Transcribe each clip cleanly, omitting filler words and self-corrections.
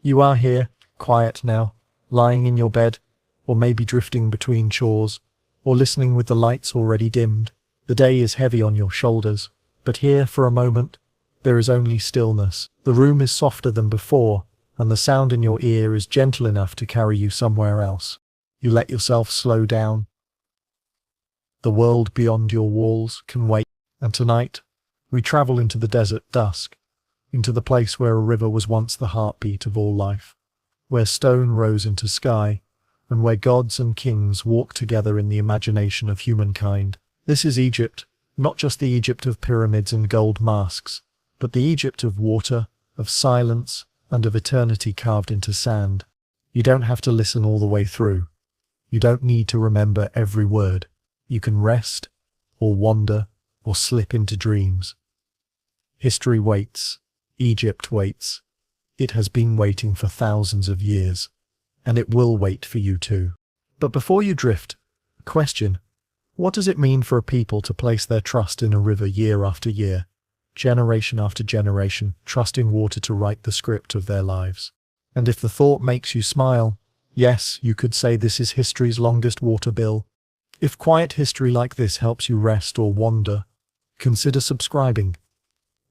You are here, quiet now, lying in your bed, or maybe drifting between chores, or listening with the lights already dimmed. The day is heavy on your shoulders, but here, for a moment, there is only stillness. The room is softer than before, and the sound in your ear is gentle enough to carry you somewhere else. You let yourself slow down. The world beyond your walls can wait, and tonight, we travel into the desert dusk, into the place where a river was once the heartbeat of all life, where stone rose into sky, and where gods and kings walked together in the imagination of humankind. This is Egypt, not just the Egypt of pyramids and gold masks, but the Egypt of water, of silence, and of eternity carved into sand. You don't have to listen all the way through. You don't need to remember every word. You can rest, or wander, or slip into dreams. History waits. Egypt waits. It has been waiting for thousands of years, and it will wait for you too. But before you drift, question: what does it mean for a people to place their trust in a river year after year, generation after generation, trusting water to write the script of their lives? And if the thought makes you smile, yes, you could say this is history's longest water bill. If quiet history like this helps you rest or wander, consider subscribing.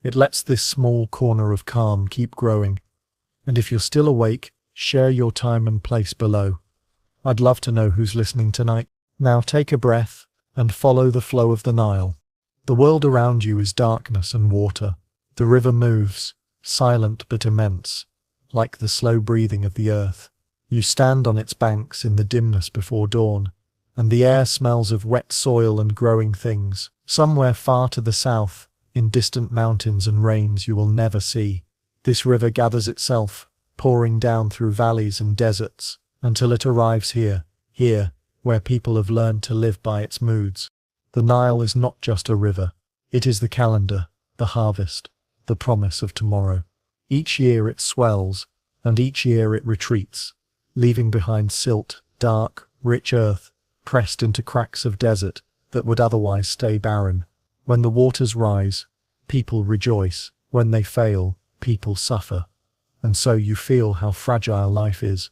It lets this small corner of calm keep growing. And if you're still awake, share your time and place below. I'd love to know who's listening tonight. Now take a breath and follow the flow of the Nile. The world around you is darkness and water. The river moves, silent but immense, like the slow breathing of the earth. You stand on its banks in the dimness before dawn, and the air smells of wet soil and growing things. Somewhere far to the south, in distant mountains and rains you will never see, this river gathers itself, pouring down through valleys and deserts, until it arrives here, where people have learned to live by its moods. The Nile is not just a river. It is the calendar, the harvest, the promise of tomorrow. Each year it swells, and each year it retreats, leaving behind silt, dark, rich earth, pressed into cracks of desert that would otherwise stay barren. When the waters rise, people rejoice. When they fail, people suffer. And so you feel how fragile life is,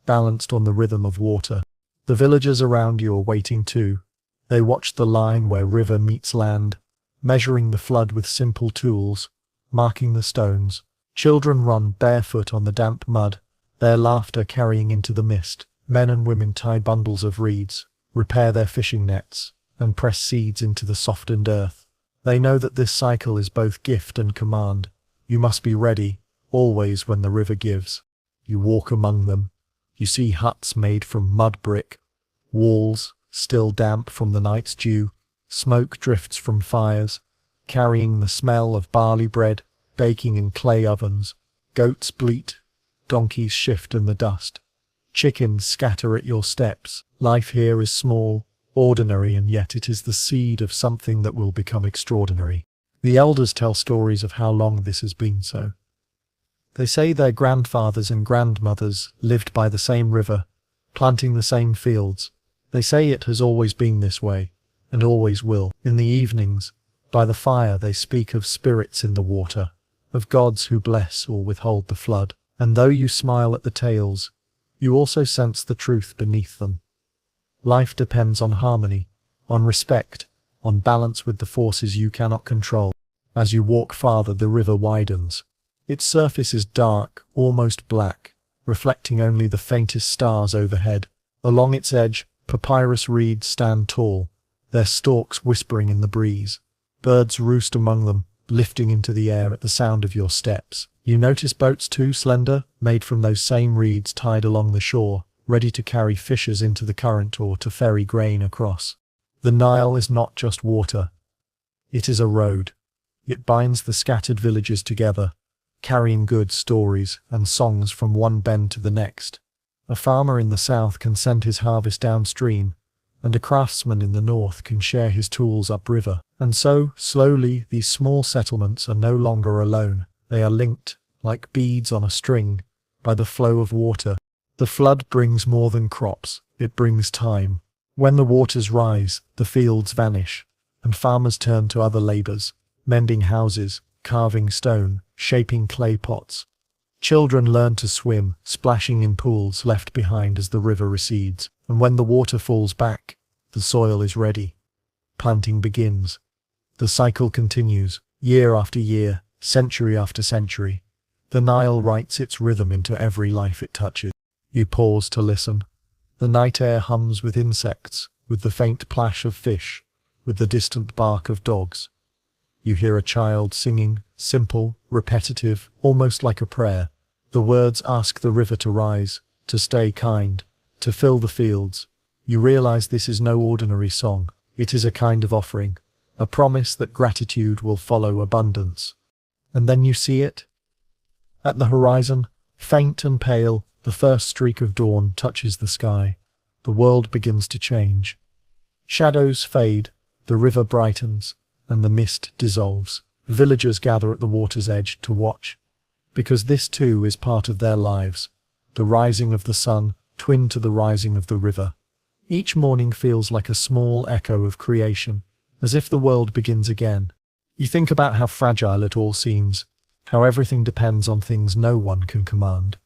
balanced on the rhythm of water. The villagers around you are waiting too. They watch the line where river meets land, measuring the flood with simple tools, marking the stones. Children run barefoot on the damp mud, their laughter carrying into the mist. Men and women tie bundles of reeds, repair their fishing nets, and press seeds into the softened earth. They know that this cycle is both gift and command. You must be ready, always when the river gives. You walk among them. You see huts made from mud brick, walls still damp from the night's dew. Smoke drifts from fires, carrying the smell of barley bread, baking in clay ovens. Goats bleat, donkeys shift in the dust. Chickens scatter at your steps. Life here is small, ordinary, and yet it is the seed of something that will become extraordinary. The elders tell stories of how long this has been so. They say their grandfathers and grandmothers lived by the same river, planting the same fields. They say it has always been this way, and always will. In the evenings, by the fire, they speak of spirits in the water, of gods who bless or withhold the flood. And though you smile at the tales, you also sense the truth beneath them. Life depends on harmony, on respect, on balance with the forces you cannot control. As you walk farther, the river widens. Its surface is dark, almost black, reflecting only the faintest stars overhead. Along its edge, papyrus reeds stand tall, their stalks whispering in the breeze. Birds roost among them, lifting into the air at the sound of your steps. You notice boats too, slender, made from those same reeds tied along the shore, ready to carry fishers into the current or to ferry grain across. The Nile is not just water. It is a road. It binds the scattered villages together, carrying goods, stories, and songs from one bend to the next. A farmer in the south can send his harvest downstream, and a craftsman in the north can share his tools upriver. And so, slowly, these small settlements are no longer alone. They are linked, like beads on a string, by the flow of water. The flood brings more than crops, it brings time. When the waters rise, the fields vanish, and farmers turn to other labors, mending houses, carving stone, shaping clay pots. Children learn to swim, splashing in pools left behind as the river recedes. And when the water falls back, the soil is ready. Planting begins. The cycle continues, year after year, century after century. The Nile writes its rhythm into every life it touches. You pause to listen. The night air hums with insects, with the faint plash of fish, with the distant bark of dogs. You hear a child singing, simple, repetitive, almost like a prayer. The words ask the river to rise, to stay kind, to fill the fields. You realize this is no ordinary song. It is a kind of offering, a promise that gratitude will follow abundance. And then you see it. At the horizon, faint and pale, the first streak of dawn touches the sky. The world begins to change. Shadows fade, the river brightens, and the mist dissolves. Villagers gather at the water's edge to watch, because this too is part of their lives. The rising of the sun, twin to the rising of the river. Each morning feels like a small echo of creation, as if the world begins again. You think about how fragile it all seems, how everything depends on things no one can command.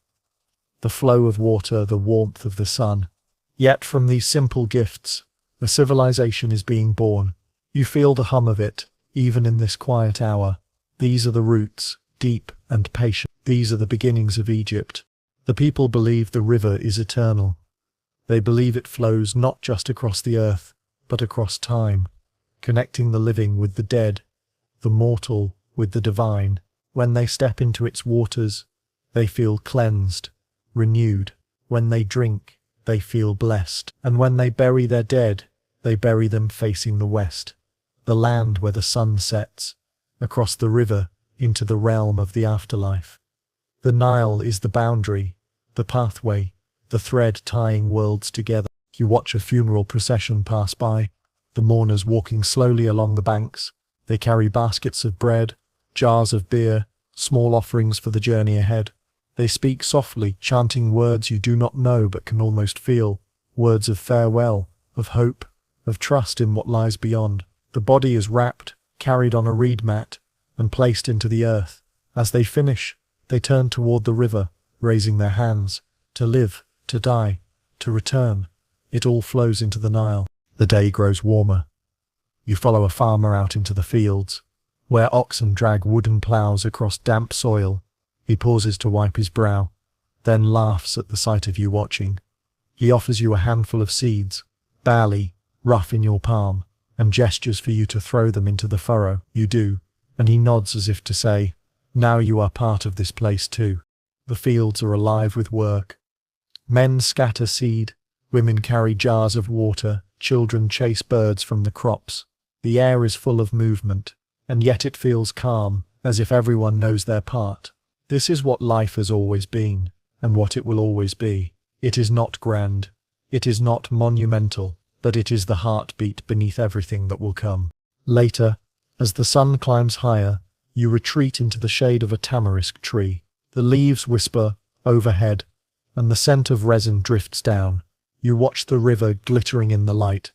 The flow of water, the warmth of the sun. Yet from these simple gifts, a civilization is being born. You feel the hum of it, even in this quiet hour. These are the roots, deep and patient. These are the beginnings of Egypt. The people believe the river is eternal. They believe it flows not just across the earth, but across time, connecting the living with the dead, the mortal with the divine. When they step into its waters, they feel cleansed, renewed. When they drink, they feel blessed. And when they bury their dead, they bury them facing the west, the land where the sun sets, across the river into the realm of the afterlife. The Nile is the boundary, the pathway, the thread tying worlds together. You watch a funeral procession pass by, the mourners walking slowly along the banks. They carry baskets of bread, jars of beer, small offerings for the journey ahead. They speak softly, chanting words you do not know but can almost feel, words of farewell, of hope, of trust in what lies beyond. The body is wrapped, carried on a reed mat, and placed into the earth. As they finish, they turn toward the river, raising their hands, to live, to die, to return. It all flows into the Nile. The day grows warmer. You follow a farmer out into the fields, where oxen drag wooden ploughs across damp soil. He pauses to wipe his brow, then laughs at the sight of you watching. He offers you a handful of seeds, barely, rough in your palm, and gestures for you to throw them into the furrow. You do, and he nods as if to say, now you are part of this place too. The fields are alive with work. Men scatter seed, women carry jars of water, children chase birds from the crops. The air is full of movement, and yet it feels calm, as if everyone knows their part. This is what life has always been, and what it will always be. It is not grand, it is not monumental, but it is the heartbeat beneath everything that will come. Later, as the sun climbs higher, you retreat into the shade of a tamarisk tree. The leaves whisper overhead, and the scent of resin drifts down. You watch the river glittering in the light,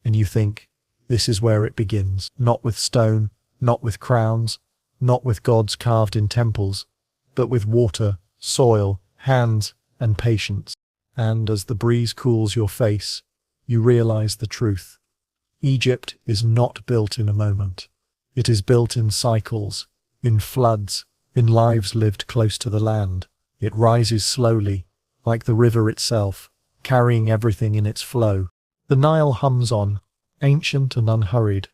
and you think, this is where it begins. Not with stone, not with crowns, not with gods carved in temples, but with water, soil, hands, and patience. And as the breeze cools your face, you realize the truth. Egypt is not built in a moment. It is built in cycles, in floods, in lives lived close to the land. It rises slowly, like the river itself, carrying everything in its flow. The Nile hums on, ancient and unhurried,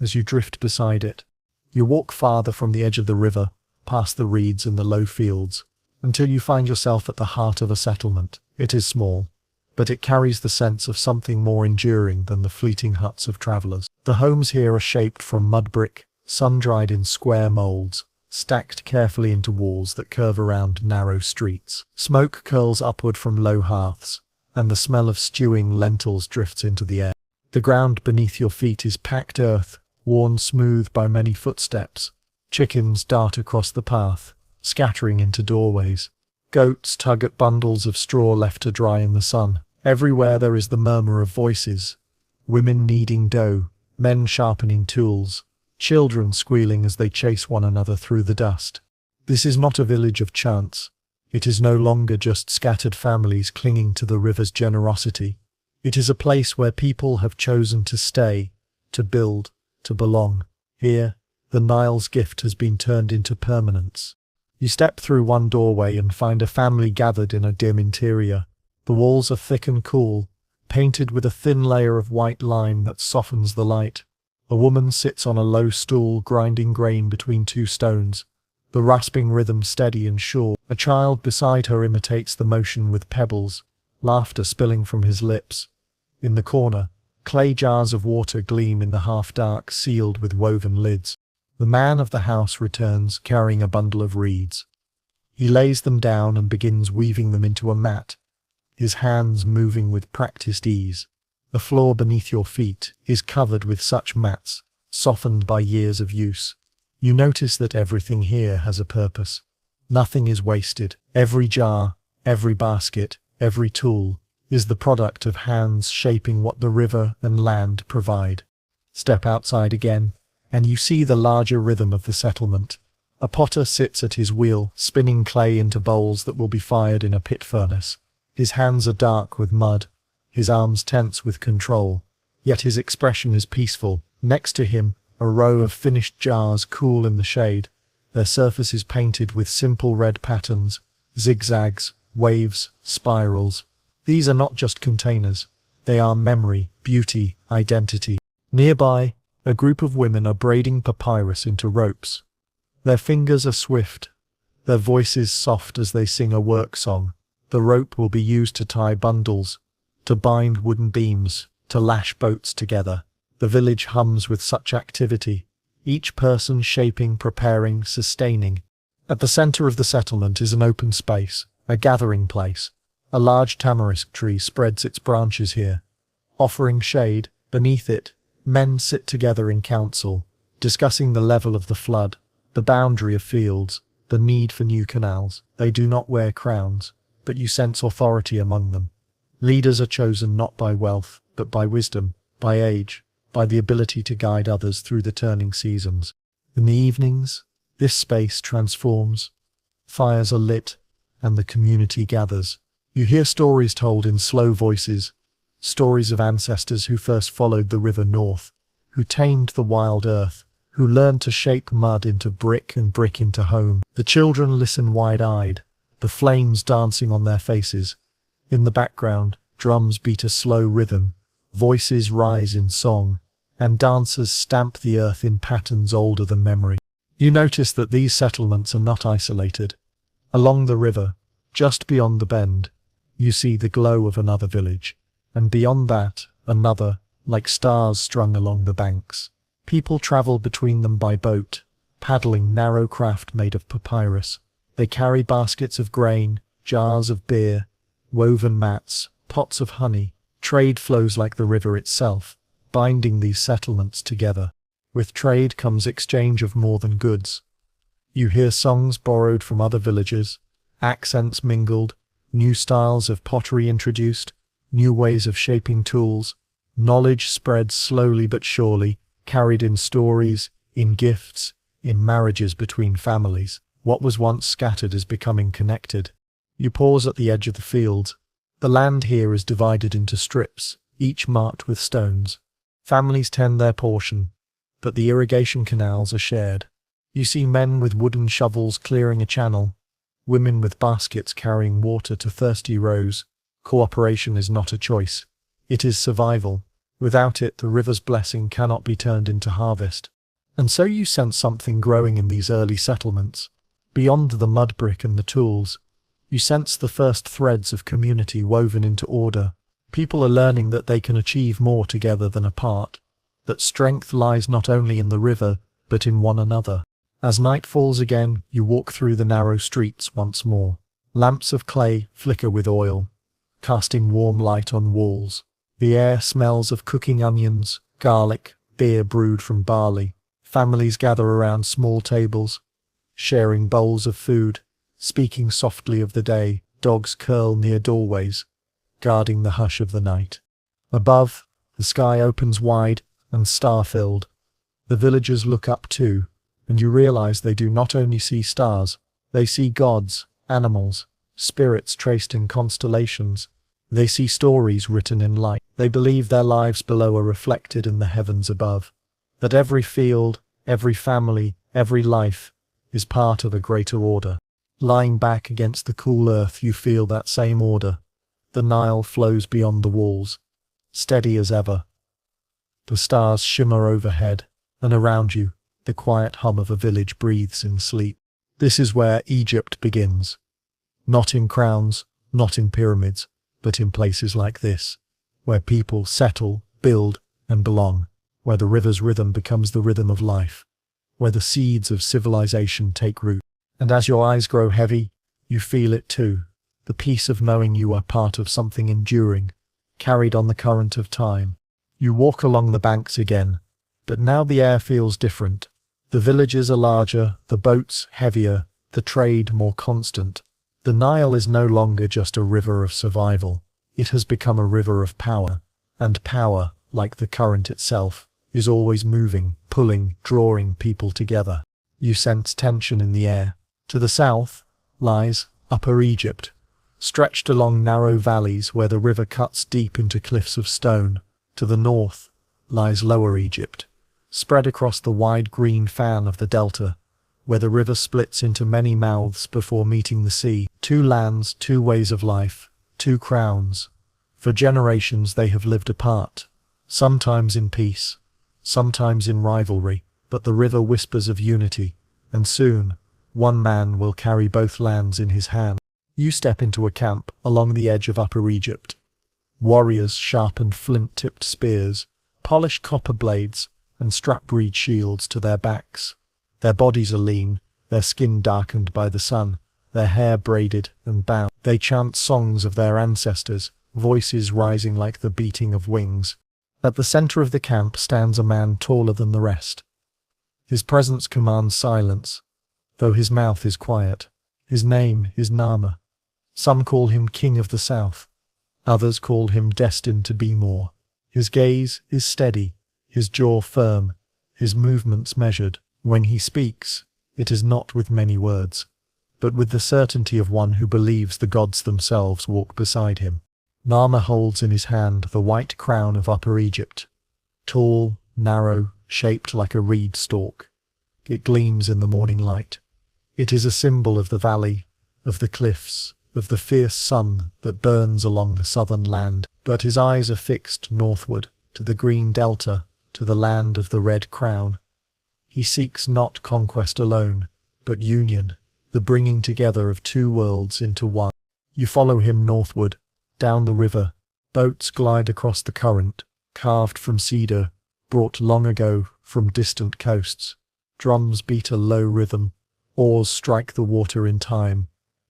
as you drift beside it. You walk farther from the edge of the river, past the reeds and the low fields, until you find yourself at the heart of a settlement. It is small, but it carries the sense of something more enduring than the fleeting huts of travelers. The homes here are shaped from mud brick, sun-dried in square molds, stacked carefully into walls that curve around narrow streets. Smoke curls upward from low hearths, and the smell of stewing lentils drifts into the air. The ground beneath your feet is packed earth, worn smooth by many footsteps. Chickens dart across the path, scattering into doorways. Goats tug at bundles of straw left to dry in the sun. Everywhere there is the murmur of voices. Women kneading dough, men sharpening tools, children squealing as they chase one another through the dust. This is not a village of chance. It is no longer just scattered families clinging to the river's generosity. It is a place where people have chosen to stay, to build, to belong. Here, the Nile's gift has been turned into permanence. You step through one doorway and find a family gathered in a dim interior. The walls are thick and cool, painted with a thin layer of white lime that softens the light. A woman sits on a low stool grinding grain between two stones, the rasping rhythm steady and sure. A child beside her imitates the motion with pebbles, laughter spilling from his lips. In the corner, clay jars of water gleam in the half-dark, sealed with woven lids. The man of the house returns, carrying a bundle of reeds. He lays them down and begins weaving them into a mat, his hands moving with practiced ease. The floor beneath your feet is covered with such mats, softened by years of use. You notice that everything here has a purpose. Nothing is wasted. Every jar, every basket, every tool is the product of hands shaping what the river and land provide. Step outside again, and you see the larger rhythm of the settlement. A potter sits at his wheel, spinning clay into bowls that will be fired in a pit furnace. His hands are dark with mud, his arms tense with control, yet his expression is peaceful. Next to him, a row of finished jars cool in the shade, their surfaces painted with simple red patterns, zigzags, waves, spirals. These are not just containers, they are memory, beauty, identity. Nearby, a group of women are braiding papyrus into ropes. Their fingers are swift, their voices soft as they sing a work song. The rope will be used to tie bundles, to bind wooden beams, to lash boats together. The village hums with such activity, each person shaping, preparing, sustaining. At the center of the settlement is an open space, a gathering place. A large tamarisk tree spreads its branches here, offering shade. Beneath it, men sit together in council, discussing the level of the flood, the boundary of fields, the need for new canals. They do not wear crowns, but you sense authority among them. Leaders are chosen not by wealth, but by wisdom, by age, by the ability to guide others through the turning seasons. In the evenings, this space transforms. Fires are lit, and the community gathers. You hear stories told in slow voices, stories of ancestors who first followed the river north, who tamed the wild earth, who learned to shape mud into brick and brick into home. The children listen wide-eyed, the flames dancing on their faces. In the background, drums beat a slow rhythm, voices rise in song, and dancers stamp the earth in patterns older than memory. You notice that these settlements are not isolated. Along the river, just beyond the bend, you see the glow of another village, and beyond that, another, like stars strung along the banks. People travel between them by boat, paddling narrow craft made of papyrus. They carry baskets of grain, jars of beer, woven mats, pots of honey. Trade flows like the river itself, binding these settlements together. With trade comes exchange of more than goods. You hear songs borrowed from other villages, accents mingled, new styles of pottery introduced, new ways of shaping tools. Knowledge spreads slowly but surely, carried in stories, in gifts, in marriages between families. What was once scattered is becoming connected. You pause at the edge of the fields. The land here is divided into strips, each marked with stones. Families tend their portion, but the irrigation canals are shared. You see men with wooden shovels clearing a channel, women with baskets carrying water to thirsty rows. Cooperation is not a choice. It is survival. Without it, the river's blessing cannot be turned into harvest. And so you sense something growing in these early settlements. Beyond the mud brick and the tools, you sense the first threads of community woven into order. People are learning that they can achieve more together than apart, that strength lies not only in the river, but in one another. As night falls again, you walk through the narrow streets once more. Lamps of clay flicker with oil, casting warm light on walls. The air smells of cooking onions, garlic, beer brewed from barley. Families gather around small tables, sharing bowls of food, speaking softly of the day. Dogs curl near doorways, guarding the hush of the night. Above, the sky opens wide and star-filled. The villagers look up too, and you realize they do not only see stars, they see gods, animals, spirits traced in constellations. They see stories written in light. They believe their lives below are reflected in the heavens above. That every field, every family, every life is part of a greater order. Lying back against the cool earth, you feel that same order. The Nile flows beyond the walls, steady as ever. The stars shimmer overhead, and around you, the quiet hum of a village breathes in sleep. This is where Egypt begins. Not in crowns, not in pyramids, but in places like this, where people settle, build, and belong, where the river's rhythm becomes the rhythm of life, where the seeds of civilization take root. And as your eyes grow heavy, you feel it too, the peace of knowing you are part of something enduring, carried on the current of time. You walk along the banks again, but now the air feels different. The villages are larger, the boats heavier, the trade more constant. The Nile is no longer just a river of survival. It has become a river of power, and power, like the current itself, is always moving, pulling, drawing people together. You sense tension in the air. To the south lies Upper Egypt, stretched along narrow valleys where the river cuts deep into cliffs of stone. To the north lies Lower Egypt, spread across the wide green fan of the delta, where the river splits into many mouths before meeting the sea. Two lands, two ways of life, two crowns. For generations they have lived apart, sometimes in peace, sometimes in rivalry, but the river whispers of unity, and soon, one man will carry both lands in his hand. You step into a camp along the edge of Upper Egypt. Warriors sharpened flint-tipped spears, polished copper blades, and strap reed shields to their backs. Their bodies are lean, their skin darkened by the sun, their hair braided and bound. They chant songs of their ancestors, voices rising like the beating of wings. At the center of the camp stands a man taller than the rest. His presence commands silence, though his mouth is quiet. His name is Nama. Some call him King of the South. Others call him destined to be more. His gaze is steady, his jaw firm, his movements measured. When he speaks, it is not with many words, but with the certainty of one who believes the gods themselves walk beside him. Nama holds in his hand the white crown of Upper Egypt. Tall, narrow, shaped like a reed stalk. It gleams in the morning light. It is a symbol of the valley, of the cliffs, of the fierce sun that burns along the southern land. But his eyes are fixed northward, to the green delta, to the land of the red crown. He seeks not conquest alone, but union, the bringing together of two worlds into one. You follow him northward, down the river. Boats glide across the current, carved from cedar, brought long ago from distant coasts. Drums beat a low rhythm, oars strike the water in time,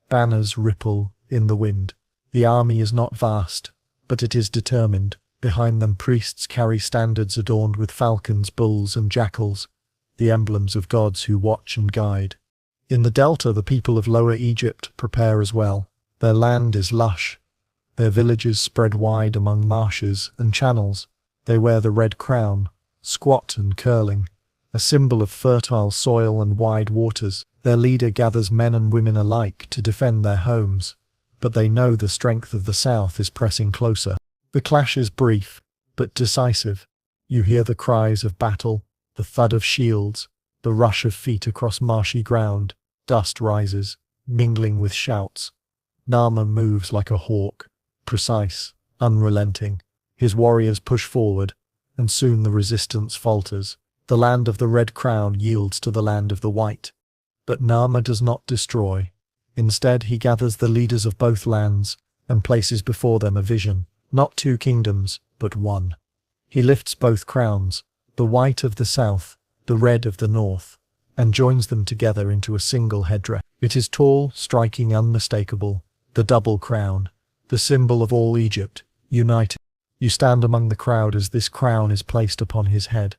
banners ripple in the wind. The army is not vast, but it is determined. Behind them priests carry standards adorned with falcons, bulls, and jackals, the emblems of gods who watch and guide. In the delta, the people of Lower Egypt prepare as well. Their land is lush, their villages spread wide among marshes and channels. They wear the red crown, squat and curling, a symbol of fertile soil and wide waters. Their leader gathers men and women alike to defend their homes, but they know the strength of the south is pressing closer. The clash is brief, but decisive. You hear the cries of battle, the thud of shields, the rush of feet across marshy ground. Dust rises, mingling with shouts. Nama moves like a hawk, precise, unrelenting. His warriors push forward, and soon the resistance falters. The land of the red crown yields to the land of the white. But Nama does not destroy. Instead, he gathers the leaders of both lands and places before them a vision. Not two kingdoms, but one. He lifts both crowns, the white of the south, the red of the north, and joins them together into a single headdress. It is tall, striking, unmistakable, the double crown, the symbol of all Egypt, united. You stand among the crowd as this crown is placed upon his head.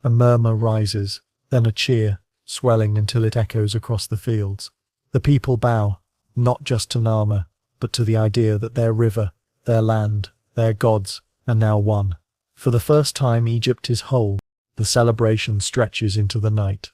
A murmur rises, then a cheer, swelling until it echoes across the fields. The people bow, not just to Nama, but to the idea that their river, their land, their gods, are now one. For the first time Egypt is whole. The celebration stretches into the night.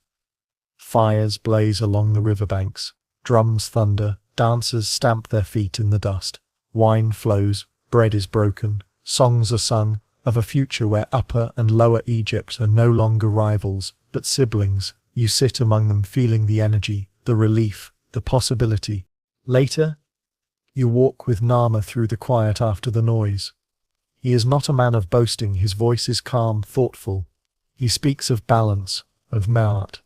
Fires blaze along the riverbanks, drums thunder, Dancers stamp their feet in the dust. Wine flows, bread is broken, songs are sung, of a future where Upper and Lower Egypt are no longer rivals, but siblings. You sit among them feeling the energy, the relief, the possibility. Later, you walk with Nama through the quiet after the noise. He is not a man of boasting, his voice is calm, thoughtful. He speaks of balance, of Ma'at,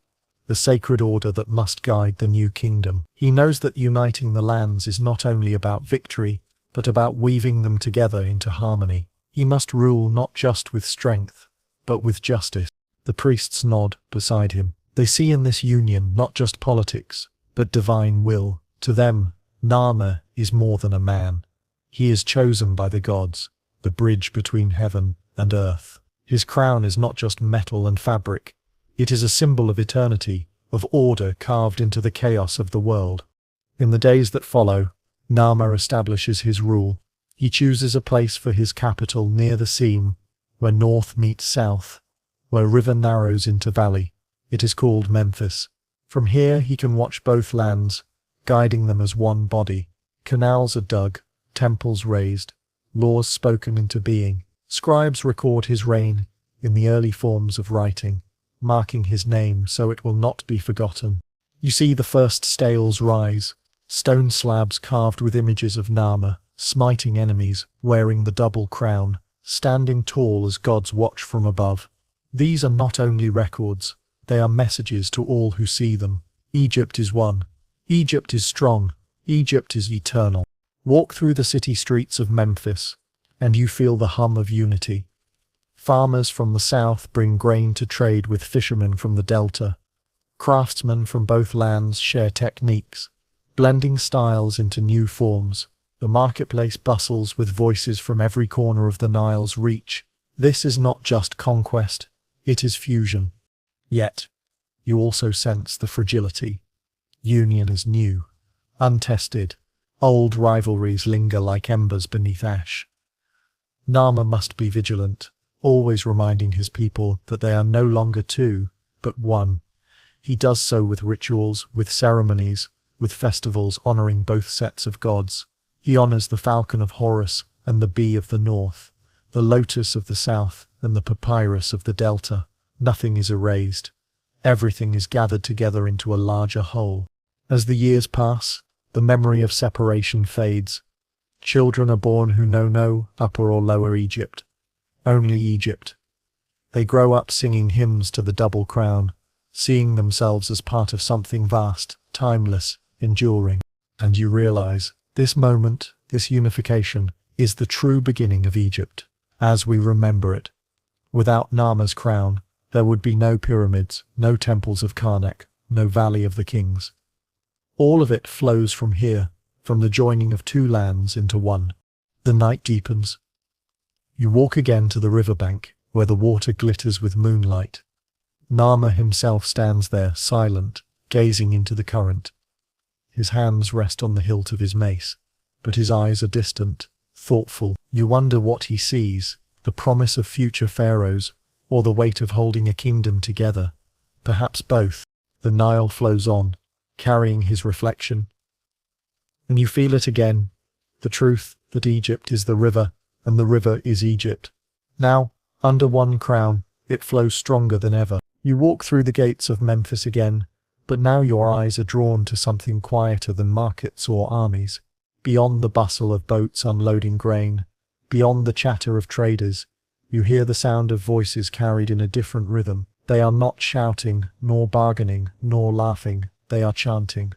the sacred order that must guide the new kingdom. He knows that uniting the lands is not only about victory, but about weaving them together into harmony. He must rule not just with strength, but with justice. The priests nod beside him. They see in this union not just politics, but divine will. To them, Nama is more than a man. He is chosen by the gods, the bridge between heaven and earth. His crown is not just metal and fabric. It is a symbol of eternity, of order carved into the chaos of the world. In the days that follow, Nama establishes his rule. He chooses a place for his capital near the seam, where north meets south, where river narrows into valley. It is called Memphis. From here he can watch both lands, guiding them as one body. Canals are dug, temples raised, laws spoken into being. Scribes record his reign in the early forms of writing, marking his name so it will not be forgotten. You see the first stales rise, stone slabs carved with images of Nama, smiting enemies, wearing the double crown, standing tall as gods watch from above. These are not only records, they are messages to all who see them. Egypt is one. Egypt is strong. Egypt is eternal. Walk through the city streets of Memphis, and you feel the hum of unity. Farmers from the south bring grain to trade with fishermen from the delta. Craftsmen from both lands share techniques, blending styles into new forms. The marketplace bustles with voices from every corner of the Nile's reach. This is not just conquest, it is fusion. Yet, you also sense the fragility. Union is new, untested. Old rivalries linger like embers beneath ash. Nama must be vigilant, always reminding his people that they are no longer two, but one. He does so with rituals, with ceremonies, with festivals honoring both sets of gods. He honors the falcon of Horus and the bee of the north, the lotus of the south and the papyrus of the delta. Nothing is erased. Everything is gathered together into a larger whole. As the years pass, the memory of separation fades. Children are born who know no Upper or Lower Egypt, only Egypt. They grow up singing hymns to the double crown, seeing themselves as part of something vast, timeless, enduring. And you realize, this moment, this unification, is the true beginning of Egypt, as we remember it. Without Nama's crown, there would be no pyramids, no temples of Karnak, no Valley of the Kings. All of it flows from here, from the joining of two lands into one. The night deepens. You walk again to the riverbank, where the water glitters with moonlight. Nama himself stands there, silent, gazing into the current. His hands rest on the hilt of his mace, but his eyes are distant, thoughtful. You wonder what he sees, the promise of future pharaohs, or the weight of holding a kingdom together. Perhaps both. The Nile flows on, carrying his reflection. And you feel it again, the truth that Egypt is the river, and the river is Egypt. Now, under one crown, it flows stronger than ever. You walk through the gates of Memphis again, but now your eyes are drawn to something quieter than markets or armies. Beyond the bustle of boats unloading grain, beyond the chatter of traders, you hear the sound of voices carried in a different rhythm. They are not shouting, nor bargaining, nor laughing. They are chanting.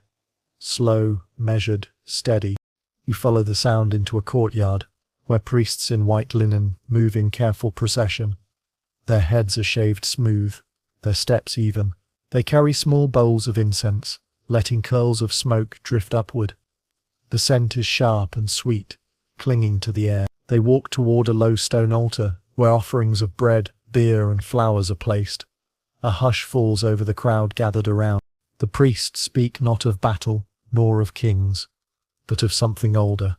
Slow, measured, steady. You follow the sound into a courtyard, where priests in white linen move in careful procession. Their heads are shaved smooth, their steps even. They carry small bowls of incense, letting curls of smoke drift upward. The scent is sharp and sweet, clinging to the air. They walk toward a low stone altar, where offerings of bread, beer, and flowers are placed. A hush falls over the crowd gathered around. The priests speak not of battle, nor of kings, but of something older,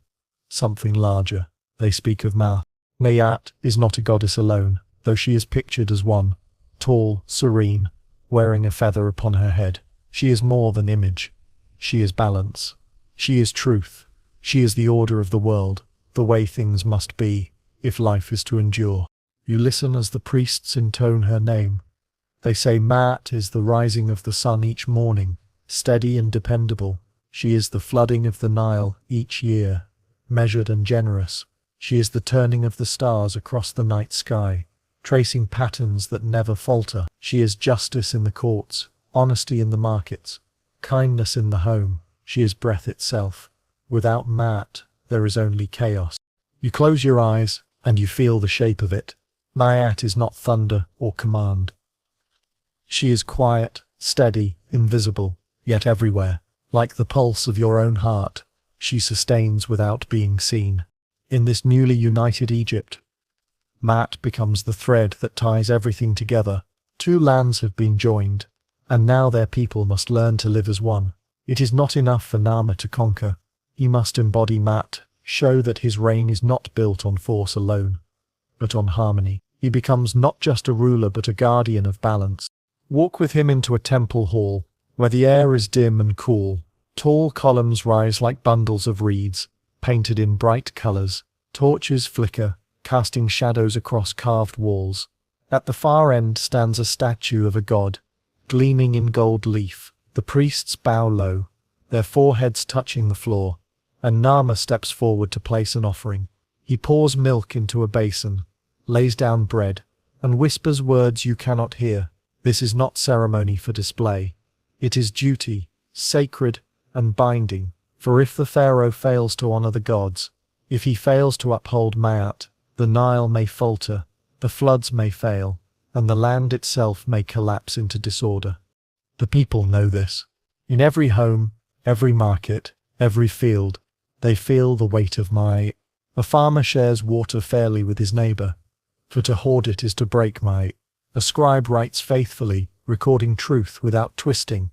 something larger. They speak of Ma'at. Ma'at is not a goddess alone, though she is pictured as one, tall, serene, wearing a feather upon her head. She is more than image. She is balance. She is truth. She is the order of the world, the way things must be, if life is to endure. You listen as the priests intone her name. They say Maat is the rising of the sun each morning, steady and dependable. She is the flooding of the Nile each year, measured and generous. She is the turning of the stars across the night sky, tracing patterns that never falter. She is justice in the courts, honesty in the markets, kindness in the home. She is breath itself. Without Maat, there is only chaos. You close your eyes, and you feel the shape of it. Maat is not thunder or command. She is quiet, steady, invisible, yet everywhere. Like the pulse of your own heart, she sustains without being seen. In this newly united Egypt, Maat becomes the thread that ties everything together. Two lands have been joined, and now their people must learn to live as one. It is not enough for Nama to conquer. He must embody Maat, show that his reign is not built on force alone, but on harmony. He becomes not just a ruler but a guardian of balance. Walk with him into a temple hall, where the air is dim and cool. Tall columns rise like bundles of reeds, painted in bright colors. Torches flicker, casting shadows across carved walls. At the far end stands a statue of a god, gleaming in gold leaf. The priests bow low, their foreheads touching the floor, and Nama steps forward to place an offering. He pours milk into a basin, lays down bread, and whispers words you cannot hear. This is not ceremony for display. It is duty, sacred and binding. For if the Pharaoh fails to honor the gods, if he fails to uphold Maat, the Nile may falter, the floods may fail, and the land itself may collapse into disorder. The people know this. In every home, every market, every field, they feel the weight of Maat. A farmer shares water fairly with his neighbor, for to hoard it is to break Maat. A scribe writes faithfully, recording truth without twisting,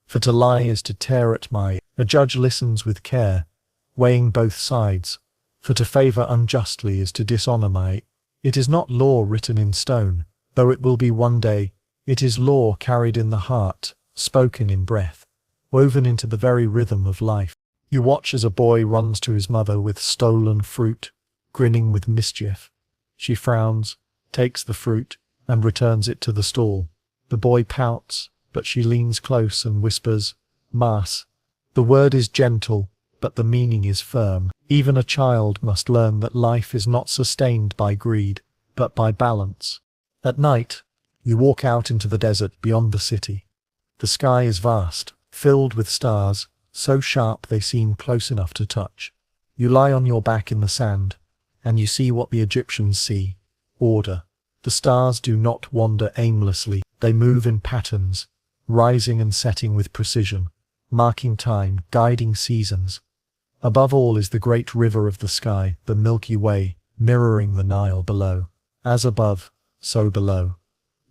for to lie is to tear at Maat. A judge listens with care, weighing both sides, for to favor unjustly is to dishonor Maat. It is not law written in stone, though it will be one day. It is law carried in the heart, spoken in breath, woven into the very rhythm of life. You watch as a boy runs to his mother with stolen fruit, grinning with mischief. She frowns, takes the fruit, and returns it to the stall. The boy pouts, but she leans close and whispers, "Mas." The word is gentle, but the meaning is firm. Even a child must learn that life is not sustained by greed, but by balance. At night, you walk out into the desert beyond the city. The sky is vast, filled with stars, so sharp they seem close enough to touch. You lie on your back in the sand, and you see what the Egyptians see: order. The stars do not wander aimlessly, they move in patterns, rising and setting with precision, marking time, guiding seasons. Above all is the great river of the sky, the Milky Way, mirroring the Nile below. As above, so below.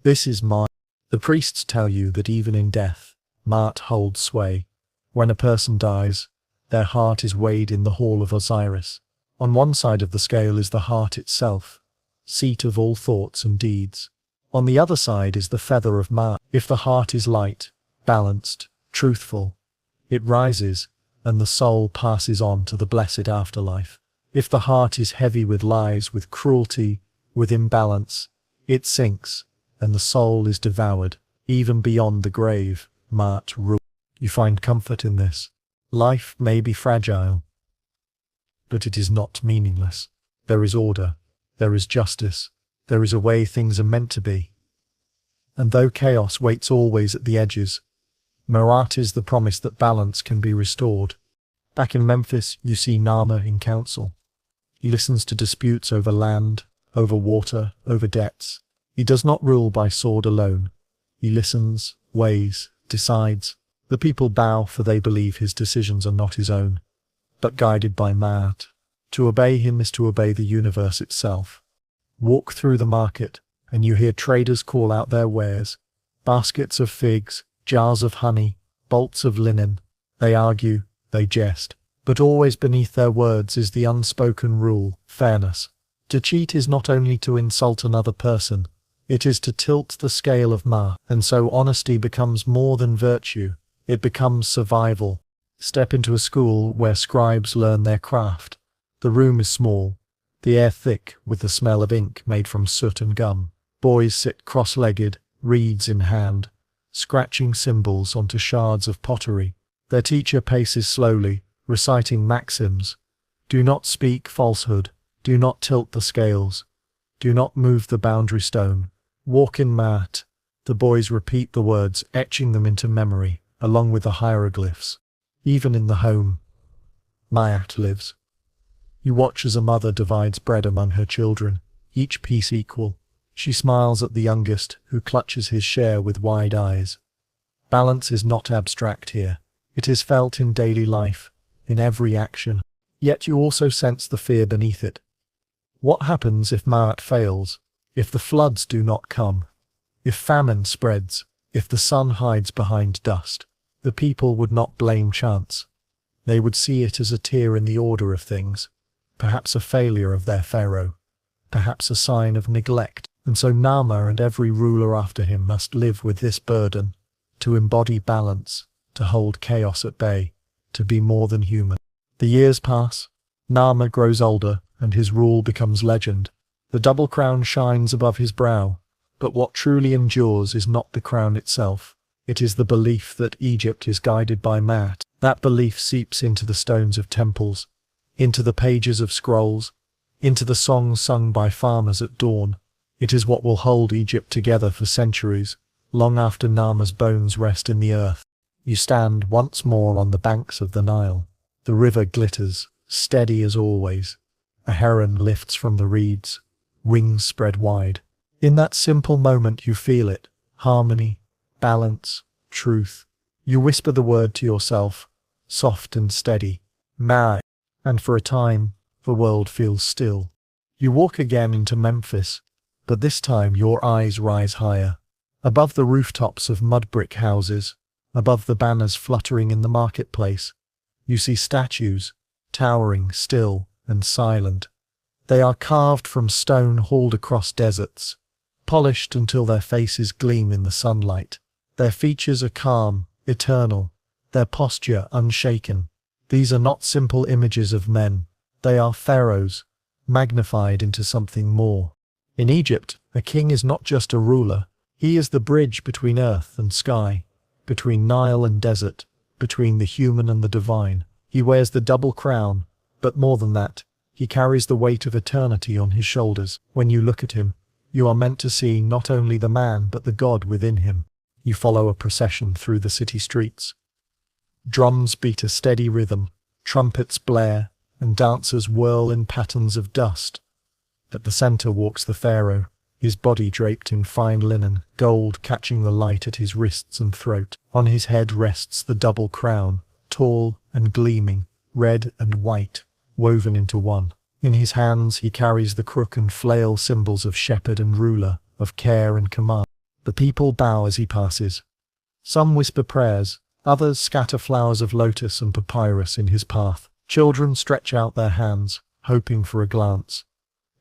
This is Maat. The priests tell you that even in death, Maat holds sway. When a person dies, their heart is weighed in the hall of Osiris. On one side of the scale is the heart itself, seat of all thoughts and deeds. On the other side is the feather of Maat. If the heart is light, balanced, truthful, it rises, and the soul passes on to the blessed afterlife. If the heart is heavy with lies, with cruelty, with imbalance, it sinks, and the soul is devoured, even beyond the grave. Maat rule. You find comfort in this. Life may be fragile, but it is not meaningless. There is order, there is justice, there is a way things are meant to be. And though chaos waits always at the edges, Maat is the promise that balance can be restored. Back in Memphis, you see Nama in council. He listens to disputes over land, over water, over debts. He does not rule by sword alone. He listens, weighs, decides. The people bow, for they believe his decisions are not his own, but guided by Maat. To obey him is to obey the universe itself. Walk through the market, and you hear traders call out their wares. Baskets of figs, jars of honey, bolts of linen. They argue, they jest, but always beneath their words is the unspoken rule: fairness. To cheat is not only to insult another person, it is to tilt the scale of Maat, and so honesty becomes more than virtue, it becomes survival. Step into a school where scribes learn their craft. The room is small, the air thick with the smell of ink made from soot and gum. Boys sit cross-legged, reeds in hand, scratching symbols onto shards of pottery. Their teacher paces slowly, reciting maxims. Do not speak falsehood. Do not tilt the scales. Do not move the boundary stone. Walk in Ma'at. The boys repeat the words, etching them into memory, along with the hieroglyphs. Even in the home, Ma'at lives. You watch as a mother divides bread among her children, each piece equal. She smiles at the youngest, who clutches his share with wide eyes. Balance is not abstract here. It is felt in daily life, in every action. Yet you also sense the fear beneath it. What happens if Ma'at fails? If the floods do not come? If famine spreads? If the sun hides behind dust? The people would not blame chance. They would see it as a tear in the order of things, perhaps a failure of their pharaoh, perhaps a sign of neglect. And so Nama and every ruler after him must live with this burden, to embody balance, to hold chaos at bay, to be more than human. The years pass. Nama grows older, and his rule becomes legend. The double crown shines above his brow, but what truly endures is not the crown itself. It is the belief that Egypt is guided by Ma'at. That belief seeps into the stones of temples, into the pages of scrolls, into the songs sung by farmers at dawn. It is what will hold Egypt together for centuries, long after Nama's bones rest in the earth. You stand once more on the banks of the Nile. The river glitters, steady as always. A heron lifts from the reeds, wings spread wide. In that simple moment you feel it, harmony, balance, truth. You whisper the word to yourself, soft and steady, Ma'at, and for a time, the world feels still. You walk again into Memphis, but this time your eyes rise higher. Above the rooftops of mud brick houses, above the banners fluttering in the marketplace, you see statues, towering, still, and silent. They are carved from stone hauled across deserts, polished until their faces gleam in the sunlight. Their features are calm, eternal, their posture unshaken. These are not simple images of men. They are pharaohs, magnified into something more. In Egypt, a king is not just a ruler. He is the bridge between earth and sky, between Nile and desert, between the human and the divine. He wears the double crown, but more than that, he carries the weight of eternity on his shoulders. When you look at him, you are meant to see not only the man but the God within him. You follow a procession through the city streets. Drums beat a steady rhythm, trumpets blare, and dancers whirl in patterns of dust. At the center walks the pharaoh, his body draped in fine linen, gold catching the light at his wrists and throat. On his head rests the double crown, tall and gleaming, red and white, woven into one. In his hands he carries the crook and flail, symbols of shepherd and ruler, of care and command. The people bow as he passes. Some whisper prayers, others scatter flowers of lotus and papyrus in his path. Children stretch out their hands, hoping for a glance.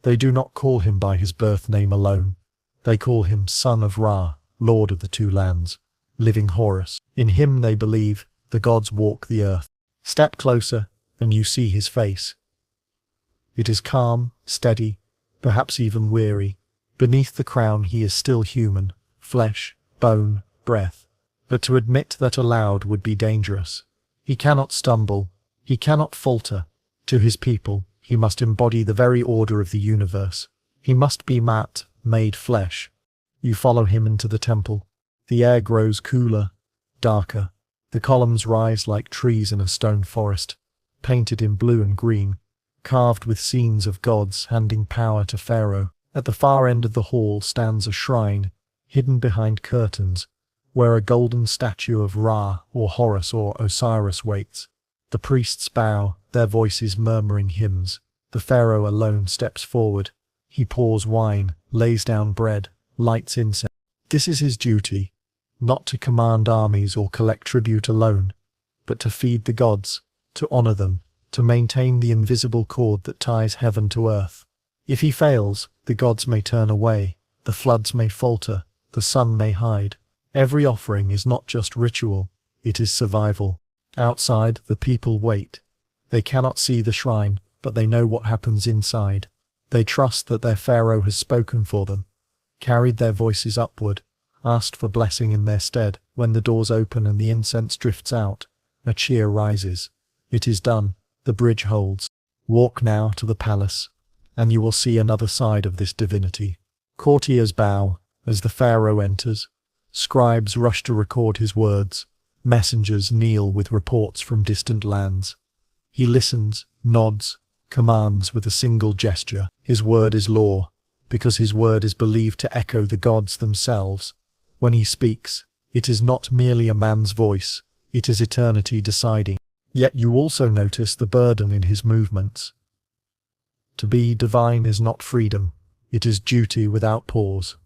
They do not call him by his birth name alone. They call him Son of Ra, Lord of the Two Lands, living Horus. In him they believe the gods walk the earth. Step closer, and you see his face. It is calm, steady, perhaps even weary. Beneath the crown he is still human, flesh, bone, breath. But to admit that aloud would be dangerous. He cannot stumble, he cannot falter. To his people, he must embody the very order of the universe. He must be Ma'at, made flesh. You follow him into the temple. The air grows cooler, darker. The columns rise like trees in a stone forest, painted in blue and green, carved with scenes of gods handing power to Pharaoh. At the far end of the hall stands a shrine, hidden behind curtains, where a golden statue of Ra or Horus or Osiris waits. The priests bow, their voices murmuring hymns. The pharaoh alone steps forward. He pours wine, lays down bread, lights incense. This is his duty, not to command armies or collect tribute alone, but to feed the gods, to honor them, to maintain the invisible cord that ties heaven to earth. If he fails, the gods may turn away, the floods may falter, the sun may hide. Every offering is not just ritual, it is survival. Outside, the people wait. They cannot see the shrine, but they know what happens inside. They trust that their Pharaoh has spoken for them, carried their voices upward, asked for blessing in their stead. When the doors open and the incense drifts out, a cheer rises. It is done. The bridge holds. Walk now to the palace, and you will see another side of this divinity. Courtiers bow as the Pharaoh enters. Scribes rush to record his words. Messengers kneel with reports from distant lands. He listens, nods, commands with a single gesture. His word is law, because his word is believed to echo the gods themselves. When he speaks, it is not merely a man's voice, it is eternity deciding. Yet you also notice the burden in his movements. To be divine is not freedom, it is duty without pause.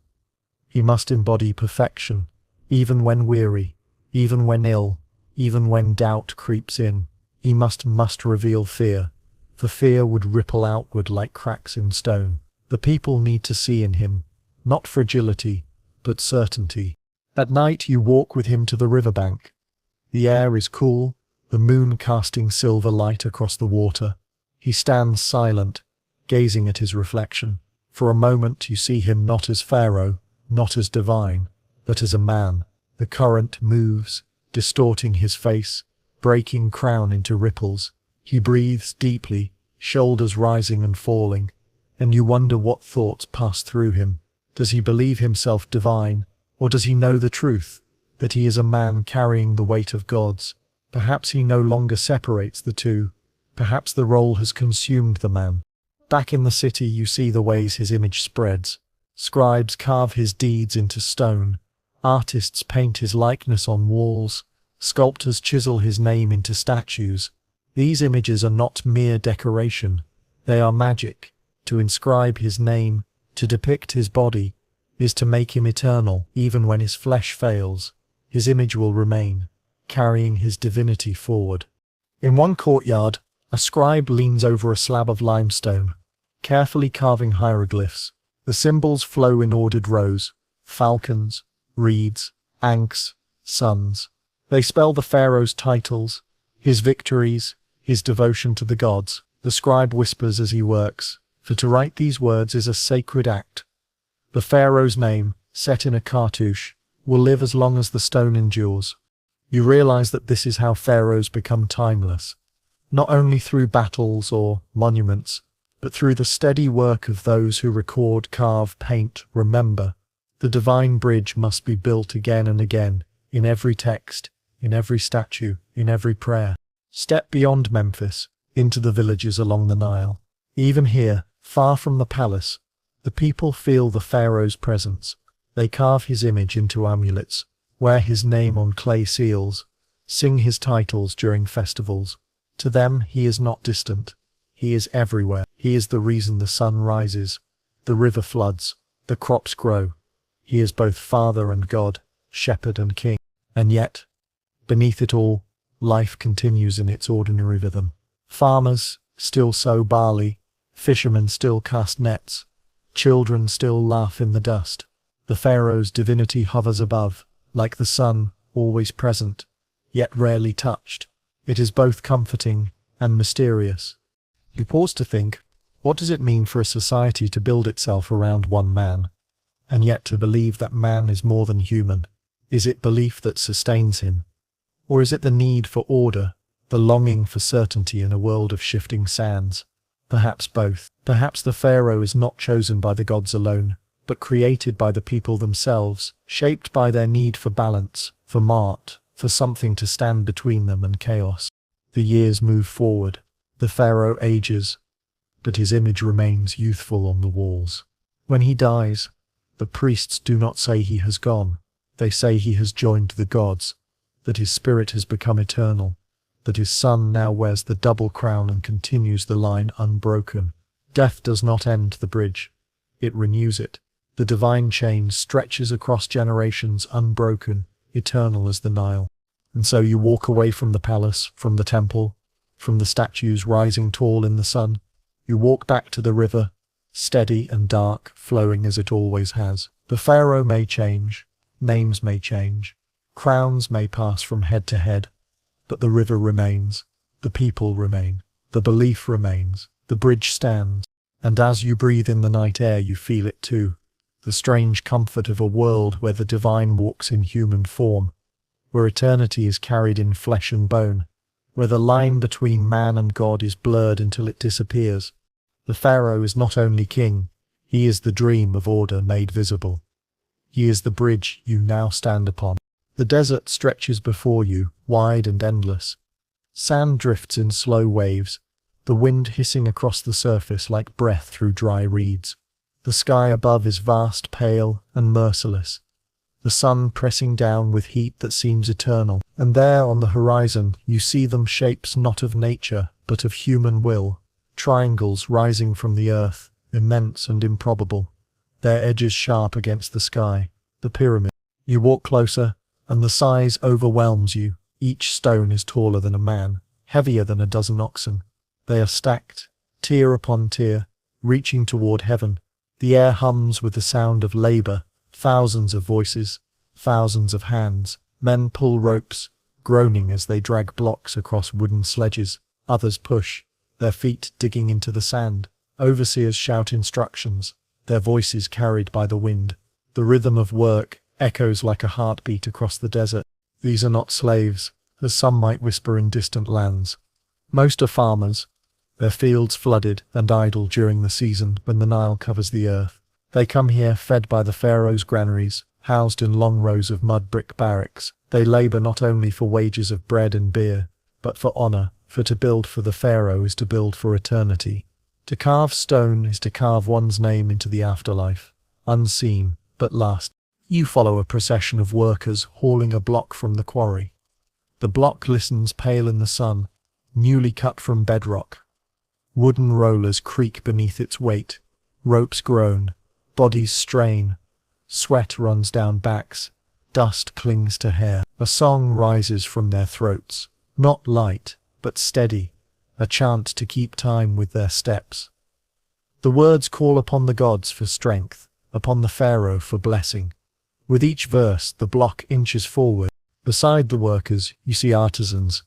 He must embody perfection, even when weary, even when ill, even when doubt creeps in. He must reveal fear, for fear would ripple outward like cracks in stone. The people need to see in him, not fragility, but certainty. At night you walk with him to the riverbank. The air is cool, the moon casting silver light across the water. He stands silent, gazing at his reflection. For a moment you see him not as Pharaoh, not as divine, but as a man. The current moves, distorting his face, breaking crown into ripples. He breathes deeply, shoulders rising and falling, and you wonder what thoughts pass through him. Does he believe himself divine, or does he know the truth, that he is a man carrying the weight of gods? Perhaps he no longer separates the two. Perhaps the role has consumed the man. Back in the city you see the ways his image spreads. Scribes carve his deeds into stone. Artists paint his likeness on walls. Sculptors chisel his name into statues. These images are not mere decoration. They are magic. To inscribe his name, to depict his body, is to make him eternal. Even when his flesh fails, his image will remain, carrying his divinity forward. In one courtyard, a scribe leans over a slab of limestone, carefully carving hieroglyphs. The symbols flow in ordered rows: falcons, reeds, ankhs, suns. They spell the Pharaoh's titles, his victories, his devotion to the gods. The scribe whispers as he works, for to write these words is a sacred act. The Pharaoh's name, set in a cartouche, will live as long as the stone endures. You realize that this is how pharaohs become timeless, not only through battles or monuments, but through the steady work of those who record, carve, paint, remember. The divine bridge must be built again and again, in every text, in every statue, in every prayer. Step beyond Memphis, into the villages along the Nile. Even here, far from the palace, the people feel the pharaoh's presence. They carve his image into amulets, wear his name on clay seals, sing his titles during festivals. To them he is not distant. He is everywhere. He is the reason the sun rises, the river floods, the crops grow. He is both father and God, shepherd and king. And yet, beneath it all, life continues in its ordinary rhythm. Farmers still sow barley, fishermen still cast nets, children still laugh in the dust. The pharaoh's divinity hovers above, like the sun, always present, yet rarely touched. It is both comforting and mysterious. You pause to think, what does it mean for a society to build itself around one man, and yet to believe that man is more than human? Is it belief that sustains him? Or is it the need for order, the longing for certainty in a world of shifting sands? Perhaps both. Perhaps the pharaoh is not chosen by the gods alone, but created by the people themselves, shaped by their need for balance, for mart, for something to stand between them and chaos. The years move forward. The pharaoh ages, but his image remains youthful on the walls. When he dies, the priests do not say he has gone. They say he has joined the gods, that his spirit has become eternal, that his son now wears the double crown and continues the line unbroken. Death does not end the bridge. It renews it. The divine chain stretches across generations unbroken, eternal as the Nile. And so you walk away from the palace, from the temple, from the statues rising tall in the sun. You walk back to the river, steady and dark, flowing as it always has. The pharaoh may change, names may change, crowns may pass from head to head, But the river remains, the people remain, the belief remains, the bridge stands. And as you breathe in the night air you feel it too, the strange comfort of a world where the divine walks in human form, where eternity is carried in flesh and bone, where the line between man and God is blurred until it disappears. The Pharaoh is not only king, he is the dream of order made visible. He is the bridge you now stand upon. The desert stretches before you, wide and endless. Sand drifts in slow waves, the wind hissing across the surface like breath through dry reeds. The sky above is vast, pale, and merciless, the sun pressing down with heat that seems eternal. And there on the horizon you see them, shapes not of nature, but of human will, triangles rising from the earth, immense and improbable, their edges sharp against the sky, the pyramid. You walk closer, and the size overwhelms you. Each stone is taller than a man, heavier than a dozen oxen. They are stacked, tier upon tier, reaching toward heaven. The air hums with the sound of labor, thousands of voices, thousands of hands. Men pull ropes, groaning as they drag blocks across wooden sledges. Others push, their feet digging into the sand. Overseers shout instructions, their voices carried by the wind. The rhythm of work echoes like a heartbeat across the desert. These are not slaves, as some might whisper in distant lands. Most are farmers, their fields flooded and idle during the season when the Nile covers the earth. They come here fed by the Pharaoh's granaries, housed in long rows of mud brick barracks. They labor not only for wages of bread and beer, but for honor, for to build for the Pharaoh is to build for eternity. To carve stone is to carve one's name into the afterlife, unseen, but last. You follow a procession of workers hauling a block from the quarry. The block glistens pale in the sun, newly cut from bedrock. Wooden rollers creak beneath its weight, ropes groan, bodies strain, sweat runs down backs, dust clings to hair. A song rises from their throats, not light, but steady, a chant to keep time with their steps. The words call upon the gods for strength, upon the Pharaoh for blessing. With each verse, the block inches forward. Beside the workers, you see artisans.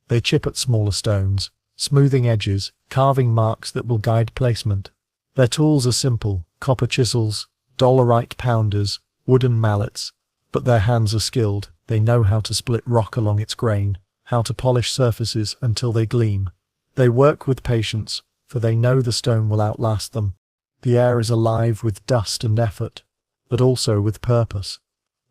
They chip at smaller stones, smoothing edges, carving marks that will guide placement. Their tools are simple, copper chisels, dolerite pounders, wooden mallets, but their hands are skilled. They know how to split rock along its grain, how to polish surfaces until they gleam. They work with patience, for they know the stone will outlast them. The air is alive with dust and effort, but also with purpose.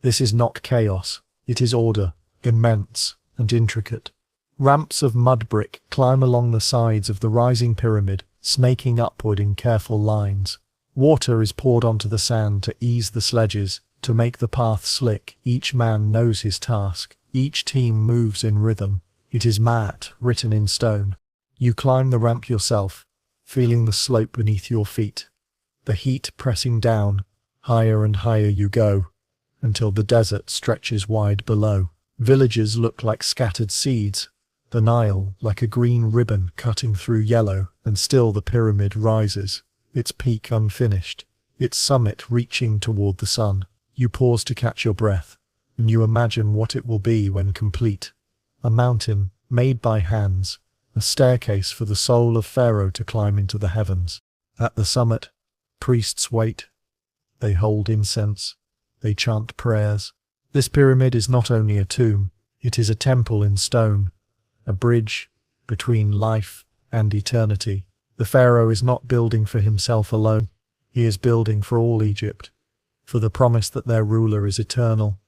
This is not chaos, it is order, immense and intricate. Ramps of mud brick climb along the sides of the rising pyramid, snaking upward in careful lines. Water is poured onto the sand to ease the sledges, to make the path slick. Each man knows his task. Each team moves in rhythm. It is mat, written in stone. You climb the ramp yourself, feeling the slope beneath your feet. The heat pressing down, higher and higher you go, until the desert stretches wide below. Villages look like scattered seeds, the Nile like a green ribbon cutting through yellow, and still the pyramid rises, its peak unfinished, its summit reaching toward the sun. You pause to catch your breath, and you imagine what it will be when complete. A mountain, made by hands, a staircase for the soul of Pharaoh to climb into the heavens. At the summit, priests wait. They hold incense. They chant prayers. This pyramid is not only a tomb, it is a temple in stone, a bridge between life and eternity. The Pharaoh is not building for himself alone. He is building for all Egypt, for the promise that their ruler is eternal,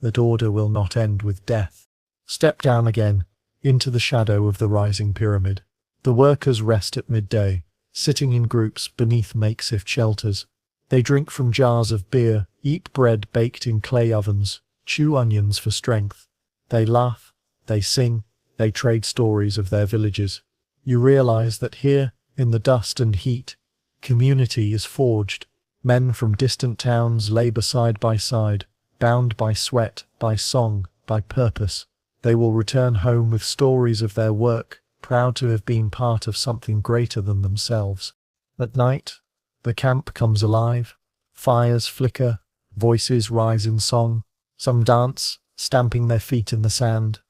that order will not end with death. Step down again, into the shadow of the rising pyramid. The workers rest at midday, sitting in groups beneath makeshift shelters. They drink from jars of beer, eat bread baked in clay ovens, chew onions for strength. They laugh, they sing, they trade stories of their villages. You realize that here, in the dust and heat, community is forged. Men from distant towns labor side by side, bound by sweat, by song, by purpose. They will return home with stories of their work, proud to have been part of something greater than themselves. At night, the camp comes alive. Fires flicker, voices rise in song. Some dance, stamping their feet in the sand.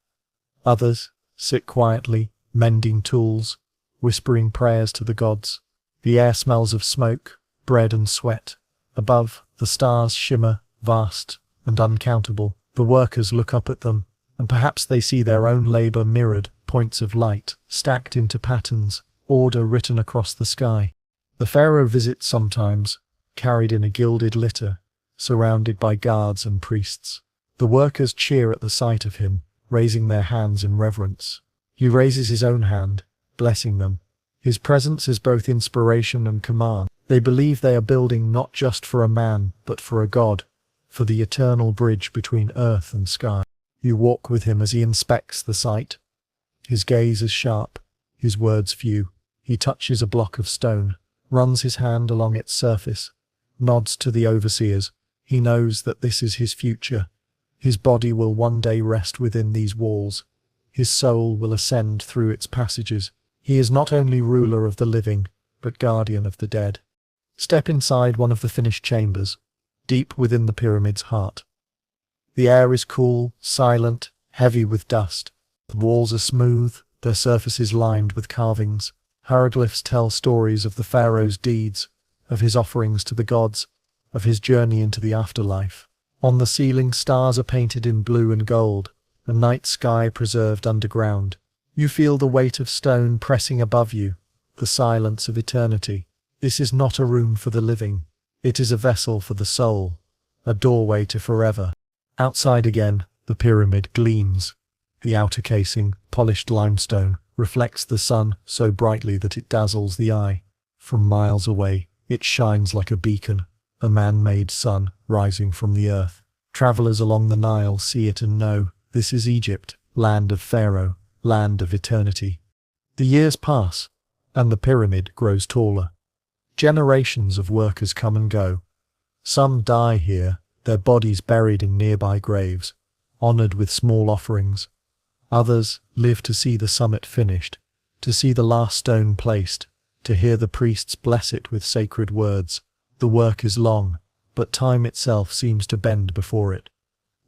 Others sit quietly, mending tools, whispering prayers to the gods. The air smells of smoke, bread and sweat. Above, the stars shimmer, vast and uncountable. The workers look up at them, and perhaps they see their own labor mirrored, points of light, stacked into patterns, order written across the sky. The pharaoh visits sometimes, carried in a gilded litter, surrounded by guards and priests. The workers cheer at the sight of him, raising their hands in reverence. He raises his own hand, blessing them. His presence is both inspiration and command. They believe they are building not just for a man, but for a god, for the eternal bridge between earth and sky. You walk with him as he inspects the site. His gaze is sharp, his words few. He touches a block of stone, runs his hand along its surface, nods to the overseers. He knows that this is his future. His body will one day rest within these walls. His soul will ascend through its passages. He is not only ruler of the living, but guardian of the dead. Step inside one of the finished chambers, deep within the pyramid's heart. The air is cool, silent, heavy with dust. The walls are smooth, their surfaces lined with carvings. Hieroglyphs tell stories of the pharaoh's deeds, of his offerings to the gods, of his journey into the afterlife. On the ceiling, stars are painted in blue and gold, a night sky preserved underground. You feel the weight of stone pressing above you, the silence of eternity. This is not a room for the living. It is a vessel for the soul, a doorway to forever. Outside again, the pyramid gleams. The outer casing, polished limestone, reflects the sun so brightly that it dazzles the eye. From miles away, it shines like a beacon, a man-made sun rising from the earth. Travelers along the Nile see it and know, this is Egypt, land of Pharaoh, land of eternity. The years pass, and the pyramid grows taller. Generations of workers come and go. Some die here, their bodies buried in nearby graves, honored with small offerings. Others live to see the summit finished, to see the last stone placed, to hear the priests bless it with sacred words. The work is long, but time itself seems to bend before it.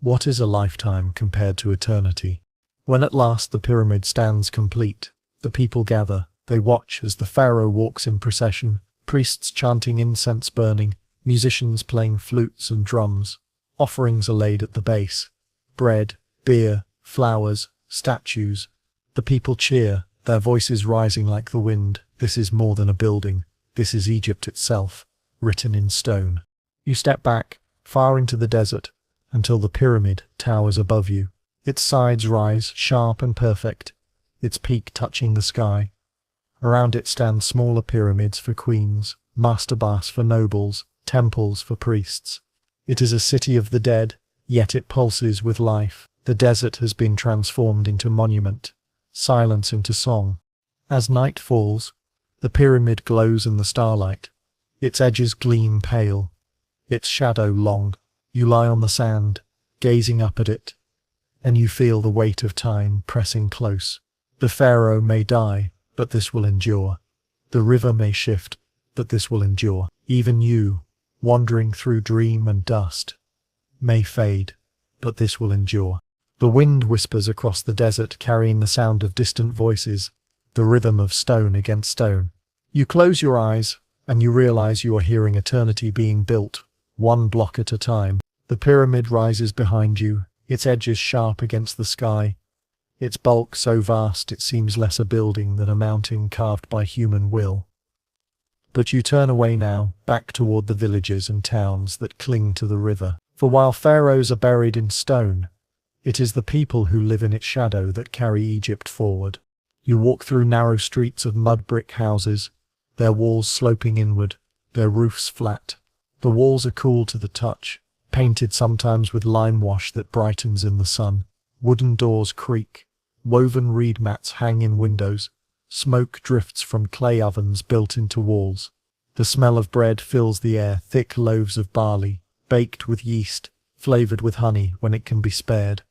What is a lifetime compared to eternity? When at last the pyramid stands complete, the people gather. They watch as the pharaoh walks in procession, priests chanting, incense burning, musicians playing flutes and drums. Offerings are laid at the base. Bread, beer, flowers, statues. The people cheer, their voices rising like the wind. This is more than a building. This is Egypt itself, written in stone. You step back, far into the desert, until the pyramid towers above you. Its sides rise, sharp and perfect, its peak touching the sky. Around it stand smaller pyramids for queens, mastabas for nobles, temples for priests. It is a city of the dead, yet it pulses with life. The desert has been transformed into monument, silence into song. As night falls, the pyramid glows in the starlight. Its edges gleam pale, its shadow long. You lie on the sand, gazing up at it, and you feel the weight of time pressing close. The pharaoh may die, but this will endure. The river may shift, but this will endure. Even you, wandering through dream and dust, may fade, but this will endure. The wind whispers across the desert, carrying the sound of distant voices, the rhythm of stone against stone. You close your eyes, and you realize you are hearing eternity being built, one block at a time. The pyramid rises behind you, its edges sharp against the sky, its bulk so vast it seems less a building than a mountain carved by human will. But you turn away now, back toward the villages and towns that cling to the river. For while pharaohs are buried in stone, it is the people who live in its shadow that carry Egypt forward. You walk through narrow streets of mud brick houses, their walls sloping inward, their roofs flat. The walls are cool to the touch, painted sometimes with lime wash that brightens in the sun. Wooden doors creak, woven reed mats hang in windows, smoke drifts from clay ovens built into walls. The smell of bread fills the air, thick loaves of barley, baked with yeast, flavored with honey when it can be spared.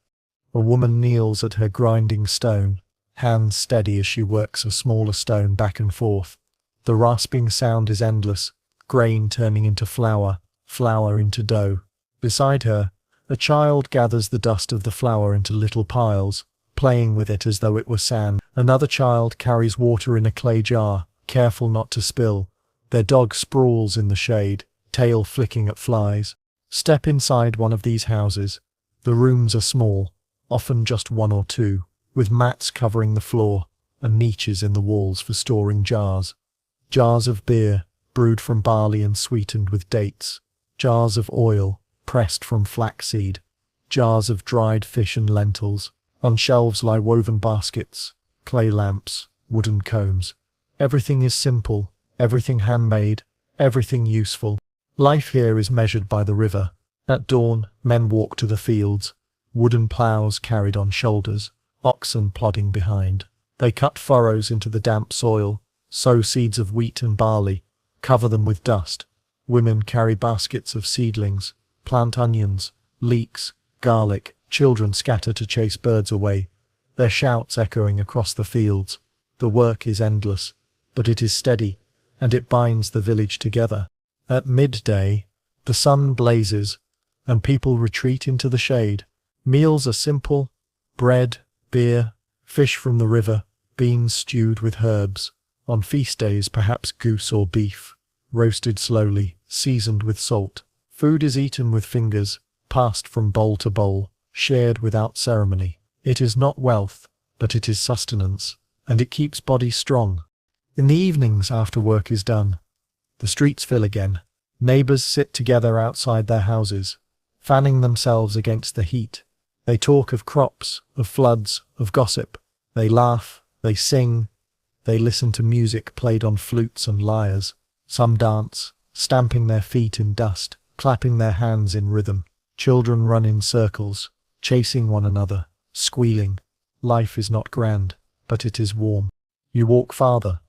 A woman kneels at her grinding stone, hands steady as she works a smaller stone back and forth. The rasping sound is endless, grain turning into flour, flour into dough. Beside her, a child gathers the dust of the flour into little piles, playing with it as though it were sand. Another child carries water in a clay jar, careful not to spill. Their dog sprawls in the shade, tail flicking at flies. Step inside one of these houses. The rooms are small, often just one or two, with mats covering the floor and niches in the walls for storing jars. Jars of beer, brewed from barley and sweetened with dates. Jars of oil, pressed from flaxseed. Jars of dried fish and lentils. On shelves lie woven baskets, clay lamps, wooden combs. Everything is simple, everything handmade, everything useful. Life here is measured by the river. At dawn, men walk to the fields, wooden ploughs carried on shoulders, oxen plodding behind. They cut furrows into the damp soil, sow seeds of wheat and barley, cover them with dust. Women carry baskets of seedlings, plant onions, leeks, garlic. Children scatter to chase birds away, their shouts echoing across the fields. The work is endless, but it is steady, and it binds the village together. At midday, the sun blazes, and people retreat into the shade. Meals are simple: bread, beer, fish from the river, beans stewed with herbs. On feast days, perhaps goose or beef, roasted slowly, seasoned with salt. Food is eaten with fingers, passed from bowl to bowl, shared without ceremony. It is not wealth, but it is sustenance, and it keeps bodies strong. In the evenings, after work is done, the streets fill again. Neighbors sit together outside their houses, fanning themselves against the heat. They talk of crops, of floods, of gossip. They laugh, they sing, they listen to music played on flutes and lyres. Some dance, stamping their feet in dust, clapping their hands in rhythm. Children run in circles, chasing one another, squealing. Life is not grand, but it is warm. You walk farther,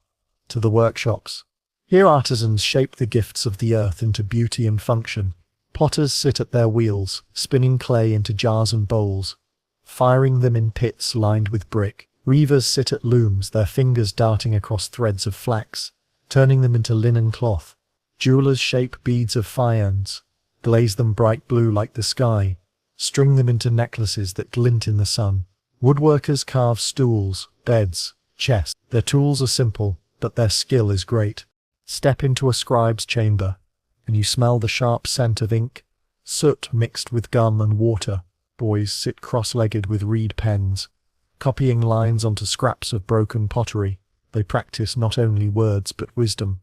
to the workshops. Here artisans shape the gifts of the earth into beauty and function. Potters sit at their wheels, spinning clay into jars and bowls, firing them in pits lined with brick. Weavers sit at looms, their fingers darting across threads of flax, turning them into linen cloth. Jewelers shape beads of faience, glaze them bright blue like the sky, string them into necklaces that glint in the sun. Woodworkers carve stools, beds, chests. Their tools are simple, but their skill is great. Step into a scribe's chamber, and you smell the sharp scent of ink, soot mixed with gum and water. Boys sit cross-legged with reed pens, copying lines onto scraps of broken pottery. They practice not only words but wisdom.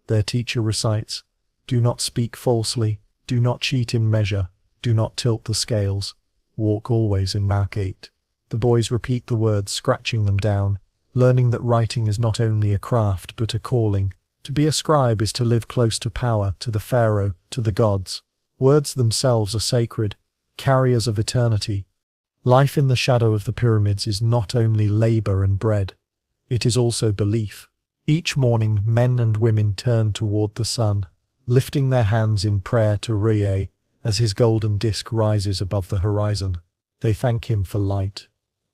Their teacher recites, "Do not speak falsely, do not cheat in measure, do not tilt the scales, walk always in mark 8." The boys repeat the words, scratching them down, learning that writing is not only a craft but a calling. To be a scribe is to live close to power, to the Pharaoh, to the gods. Words themselves are sacred, carriers of eternity. Life in the shadow of the pyramids is not only labor and bread, it is also belief. Each morning, men and women turn toward the sun, lifting their hands in prayer to Ra as his golden disk rises above the horizon. They thank him for light,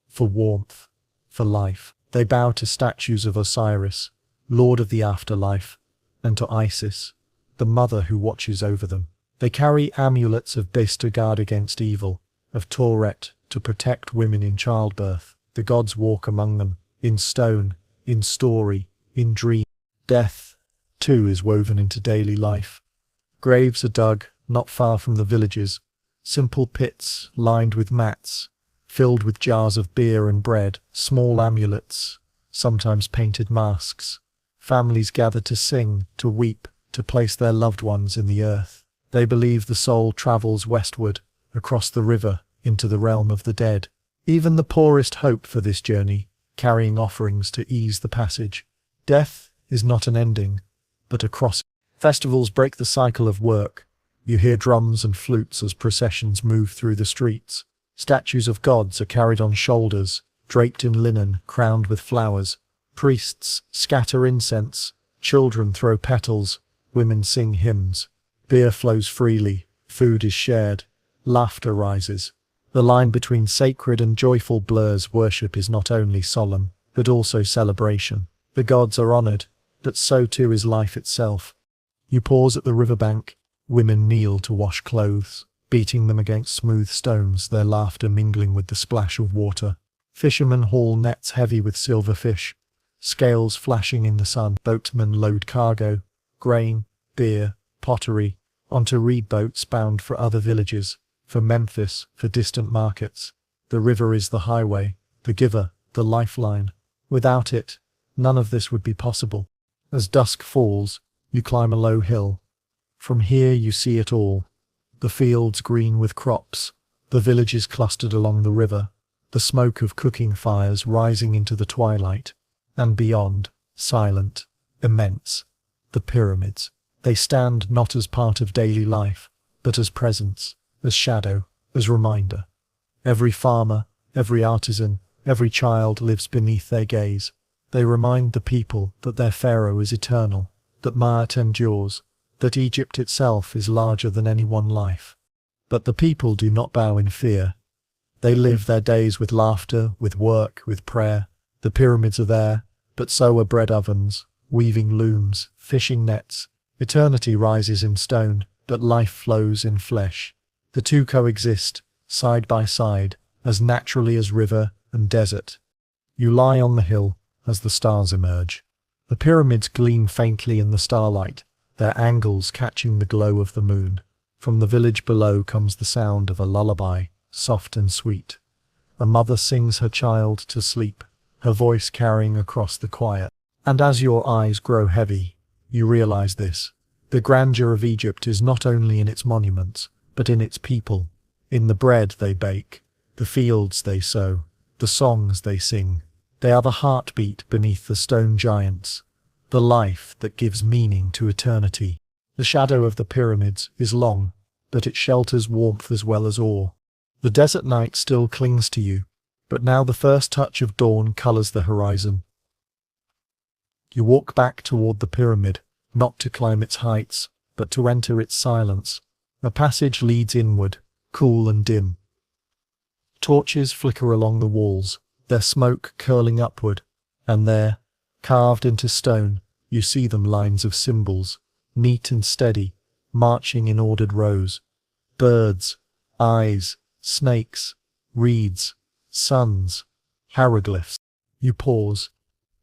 for warmth, for life. They bow to statues of Osiris, Lord of the afterlife, and to Isis, the mother who watches over them. They carry amulets of Bes to guard against evil, of Tauret to protect women in childbirth. The gods walk among them, in stone, in story, in dream. Death, too, is woven into daily life. Graves are dug, not far from the villages, simple pits lined with mats, filled with jars of beer and bread, small amulets, sometimes painted masks. Families gather to sing, to weep, to place their loved ones in the earth. They believe the soul travels westward, across the river, into the realm of the dead. Even the poorest hope for this journey, carrying offerings to ease the passage. Death is not an ending, but a crossing. Festivals break the cycle of work. You hear drums and flutes as processions move through the streets. Statues of gods are carried on shoulders, draped in linen, crowned with flowers. Priests scatter incense, children throw petals, women sing hymns. Beer flows freely, food is shared, laughter rises. The line between sacred and joyful blurs. Worship is not only solemn, but also celebration. The gods are honored, but so too is life itself. You pause at the riverbank. Women kneel to wash clothes, beating them against smooth stones, their laughter mingling with the splash of water. Fishermen haul nets heavy with silver fish, scales flashing in the sun. Boatmen load cargo, grain, beer, pottery, onto reed boats bound for other villages, for Memphis, for distant markets. The river is the highway, the giver, the lifeline. Without it, none of this would be possible. As dusk falls, you climb a low hill. From here you see it all. The fields green with crops, the villages clustered along the river, the smoke of cooking fires rising into the twilight, and beyond, silent, immense, the pyramids. They stand not as part of daily life, but as presence, as shadow, as reminder. Every farmer, every artisan, every child lives beneath their gaze. They remind the people that their pharaoh is eternal, that Maat endures, that Egypt itself is larger than any one life. But the people do not bow in fear. They live their days with laughter, with work, with prayer. The pyramids are there, but so are bread ovens, weaving looms, fishing nets. Eternity rises in stone, but life flows in flesh. The two coexist, side by side, as naturally as river and desert. You lie on the hill as the stars emerge. The pyramids gleam faintly in the starlight, their angles catching the glow of the moon. From the village below comes the sound of a lullaby, soft and sweet. A mother sings her child to sleep, her voice carrying across the quiet. And as your eyes grow heavy, you realize this. The grandeur of Egypt is not only in its monuments, but in its people, in the bread they bake, the fields they sow, the songs they sing. They are the heartbeat beneath the stone giants, the life that gives meaning to eternity. The shadow of the pyramids is long, but it shelters warmth as well as awe. The desert night still clings to you, but now the first touch of dawn colors the horizon. You walk back toward the pyramid, not to climb its heights, but to enter its silence. A passage leads inward, cool and dim. Torches flicker along the walls, their smoke curling upward, and there, carved into stone, you see them lines of symbols, neat and steady, marching in ordered rows. Birds, eyes, snakes, reeds, suns, hieroglyphs. You pause,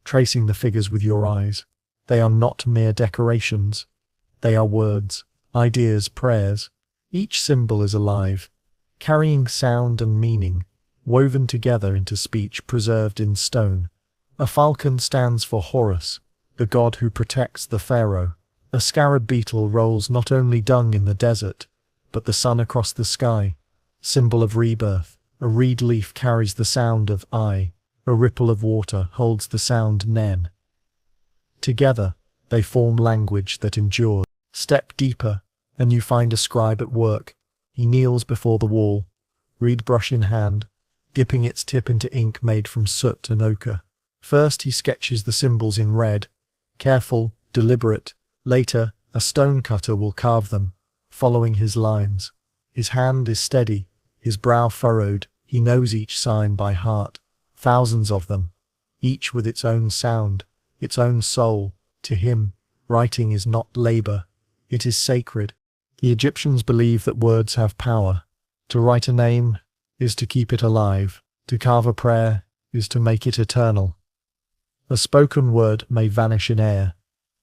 tracing the figures with your eyes. They are not mere decorations. They are words, ideas, prayers. Each symbol is alive, carrying sound and meaning, woven together into speech preserved in stone. A falcon stands for Horus, the god who protects the pharaoh. A scarab beetle rolls not only dung in the desert, but the sun across the sky, symbol of rebirth. A reed leaf carries the sound of I. A ripple of water holds the sound Nen. Together, they form language that endures. Step deeper, and you find a scribe at work. He kneels before the wall, reed brush in hand, dipping its tip into ink made from soot and ochre. First he sketches the symbols in red, careful, deliberate. Later, a stone cutter will carve them, following his lines. His hand is steady, his brow furrowed. He knows each sign by heart, thousands of them, each with its own sound, its own soul. To him, writing is not labor, it is sacred. The Egyptians believe that words have power. To write a name is to keep it alive. To carve a prayer is to make it eternal. A spoken word may vanish in air,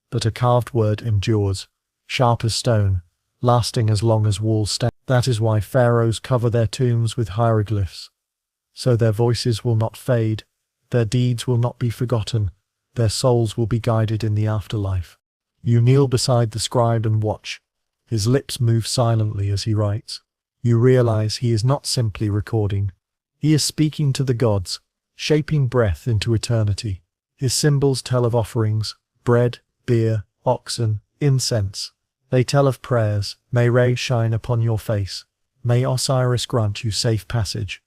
but a carved word endures, sharp as stone, lasting as long as walls stand. That is why pharaohs cover their tombs with hieroglyphs, so their voices will not fade, their deeds will not be forgotten, their souls will be guided in the afterlife. You kneel beside the scribe and watch. His lips move silently as he writes. You realize he is not simply recording. He is speaking to the gods, shaping breath into eternity. His symbols tell of offerings, bread, beer, oxen, incense. They tell of prayers. May Re shine upon your face. May Osiris grant you safe passage.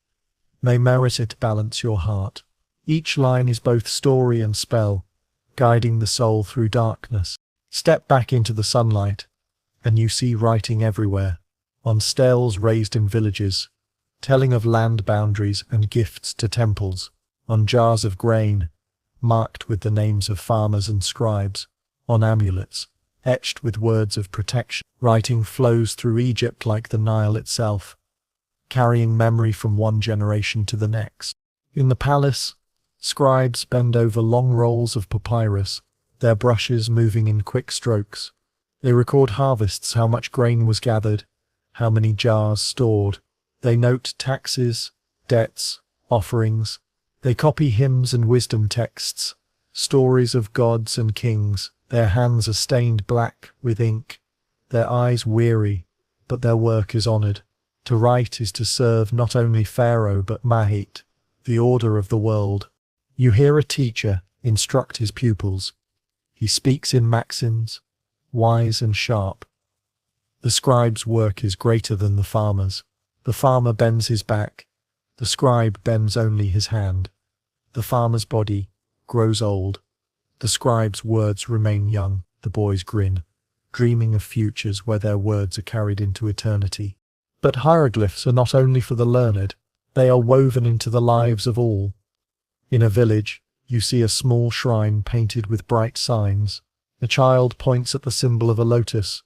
May Meretit balance your heart. Each line is both story and spell, guiding the soul through darkness. Step back into the sunlight, and you see writing everywhere, on steles raised in villages, telling of land boundaries and gifts to temples, on jars of grain, marked with the names of farmers and scribes, on amulets, etched with words of protection. Writing flows through Egypt like the Nile itself, carrying memory from one generation to the next. In the palace, scribes bend over long rolls of papyrus, their brushes moving in quick strokes. They record harvests, how much grain was gathered, how many jars stored. They note taxes, debts, offerings. They copy hymns and wisdom texts, stories of gods and kings. Their hands are stained black with ink, their eyes weary, but their work is honored. To write is to serve not only Pharaoh but Mahit, the order of the world. You hear a teacher instruct his pupils. He speaks in maxims, wise and sharp. The scribe's work is greater than the farmer's. The farmer bends his back, the scribe bends only his hand. The farmer's body grows old, the scribe's words remain young. The boys grin, dreaming of futures where their words are carried into eternity. But hieroglyphs are not only for the learned, they are woven into the lives of all. In a village, you see a small shrine painted with bright signs. A child points at the symbol of a lotus,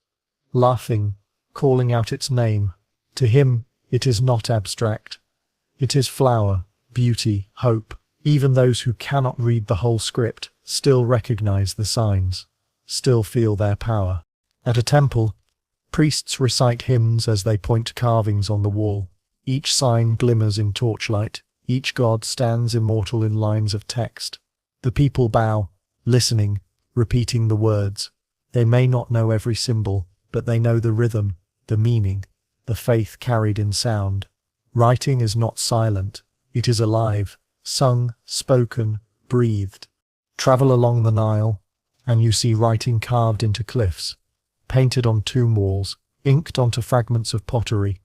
laughing, calling out its name. To him, it is not abstract. It is flower, beauty, hope. Even those who cannot read the whole script still recognize the signs, still feel their power. At a temple, priests recite hymns as they point to carvings on the wall. Each sign glimmers in torchlight. Each god stands immortal in lines of text. The people bow, listening, repeating the words. They may not know every symbol, but they know the rhythm, the meaning, the faith carried in sound. Writing is not silent, it is alive, sung, spoken, breathed. Travel along the Nile, and you see writing carved into cliffs, painted on tomb walls, inked onto fragments of pottery.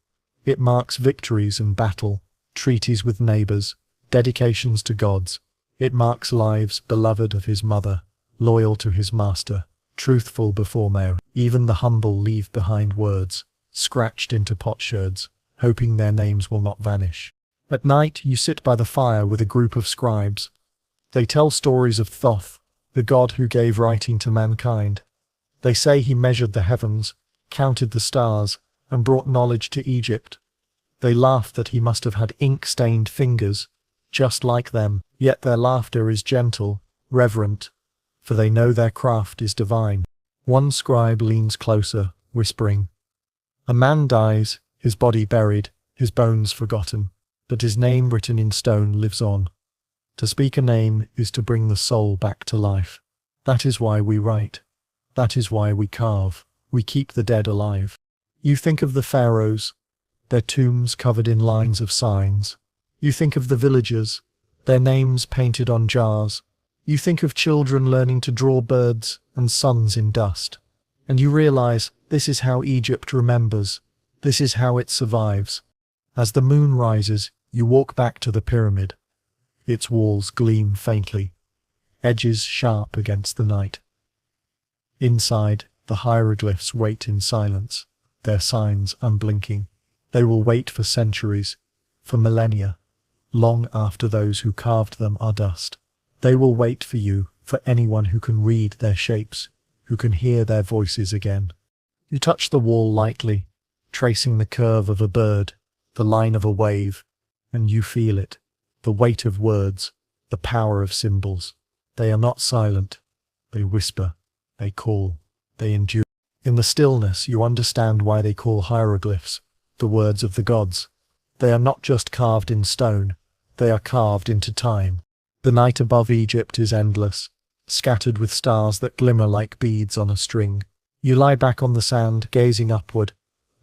It marks victories in battle, treaties with neighbors, dedications to gods. It marks lives beloved of his mother, loyal to his master, truthful before men. Even the humble leave behind words, scratched into potsherds, hoping their names will not vanish. At night you sit by the fire with a group of scribes. They tell stories of Thoth, the god who gave writing to mankind. They say he measured the heavens, counted the stars, and brought knowledge to Egypt. They laugh that he must have had ink-stained fingers, just like them, yet their laughter is gentle, reverent, for they know their craft is divine. One scribe leans closer, whispering. A man dies, his body buried, his bones forgotten, but his name written in stone lives on. To speak a name is to bring the soul back to life. That is why we write. That is why we carve. We keep the dead alive. You think of the pharaohs, their tombs covered in lines of signs. You think of the villagers, their names painted on jars. You think of children learning to draw birds and suns in dust. And you realize this is how Egypt remembers. This is how it survives. As the moon rises, you walk back to the pyramid. Its walls gleam faintly, edges sharp against the night. Inside, the hieroglyphs wait in silence, their signs unblinking. They will wait for centuries, for millennia, long after those who carved them are dust. They will wait for you, for anyone who can read their shapes, who can hear their voices again. You touch the wall lightly, tracing the curve of a bird, the line of a wave, and you feel it, the weight of words, the power of symbols. They are not silent. They whisper, they call, they endure. In the stillness you understand why they call hieroglyphs the words of the gods. They are not just carved in stone, they are carved into time. The night above Egypt is endless, scattered with stars that glimmer like beads on a string. You lie back on the sand, gazing upward,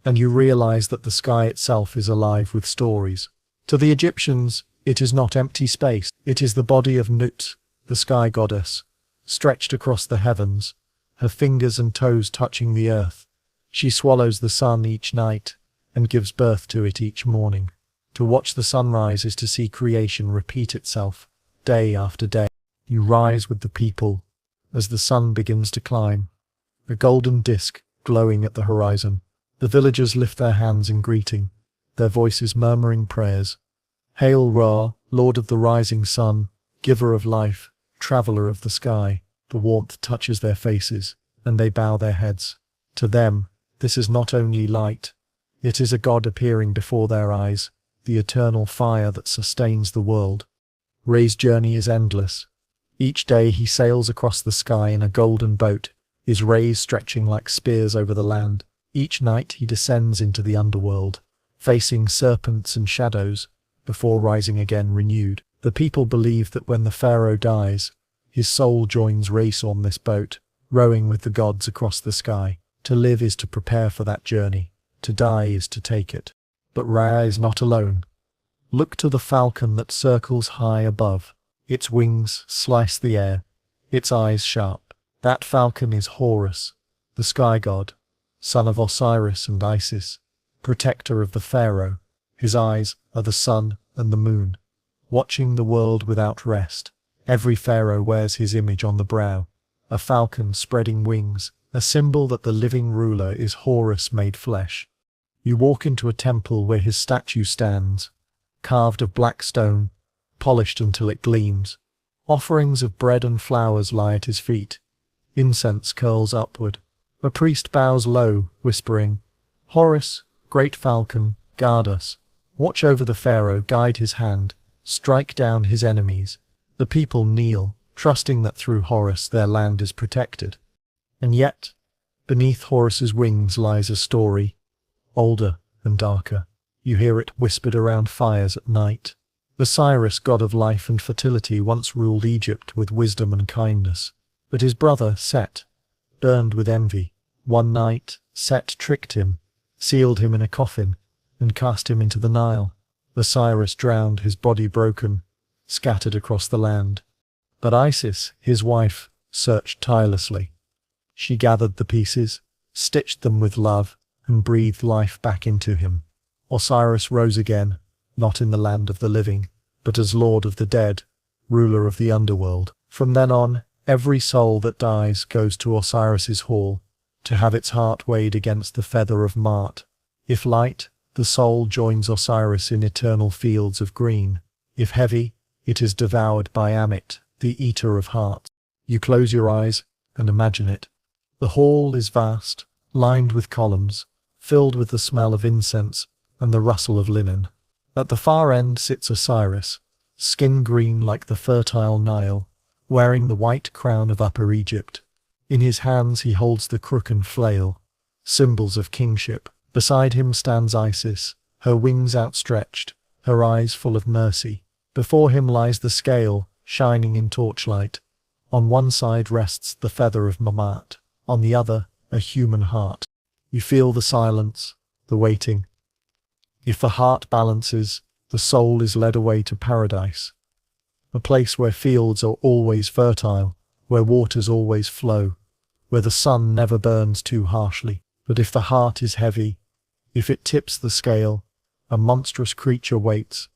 and you realize that the sky itself is alive with stories. To the Egyptians, it is not empty space. It is the body of Nut, the sky goddess, stretched across the heavens, her fingers and toes touching the earth. She swallows the sun each night, and gives birth to it each morning. To watch the sunrise is to see creation repeat itself, day after day. You rise with the people, as the sun begins to climb, a golden disk glowing at the horizon. The villagers lift their hands in greeting, their voices murmuring prayers. Hail Ra, Lord of the rising sun, giver of life, traveller of the sky. The warmth touches their faces, and they bow their heads. To them, this is not only light, it is a god appearing before their eyes, the eternal fire that sustains the world. Ray's journey is endless. Each day he sails across the sky in a golden boat, his rays stretching like spears over the land. Each night he descends into the underworld, facing serpents and shadows, before rising again renewed. The people believe that when the pharaoh dies, his soul joins Race on this boat, rowing with the gods across the sky. To live is to prepare for that journey, to die is to take it. But Ra is not alone. Look to the falcon that circles high above. Its wings slice the air, its eyes sharp. That falcon is Horus, the sky god, son of Osiris and Isis, protector of the pharaoh. His eyes are the sun and the moon, watching the world without rest. Every pharaoh wears his image on the brow, a falcon spreading wings, a symbol that the living ruler is Horus made flesh. You walk into a temple where his statue stands, carved of black stone, polished until it gleams. Offerings of bread and flowers lie at his feet. Incense curls upward. A priest bows low, whispering, "Horus, great falcon, guard us. Watch over the pharaoh, guide his hand, strike down his enemies." The people kneel, trusting that through Horus their land is protected. And yet, beneath Horus's wings lies a story, older and darker. You hear it whispered around fires at night. Osiris, god of life and fertility, once ruled Egypt with wisdom and kindness. But his brother, Set, burned with envy. One night, Set tricked him, sealed him in a coffin, and cast him into the Nile. Osiris drowned, his body broken, scattered across the land. But Isis, his wife, searched tirelessly. She gathered the pieces, stitched them with love, and breathed life back into him. Osiris rose again, not in the land of the living, but as lord of the dead, ruler of the underworld. From then on, every soul that dies goes to Osiris's hall, to have its heart weighed against the feather of Mart. If light, the soul joins Osiris in eternal fields of green. If heavy, it is devoured by Amit, the eater of hearts. You close your eyes and imagine it. The hall is vast, lined with columns, filled with the smell of incense and the rustle of linen. At the far end sits Osiris, skin green like the fertile Nile, wearing the white crown of Upper Egypt. In his hands he holds the crook and flail, symbols of kingship. Beside him stands Isis, her wings outstretched, her eyes full of mercy. Before him lies the scale, shining in torchlight. On one side rests the feather of Mamat, on the other, a human heart. You feel the silence, the waiting. If the heart balances, the soul is led away to paradise, a place where fields are always fertile, where waters always flow, where the sun never burns too harshly. But if the heart is heavy, if it tips the scale, a monstrous creature waits.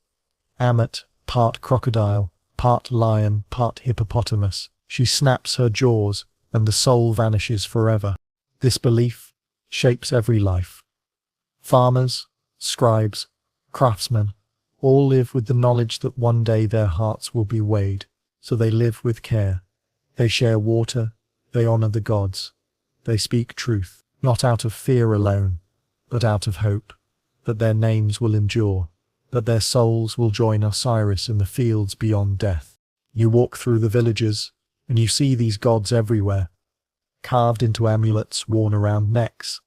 Ammit, part crocodile, part lion, part hippopotamus. She snaps her jaws, and the soul vanishes forever. This belief shapes every life. Farmers, scribes, craftsmen, all live with the knowledge that one day their hearts will be weighed, so they live with care. They share water, they honor the gods. They speak truth, not out of fear alone, but out of hope, that their names will endure, that their souls will join Osiris in the fields beyond death. You walk through the villages, and you see these gods everywhere, carved into amulets worn around necks,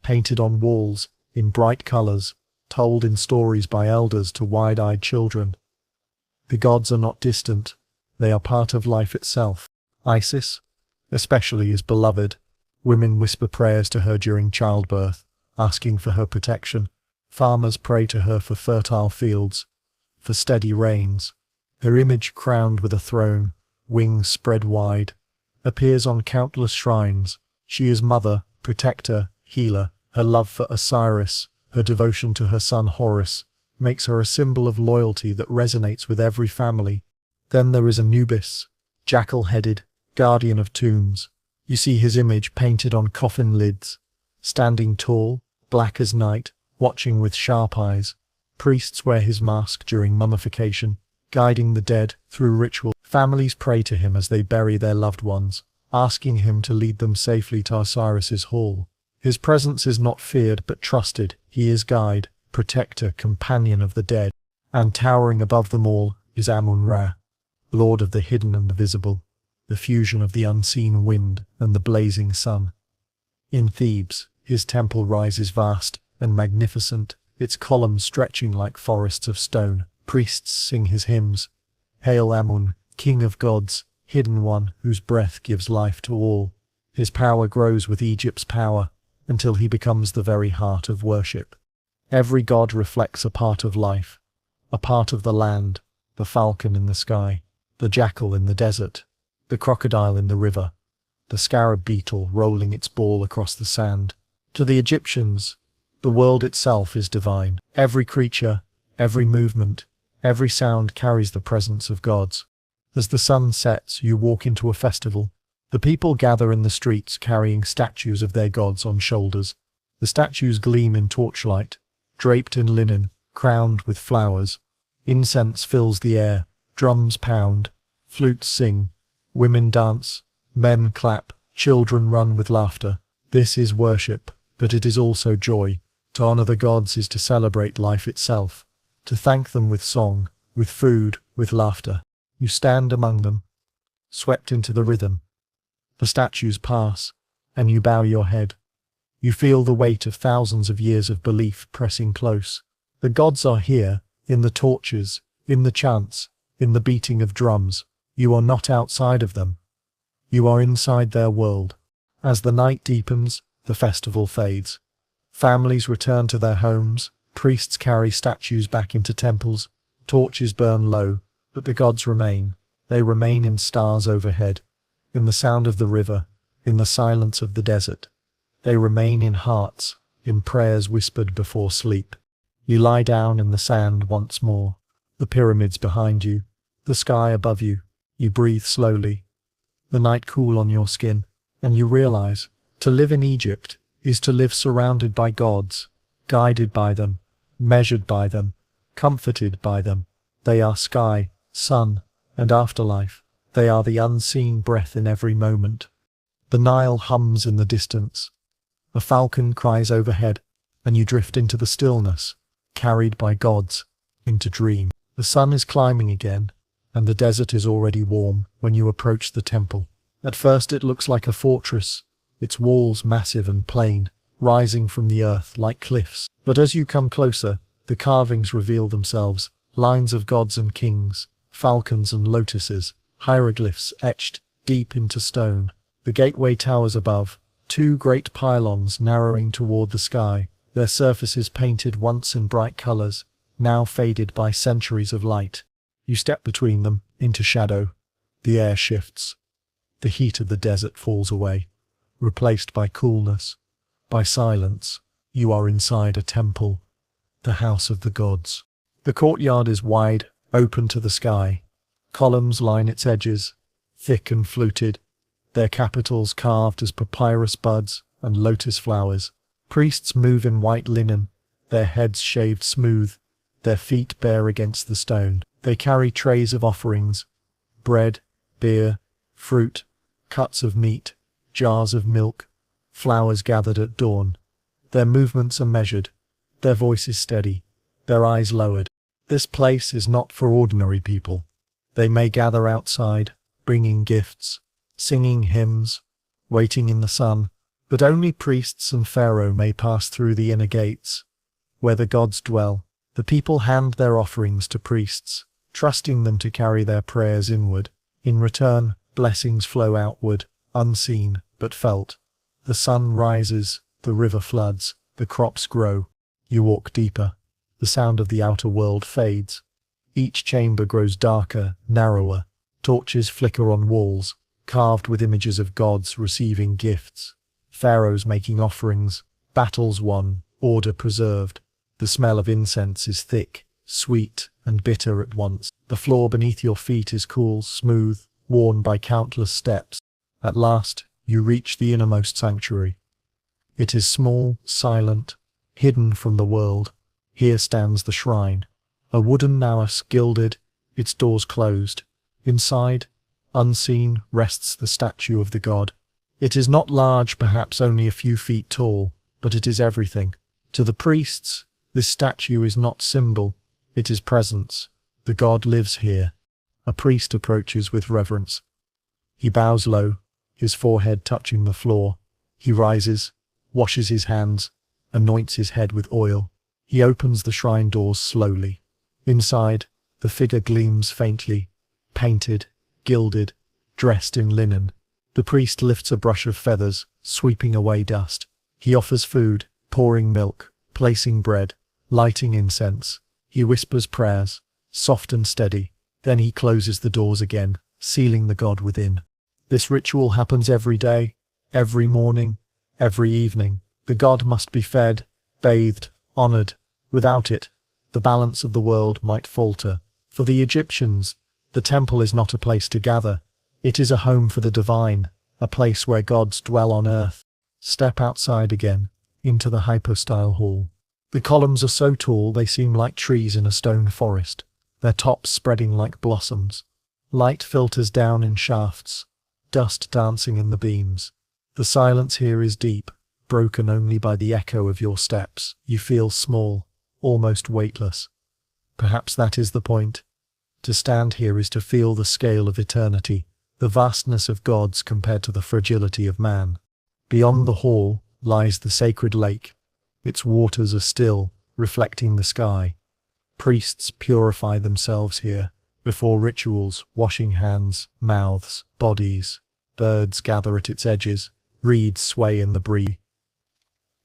painted on walls in bright colors, told in stories by elders to wide-eyed children. The gods are not distant, they are part of life itself. Isis, especially, is beloved. Women whisper prayers to her during childbirth, asking for her protection. Farmers pray to her for fertile fields, for steady rains. Her image, crowned with a throne, wings spread wide, appears on countless shrines. She is mother, protector, healer. Her love for Osiris, her devotion to her son Horus, makes her a symbol of loyalty that resonates with every family. Then there is Anubis, jackal-headed, guardian of tombs. You see his image painted on coffin lids, standing tall, black as night, watching with sharp eyes. Priests wear his mask during mummification, guiding the dead through ritual. Families pray to him as they bury their loved ones, asking him to lead them safely to Osiris's hall. His presence is not feared but trusted. He is guide, protector, companion of the dead. And towering above them all is Amun-Ra, Lord of the hidden and the visible, the fusion of the unseen wind and the blazing sun. In Thebes, his temple rises vast and magnificent, its columns stretching like forests of stone. Priests sing his hymns. Hail Amun, King of gods, hidden one whose breath gives life to all. His power grows with Egypt's power, until he becomes the very heart of worship. Every god reflects a part of life, a part of the land, the falcon in the sky, the jackal in the desert, the crocodile in the river, the scarab beetle rolling its ball across the sand. To the Egyptians, the world itself is divine. Every creature, every movement, every sound carries the presence of gods. As the sun sets, you walk into a festival. The people gather in the streets carrying statues of their gods on shoulders. The statues gleam in torchlight, draped in linen, crowned with flowers. Incense fills the air, drums pound, flutes sing, women dance, men clap, children run with laughter. This is worship, but it is also joy. To honor the gods is to celebrate life itself, to thank them with song, with food, with laughter. You stand among them, swept into the rhythm. The statues pass, and you bow your head. You feel the weight of thousands of years of belief pressing close. The gods are here, in the torches, in the chants, in the beating of drums. You are not outside of them. You are inside their world. As the night deepens, the festival fades. Families return to their homes, priests carry statues back into temples, torches burn low, but the gods remain. They remain in stars overhead, in the sound of the river, in the silence of the desert. They remain in hearts, in prayers whispered before sleep. You lie down in the sand once more, the pyramids behind you, the sky above you. You breathe slowly, the night cool on your skin, and you realize, to live in Egypt is to live surrounded by gods, guided by them, measured by them, comforted by them. They are sky, sun, and afterlife. They are the unseen breath in every moment. The Nile hums in the distance. A falcon cries overhead, and you drift into the stillness, carried by gods, into dream. The sun is climbing again, and the desert is already warm when you approach the temple. At first it looks like a fortress, its walls massive and plain, rising from the earth like cliffs. But as you come closer, the carvings reveal themselves, lines of gods and kings, falcons and lotuses, hieroglyphs etched deep into stone. The gateway towers above, two great pylons narrowing toward the sky, their surfaces painted once in bright colors, now faded by centuries of light. You step between them, into shadow. The air shifts. The heat of the desert falls away, replaced by coolness, by silence. You are inside a temple, the house of the gods. The courtyard is wide, open to the sky. Columns line its edges, thick and fluted, their capitals carved as papyrus buds and lotus flowers. Priests move in white linen, their heads shaved smooth, their feet bare against the stone. They carry trays of offerings, bread, beer, fruit, cuts of meat, jars of milk, flowers gathered at dawn. Their movements are measured, their voices steady, their eyes lowered. This place is not for ordinary people. They may gather outside, bringing gifts, singing hymns, waiting in the sun, but only priests and Pharaoh may pass through the inner gates, where the gods dwell. The people hand their offerings to priests, trusting them to carry their prayers inward. In return, blessings flow outward, unseen but felt. The sun rises, the river floods, the crops grow. You walk deeper. The sound of the outer world fades. Each chamber grows darker, narrower. Torches flicker on walls, carved with images of gods receiving gifts. Pharaohs making offerings, battles won, order preserved. The smell of incense is thick, sweet, and bitter at once. The floor beneath your feet is cool, smooth, worn by countless steps. At last, you reach the innermost sanctuary. It is small, silent, hidden from the world. Here stands the shrine, a wooden naos gilded, its doors closed. Inside, unseen, rests the statue of the god. It is not large, perhaps only a few feet tall, but it is everything. To the priests, this statue is not symbol, it is presence. The god lives here. A priest approaches with reverence. He bows low, his forehead touching the floor. He rises, washes his hands, anoints his head with oil. He opens the shrine doors slowly. Inside, the figure gleams faintly, painted, gilded, dressed in linen. The priest lifts a brush of feathers, sweeping away dust. He offers food, pouring milk, placing bread, lighting incense. He whispers prayers, soft and steady. Then he closes the doors again, sealing the god within. This ritual happens every day, every morning, every evening. The god must be fed, bathed, honored. Without it, the balance of the world might falter. For the Egyptians, the temple is not a place to gather. It is a home for the divine, a place where gods dwell on earth. Step outside again, into the hypostyle hall. The columns are so tall they seem like trees in a stone forest, their tops spreading like blossoms. Light filters down in shafts, dust dancing in the beams. The silence here is deep, broken only by the echo of your steps. You feel small, almost weightless. Perhaps that is the point. To stand here is to feel the scale of eternity, the vastness of gods compared to the fragility of man. Beyond the hall lies the sacred lake. Its waters are still, reflecting the sky. Priests purify themselves here, before rituals, washing hands, mouths, bodies. Birds gather at its edges, reeds sway in the breeze.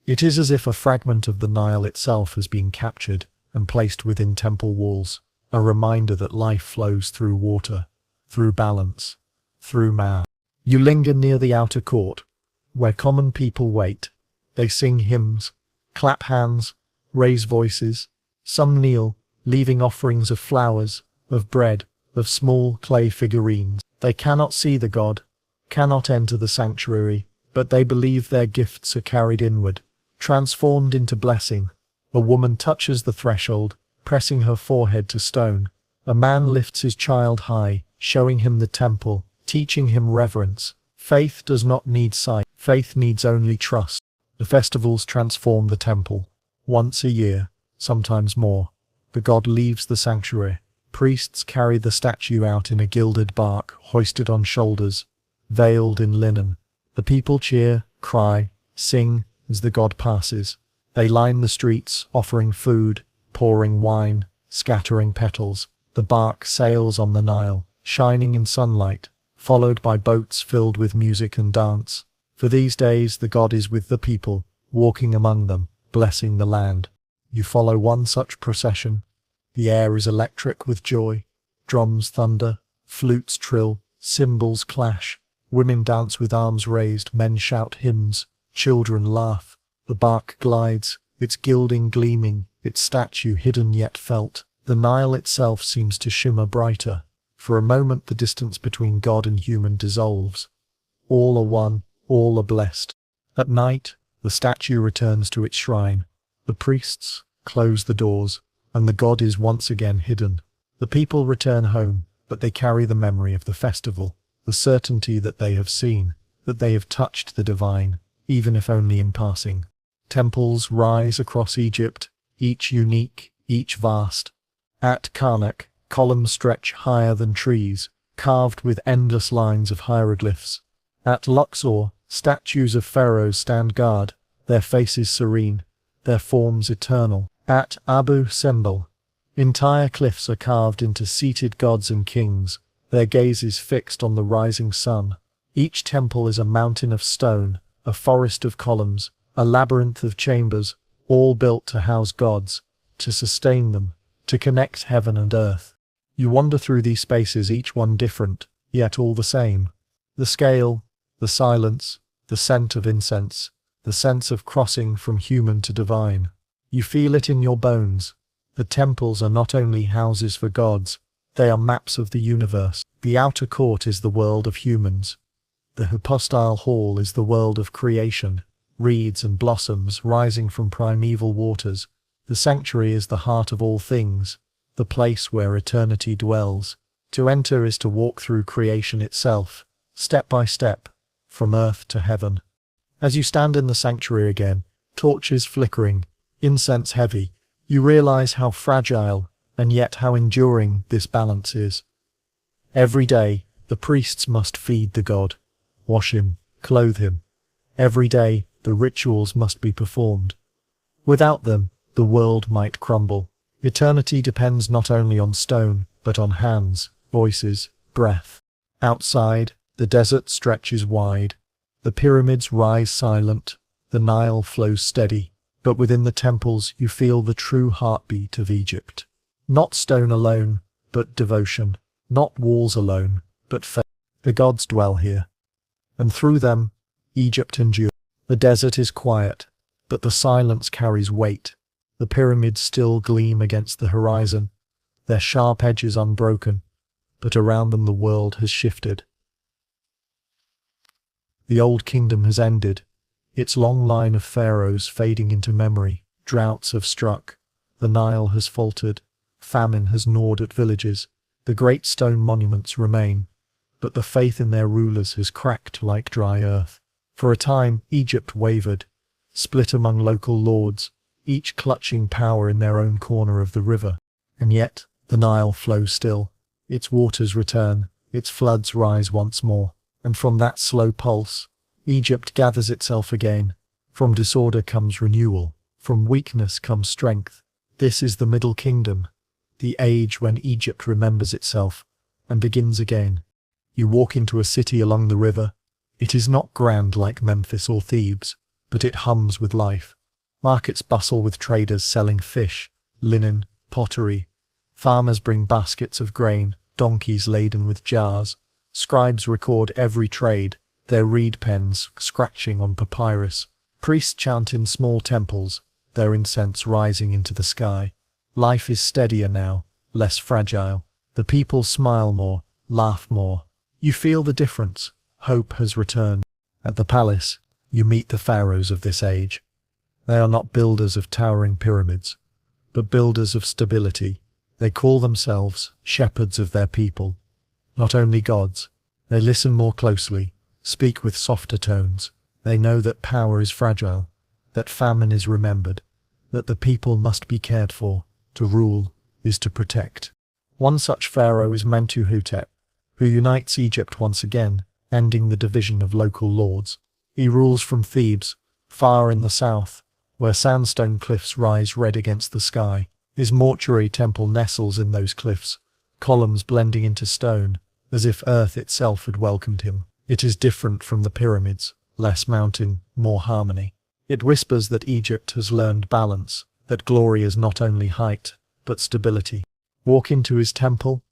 It is as if a fragment of the Nile itself has been captured and placed within temple walls, a reminder that life flows through water, through balance, through man. You linger near the outer court, where common people wait. They sing hymns, clap hands, raise voices. Some kneel, leaving offerings of flowers, of bread, of small clay figurines. They cannot see the god, cannot enter the sanctuary, but they believe their gifts are carried inward, transformed into blessing. A woman touches the threshold, pressing her forehead to stone. A man lifts his child high, showing him the temple, teaching him reverence. Faith does not need sight, faith needs only trust. The festivals transform the temple. Once a year, sometimes more, the god leaves the sanctuary. Priests carry the statue out in a gilded bark, hoisted on shoulders, veiled in linen. The people cheer, cry, sing as the god passes. They line the streets, offering food, pouring wine, scattering petals. The bark sails on the Nile, shining in sunlight, followed by boats filled with music and dance. For these days the god is with the people, walking among them, blessing the land. You follow one such procession. The air is electric with joy. Drums thunder, flutes trill, cymbals clash. Women dance with arms raised, men shout hymns, children laugh. The bark glides, its gilding gleaming, its statue hidden yet felt. The Nile itself seems to shimmer brighter. For a moment the distance between God and human dissolves. All are one, all are blessed. At night, the statue returns to its shrine. The priests close the doors, and the god is once again hidden. The people return home, but they carry the memory of the festival, the certainty that they have seen, that they have touched the divine, even if only in passing. Temples rise across Egypt, each unique, each vast. At Karnak, columns stretch higher than trees, carved with endless lines of hieroglyphs. At Luxor, statues of pharaohs stand guard, their faces serene, their forms eternal. At Abu Simbel, entire cliffs are carved into seated gods and kings, their gazes fixed on the rising sun. Each temple is a mountain of stone, a forest of columns, a labyrinth of chambers, all built to house gods, to sustain them, to connect heaven and earth. You wander through these spaces, each one different, yet all the same. The scale, the silence, the scent of incense, the sense of crossing from human to divine. You feel it in your bones. The temples are not only houses for gods, they are maps of the universe. The outer court is the world of humans. The hypostyle hall is the world of creation, reeds and blossoms rising from primeval waters. The sanctuary is the heart of all things, the place where eternity dwells. To enter is to walk through creation itself, step by step, from earth to heaven. As you stand in the sanctuary again, torches flickering, incense heavy, you realize how fragile and yet how enduring this balance is. Every day, the priests must feed the god, wash him, clothe him. Every day, the rituals must be performed. Without them, the world might crumble. Eternity depends not only on stone, but on hands, voices, breath. Outside, the desert stretches wide. The pyramids rise silent. The Nile flows steady. But within the temples, you feel the true heartbeat of Egypt. Not stone alone, but devotion. Not walls alone, but faith. The gods dwell here. And through them, Egypt endures. The desert is quiet, but the silence carries weight. The pyramids still gleam against the horizon, their sharp edges unbroken, but around them the world has shifted. The old kingdom has ended, its long line of pharaohs fading into memory. Droughts have struck, the Nile has faltered, famine has gnawed at villages. The great stone monuments remain, but the faith in their rulers has cracked like dry earth. For a time, Egypt wavered, split among local lords, each clutching power in their own corner of the river. And yet, the Nile flows still. Its waters return, its floods rise once more. And from that slow pulse, Egypt gathers itself again. From disorder comes renewal. From weakness comes strength. This is the Middle Kingdom, the age when Egypt remembers itself and begins again. You walk into a city along the river. It is not grand like Memphis or Thebes, but it hums with life. Markets bustle with traders selling fish, linen, pottery. Farmers bring baskets of grain, donkeys laden with jars. Scribes record every trade, their reed pens scratching on papyrus. Priests chant in small temples, their incense rising into the sky. Life is steadier now, less fragile. The people smile more, laugh more. You feel the difference. Hope has returned. At the palace, you meet the pharaohs of this age. They are not builders of towering pyramids, but builders of stability. They call themselves shepherds of their people. Not only gods, they listen more closely, speak with softer tones. They know that power is fragile, that famine is remembered, that the people must be cared for. To rule is to protect. One such pharaoh is Mentuhotep, who unites Egypt once again, ending the division of local lords. He rules from Thebes, far in the south, where sandstone cliffs rise red against the sky. His mortuary temple nestles in those cliffs, columns blending into stone, as if earth itself had welcomed him. It is different from the pyramids, less mountain, more harmony. It whispers that Egypt has learned balance, that glory is not only height, but stability. Walk into his temple,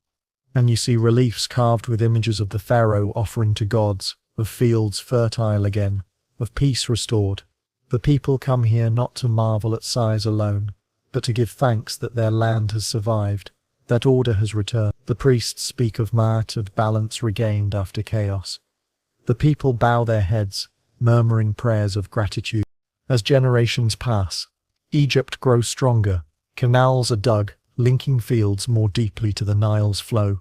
and you see reliefs carved with images of the pharaoh offering to gods, of fields fertile again, of peace restored. The people come here not to marvel at size alone, but to give thanks that their land has survived, that order has returned. The priests speak of Ma'at and balance regained after chaos. The people bow their heads, murmuring prayers of gratitude. As generations pass, Egypt grows stronger. Canals are dug, linking fields more deeply to the Nile's flow.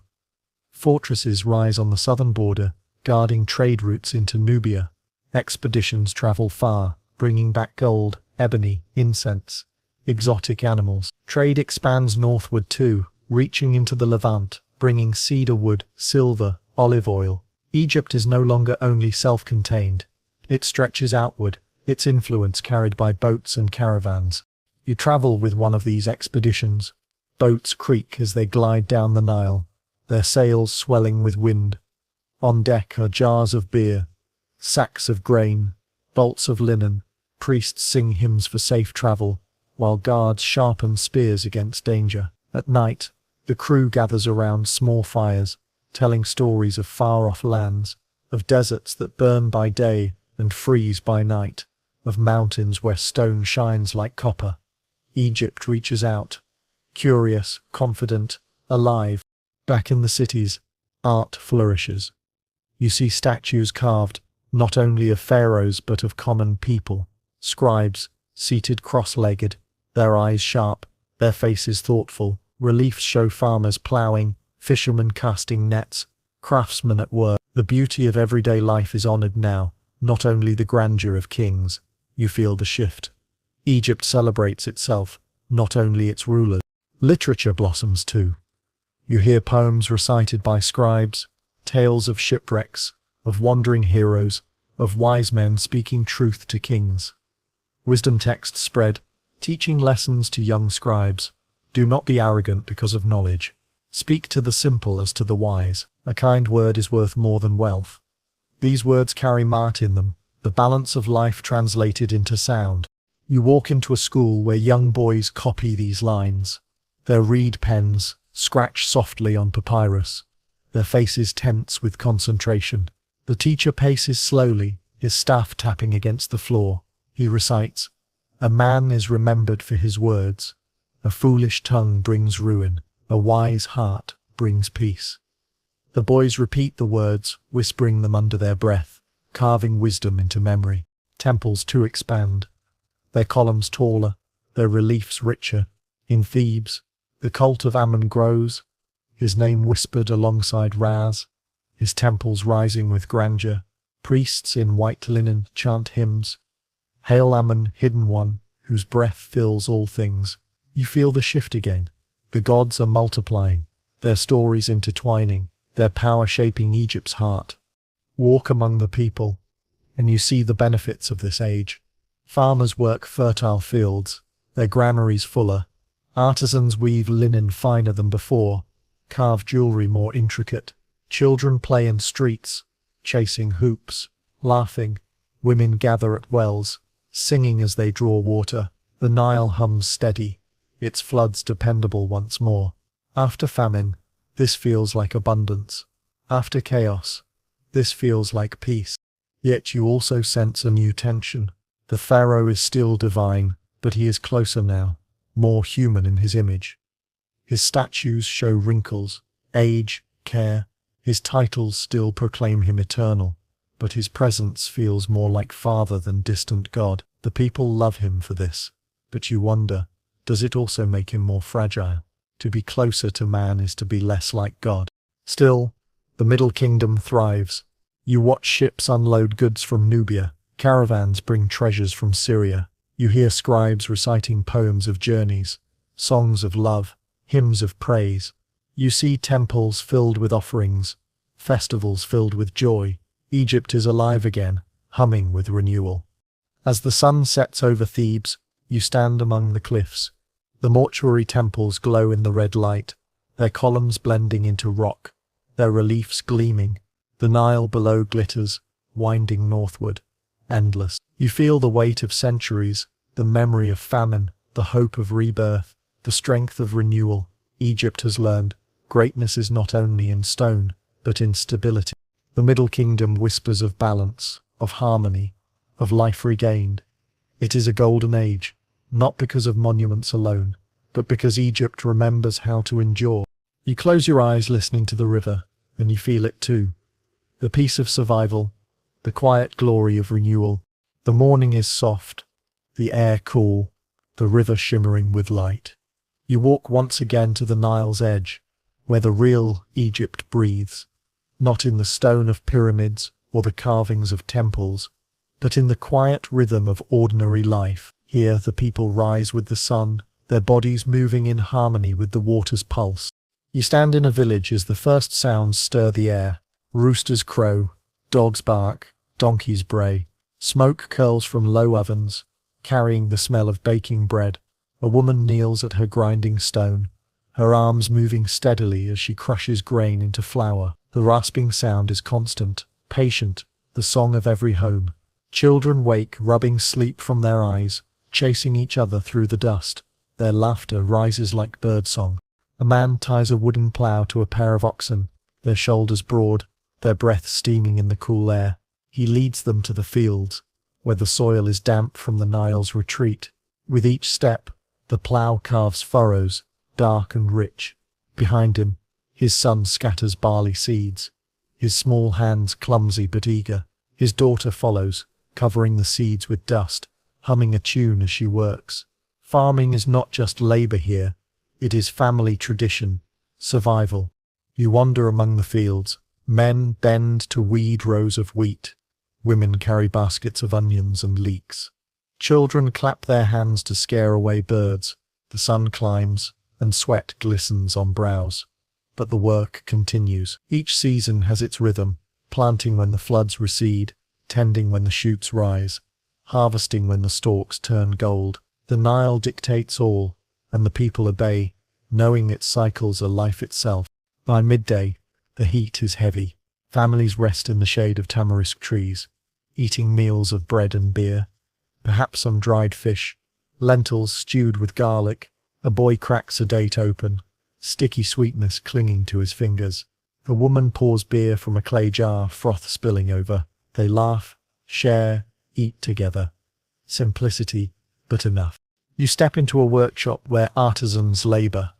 Fortresses rise on the southern border, guarding trade routes into Nubia. Expeditions travel far, bringing back gold, ebony, incense, exotic animals. Trade expands northward too, reaching into the Levant, bringing cedar wood, silver, olive oil. Egypt is no longer only self-contained. It stretches outward, its influence carried by boats and caravans. You travel with one of these expeditions. Boats creak as they glide down the Nile, their sails swelling with wind. On deck are jars of beer, sacks of grain, bolts of linen. Priests sing hymns for safe travel, while guards sharpen spears against danger. At night, the crew gathers around small fires, telling stories of far-off lands, of deserts that burn by day and freeze by night, of mountains where stone shines like copper. Egypt reaches out, curious, confident, alive. Back in the cities, art flourishes. You see statues carved, not only of pharaohs but of common people. Scribes, seated cross-legged, their eyes sharp, their faces thoughtful. Reliefs show farmers ploughing, fishermen casting nets, craftsmen at work. The beauty of everyday life is honored now, not only the grandeur of kings. You feel the shift. Egypt celebrates itself, not only its rulers. Literature blossoms too. You hear poems recited by scribes, tales of shipwrecks, of wandering heroes, of wise men speaking truth to kings. Wisdom texts spread, teaching lessons to young scribes. Do not be arrogant because of knowledge. Speak to the simple as to the wise. A kind word is worth more than wealth. These words carry might in them, the balance of life translated into sound. You walk into a school where young boys copy these lines. Their reed pens scratch softly on papyrus. Their faces tense with concentration. The teacher paces slowly, his staff tapping against the floor. He recites, "A man is remembered for his words. A foolish tongue brings ruin. A wise heart brings peace." The boys repeat the words, whispering them under their breath, carving wisdom into memory. Temples too expand, their columns taller, their reliefs richer. In Thebes, the cult of Ammon grows, his name whispered alongside Raz, his temples rising with grandeur. Priests in white linen chant hymns. Hail Ammon, hidden one, whose breath fills all things. You feel the shift again. The gods are multiplying, their stories intertwining, their power shaping Egypt's heart. Walk among the people, and you see the benefits of this age. Farmers work fertile fields, their granaries fuller. Artisans weave linen finer than before, carve jewelry more intricate. Children play in streets, chasing hoops, laughing. Women gather at wells, singing as they draw water. The Nile hums steady, its floods dependable once more. After famine, this feels like abundance. After chaos, this feels like peace. Yet you also sense a new tension. The pharaoh is still divine, but he is closer now, more human in his image. His statues show wrinkles, age, care. His titles still proclaim him eternal, but his presence feels more like father than distant god. The people love him for this, but you wonder, does it also make him more fragile? To be closer to man is to be less like God. Still, the Middle Kingdom thrives. You watch ships unload goods from Nubia, caravans bring treasures from Syria. You hear scribes reciting poems of journeys, songs of love, hymns of praise. You see temples filled with offerings, festivals filled with joy. Egypt is alive again, humming with renewal. As the sun sets over Thebes, you stand among the cliffs. The mortuary temples glow in the red light, their columns blending into rock, their reliefs gleaming. The Nile below glitters, winding northward, endless. You feel the weight of centuries, the memory of famine, the hope of rebirth, the strength of renewal. Egypt has learned, greatness is not only in stone, but in stability. The Middle Kingdom whispers of balance, of harmony, of life regained. It is a golden age, not because of monuments alone, but because Egypt remembers how to endure. You close your eyes listening to the river, and you feel it too. The peace of survival, the quiet glory of renewal. The morning is soft, the air cool, the river shimmering with light. You walk once again to the Nile's edge, where the real Egypt breathes, not in the stone of pyramids or the carvings of temples, but in the quiet rhythm of ordinary life. Here the people rise with the sun, their bodies moving in harmony with the water's pulse. You stand in a village as the first sounds stir the air. Roosters crow, dogs bark, donkeys bray. Smoke curls from low ovens, carrying the smell of baking bread. A woman kneels at her grinding stone, her arms moving steadily as she crushes grain into flour. The rasping sound is constant, patient, the song of every home. Children wake, rubbing sleep from their eyes, chasing each other through the dust. Their laughter rises like birdsong. A man ties a wooden plough to a pair of oxen, their shoulders broad, their breath steaming in the cool air. He leads them to the fields, where the soil is damp from the Nile's retreat. With each step, the plough carves furrows, dark and rich. Behind him, his son scatters barley seeds, his small hands clumsy but eager. His daughter follows, covering the seeds with dust, humming a tune as she works. Farming is not just labor here, it is family tradition, survival. You wander among the fields. Men bend to weed rows of wheat. Women carry baskets of onions and leeks. Children clap their hands to scare away birds. The sun climbs, and sweat glistens on brows. but the work continues. Each season has its rhythm, planting when the floods recede, tending when the shoots rise, harvesting when the stalks turn gold. The Nile dictates all, and the people obey, knowing its cycles are life itself. By midday, the heat is heavy. Families rest in the shade of tamarisk trees, eating meals of bread and beer, perhaps some dried fish, lentils stewed with garlic. A boy cracks a date open, sticky sweetness clinging to his fingers. A woman pours beer from a clay jar, froth spilling over. They laugh, share, eat together. Simplicity, but enough. You step into a workshop where artisans labor.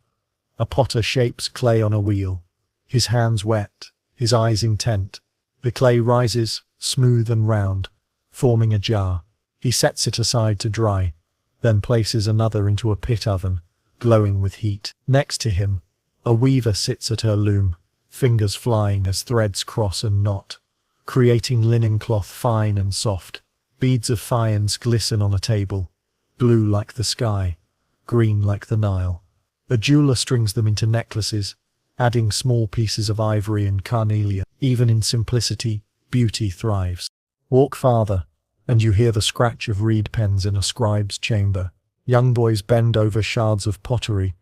A potter shapes clay on a wheel, his hands wet, his eyes intent. The clay rises, smooth and round, forming a jar. He sets it aside to dry, then places another into a pit oven, glowing with heat. Next to him, a weaver sits at her loom, fingers flying as threads cross and knot, creating linen cloth fine and soft. Beads of faience glisten on a table, blue like the sky, green like the Nile. A jeweler strings them into necklaces, adding small pieces of ivory and carnelian. Even in simplicity, beauty thrives. Walk farther, and you hear the scratch of reed pens in a scribe's chamber. Young boys bend over shards of pottery,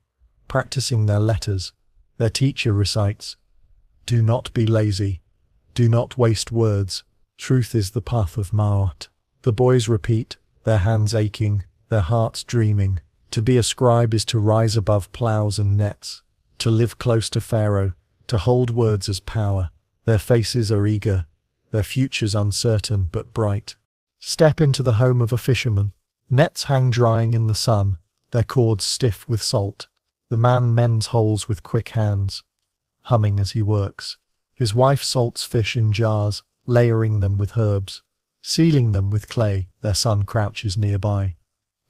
practicing their letters. Their teacher recites, "Do not be lazy. Do not waste words. Truth is the path of Ma'at." The boys repeat, their hands aching, their hearts dreaming. To be a scribe is to rise above plows and nets, to live close to Pharaoh, to hold words as power. Their faces are eager, their futures uncertain but bright. Step into the home of a fisherman. Nets hang drying in the sun, their cords stiff with salt. The man mends holes with quick hands, humming as he works. His wife salts fish in jars, layering them with herbs, sealing them with clay. Their son crouches nearby,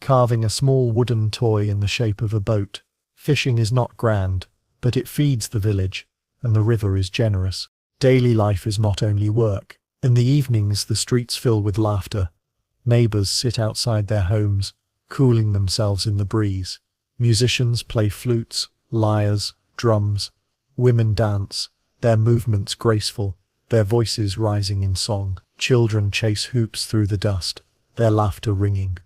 carving a small wooden toy in the shape of a boat. Fishing is not grand, but it feeds the village, and the river is generous. Daily life is not only work. In the evenings, the streets fill with laughter. Neighbors sit outside their homes, cooling themselves in the breeze. Musicians play flutes, lyres, drums. Women dance, their movements graceful, their voices rising in song. Children chase hoops through the dust, their laughter ringing.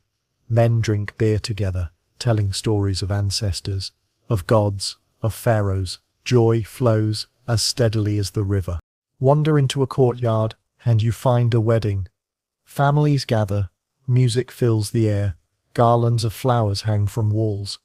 Men drink beer together, telling stories of ancestors, of gods, of pharaohs. Joy flows as steadily as the river. Wander into a courtyard, and you find a wedding. Families gather, music fills the air, garlands of flowers hang from walls.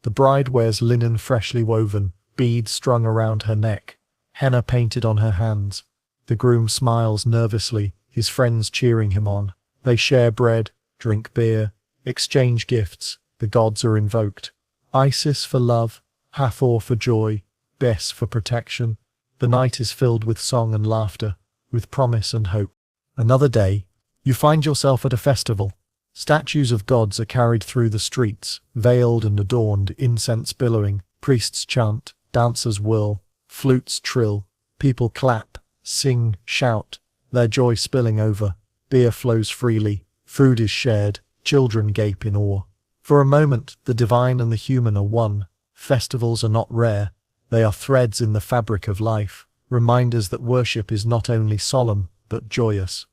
The bride wears linen freshly woven, beads strung around her neck, henna painted on her hands. The groom smiles nervously, his friends cheering him on. They share bread, drink beer, exchange gifts. The gods are invoked. Isis for love, Hathor for joy, Bes for protection. The night is filled with song and laughter, with promise and hope. Another day, you find yourself at a festival. Statues of gods are carried through the streets, veiled and adorned, incense billowing. Priests chant, dancers whirl, flutes trill. People clap, sing, shout, their joy spilling over. Beer flows freely, food is shared, children gape in awe. For a moment, the divine and the human are one. Festivals are not rare, they are threads in the fabric of life, reminders that worship is not only solemn, but joyous.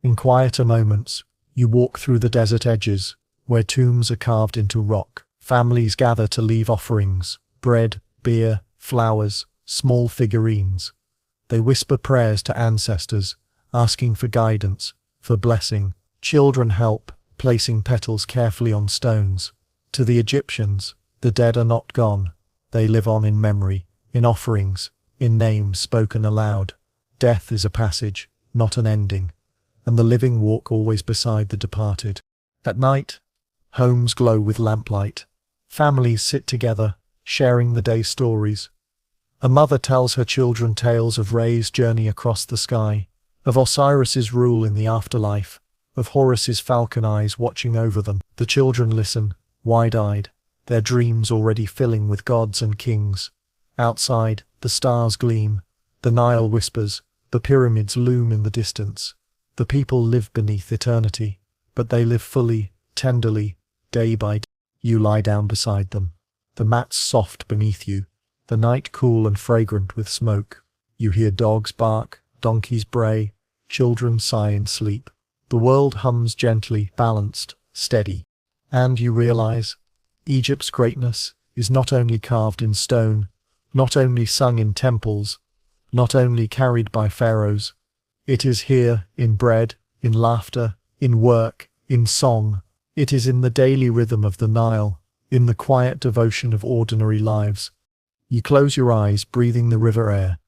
In quieter moments, you walk through the desert edges, where tombs are carved into rock. Families gather to leave offerings, bread, beer, flowers, small figurines. They whisper prayers to ancestors, asking for guidance, for blessing. Children help, placing petals carefully on stones. To the Egyptians, the dead are not gone. They live on in memory, in offerings, in names spoken aloud. Death is a passage, not an ending, and the living walk always beside the departed. At night, homes glow with lamplight. Families sit together, sharing the day's stories. A mother tells her children tales of Re's journey across the sky, of Osiris's rule in the afterlife, of Horus's falcon eyes watching over them. The children listen, wide-eyed, their dreams already filling with gods and kings. Outside, the stars gleam, the Nile whispers, the pyramids loom in the distance. The people live beneath eternity, but they live fully, tenderly, day by day. You lie down beside them, the mats soft beneath you, the night cool and fragrant with smoke. You hear dogs bark, donkeys bray, children sigh in sleep. The world hums gently, balanced, steady. And you realize, Egypt's greatness is not only carved in stone, not only sung in temples, not only carried by pharaohs. It is here, in bread, in laughter, in work, in song. It is in the daily rhythm of the Nile, in the quiet devotion of ordinary lives. You close your eyes, breathing the river air,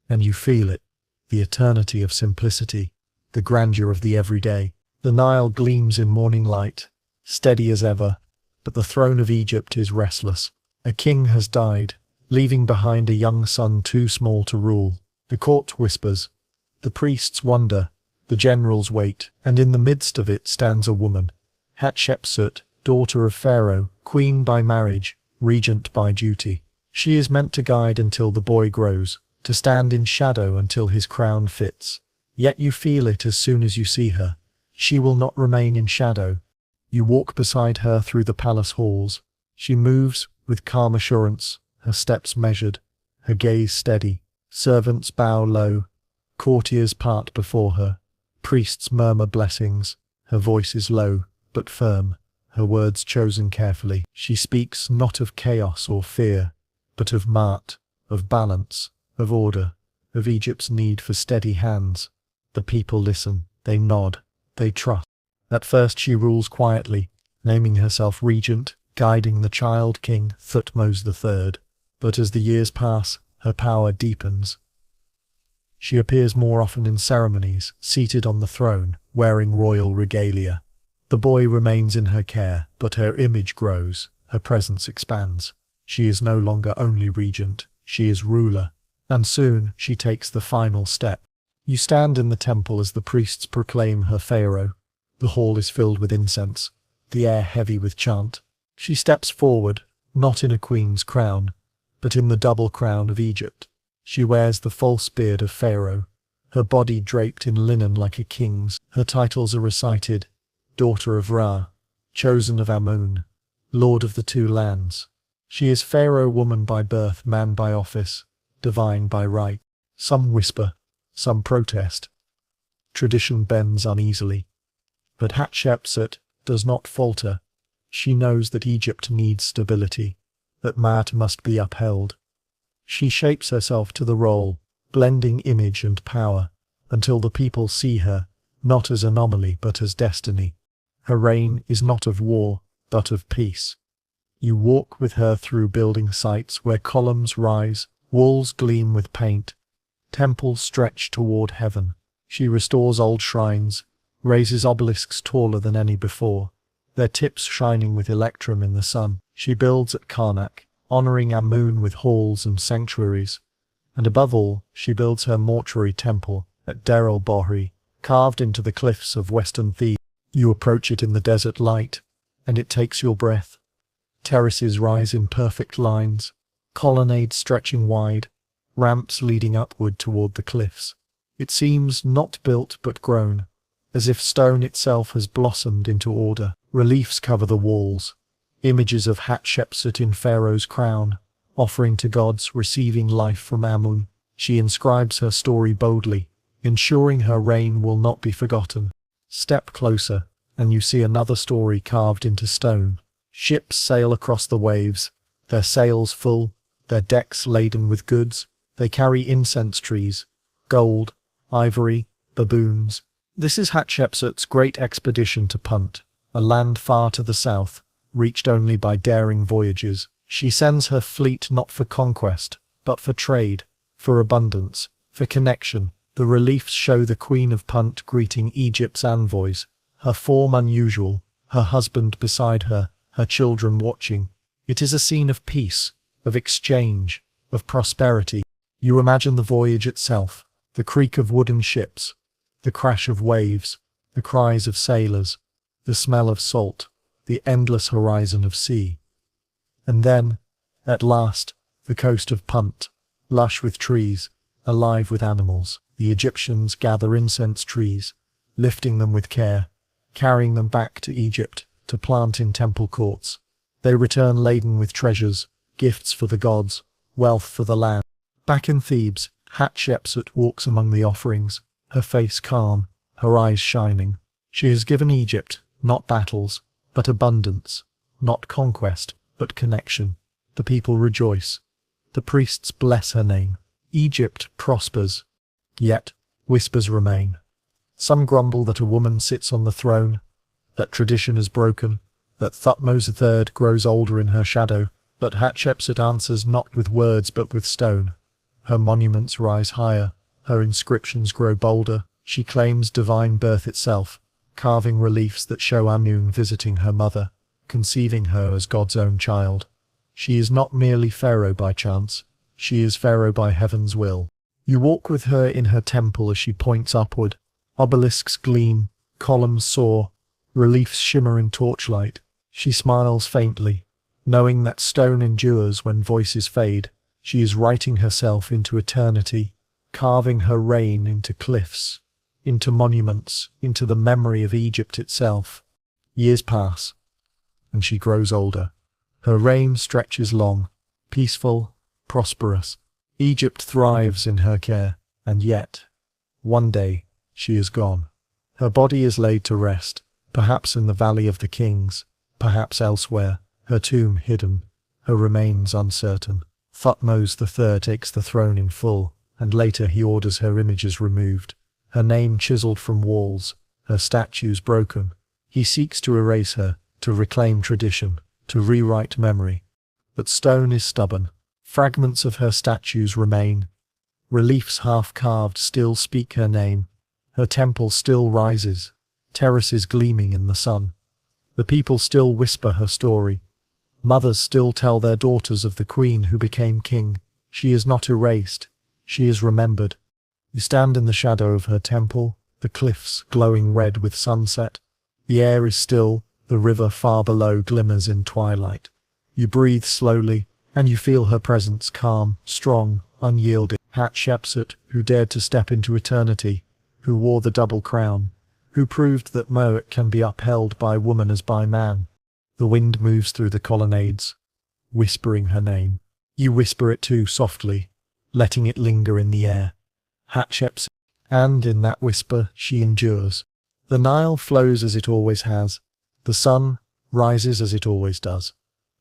and you feel it, the eternity of simplicity, the grandeur of the everyday. The Nile gleams in morning light, steady as ever, but the throne of Egypt is restless. A king has died, leaving behind a young son too small to rule. The court whispers, the priests wonder, the generals wait, and in the midst of it stands a woman, Hatshepsut, daughter of Pharaoh, queen by marriage, regent by duty. She is meant to guide until the boy grows, to stand in shadow until his crown fits. Yet you feel it as soon as you see her. She will not remain in shadow. You walk beside her through the palace halls. She moves with calm assurance, her steps measured, her gaze steady. Servants bow low, courtiers part before her, priests murmur blessings. Her voice is low, but firm, her words chosen carefully. She speaks not of chaos or fear, but of Maat, of balance, of order, of Egypt's need for steady hands. The people listen, they nod, they trust. At first she rules quietly, naming herself regent, guiding the child king Thutmose III. But as the years pass, her power deepens. She appears more often in ceremonies, seated on the throne, wearing royal regalia. The boy remains in her care, but her image grows, her presence expands. She is no longer only regent, she is ruler, and soon she takes the final step. You stand in the temple as the priests proclaim her pharaoh. The hall is filled with incense, the air heavy with chant. She steps forward, not in a queen's crown, but in the double crown of Egypt. She wears the false beard of Pharaoh, her body draped in linen like a king's. Her titles are recited: daughter of Ra, chosen of Amun, lord of the two lands. She is Pharaoh woman by birth, man by office, divine by right. Some whisper, some protest. Tradition bends uneasily. But Hatshepsut does not falter. She knows that Egypt needs stability, that Maat must be upheld. She shapes herself to the role, blending image and power, until the people see her, not as anomaly but as destiny. Her reign is not of war, but of peace. You walk with her through building sites where columns rise, walls gleam with paint, temples stretch toward heaven. She restores old shrines, raises obelisks taller than any before, their tips shining with electrum in the sun. She builds at Karnak, honoring Amun with halls and sanctuaries, and above all, she builds her mortuary temple at Deir el-Bahri, carved into the cliffs of western Thebes. You approach it in the desert light, and it takes your breath. Terraces rise in perfect lines, colonnades stretching wide, ramps leading upward toward the cliffs. It seems not built but grown, as if stone itself has blossomed into order. Reliefs cover the walls, images of Hatshepsut in Pharaoh's crown, offering to gods, receiving life from Amun. She inscribes her story boldly, ensuring her reign will not be forgotten. Step closer, and you see another story carved into stone. Ships sail across the waves, their sails full, their decks laden with goods. They carry incense trees, gold, ivory, baboons. This is Hatshepsut's great expedition to Punt, a land far to the south, reached only by daring voyagers. She sends her fleet not for conquest, but for trade, for abundance, for connection. The reliefs show the Queen of Punt greeting Egypt's envoys, her form unusual, her husband beside her, her children watching. It is a scene of peace, of exchange, of prosperity. You imagine the voyage itself, the creak of wooden ships, the crash of waves, the cries of sailors, the smell of salt, the endless horizon of sea. And then, at last, the coast of Punt, lush with trees, alive with animals. The Egyptians gather incense trees, lifting them with care, carrying them back to Egypt to plant in temple courts. They return laden with treasures, gifts for the gods, wealth for the land. Back in Thebes, Hatshepsut walks among the offerings, her face calm, her eyes shining. She has given Egypt, not battles, but abundance, not conquest, but connection. The people rejoice. The priests bless her name. Egypt prospers. Yet, whispers remain. Some grumble that a woman sits on the throne, that tradition is broken, that Thutmose III grows older in her shadow, but Hatshepsut answers not with words but with stone. Her monuments rise higher, her inscriptions grow bolder. She claims divine birth itself, carving reliefs that show Amun visiting her mother, conceiving her as God's own child. She is not merely Pharaoh by chance, she is Pharaoh by heaven's will. You walk with her in her temple as she points upward. Obelisks gleam, columns soar, reliefs shimmer in torchlight. She smiles faintly, knowing that stone endures when voices fade. She is writing herself into eternity, carving her reign into cliffs, into monuments, into the memory of Egypt itself. Years pass, and she grows older. Her reign stretches long, peaceful, prosperous. Egypt thrives in her care, and yet, one day, she is gone. Her body is laid to rest, perhaps in the Valley of the Kings, perhaps elsewhere, her tomb hidden, her remains uncertain. Thutmose III takes the throne in full, and later he orders her images removed, her name chiseled from walls, her statues broken. He seeks to erase her, to reclaim tradition, to rewrite memory. But stone is stubborn. Fragments of her statues remain. Reliefs half-carved still speak her name. Her temple still rises, terraces gleaming in the sun. The people still whisper her story. Mothers still tell their daughters of the queen who became king. She is not erased, she is remembered. You stand in the shadow of her temple, the cliffs glowing red with sunset. The air is still, the river far below glimmers in twilight. You breathe slowly, and you feel her presence calm, strong, unyielding. Hatshepsut, who dared to step into eternity, who wore the double crown, who proved that Moet can be upheld by woman as by man. The wind moves through the colonnades, whispering her name. You whisper it too softly, letting it linger in the air. Hatshepsut, and in that whisper she endures. The Nile flows as it always has. The sun rises as it always does.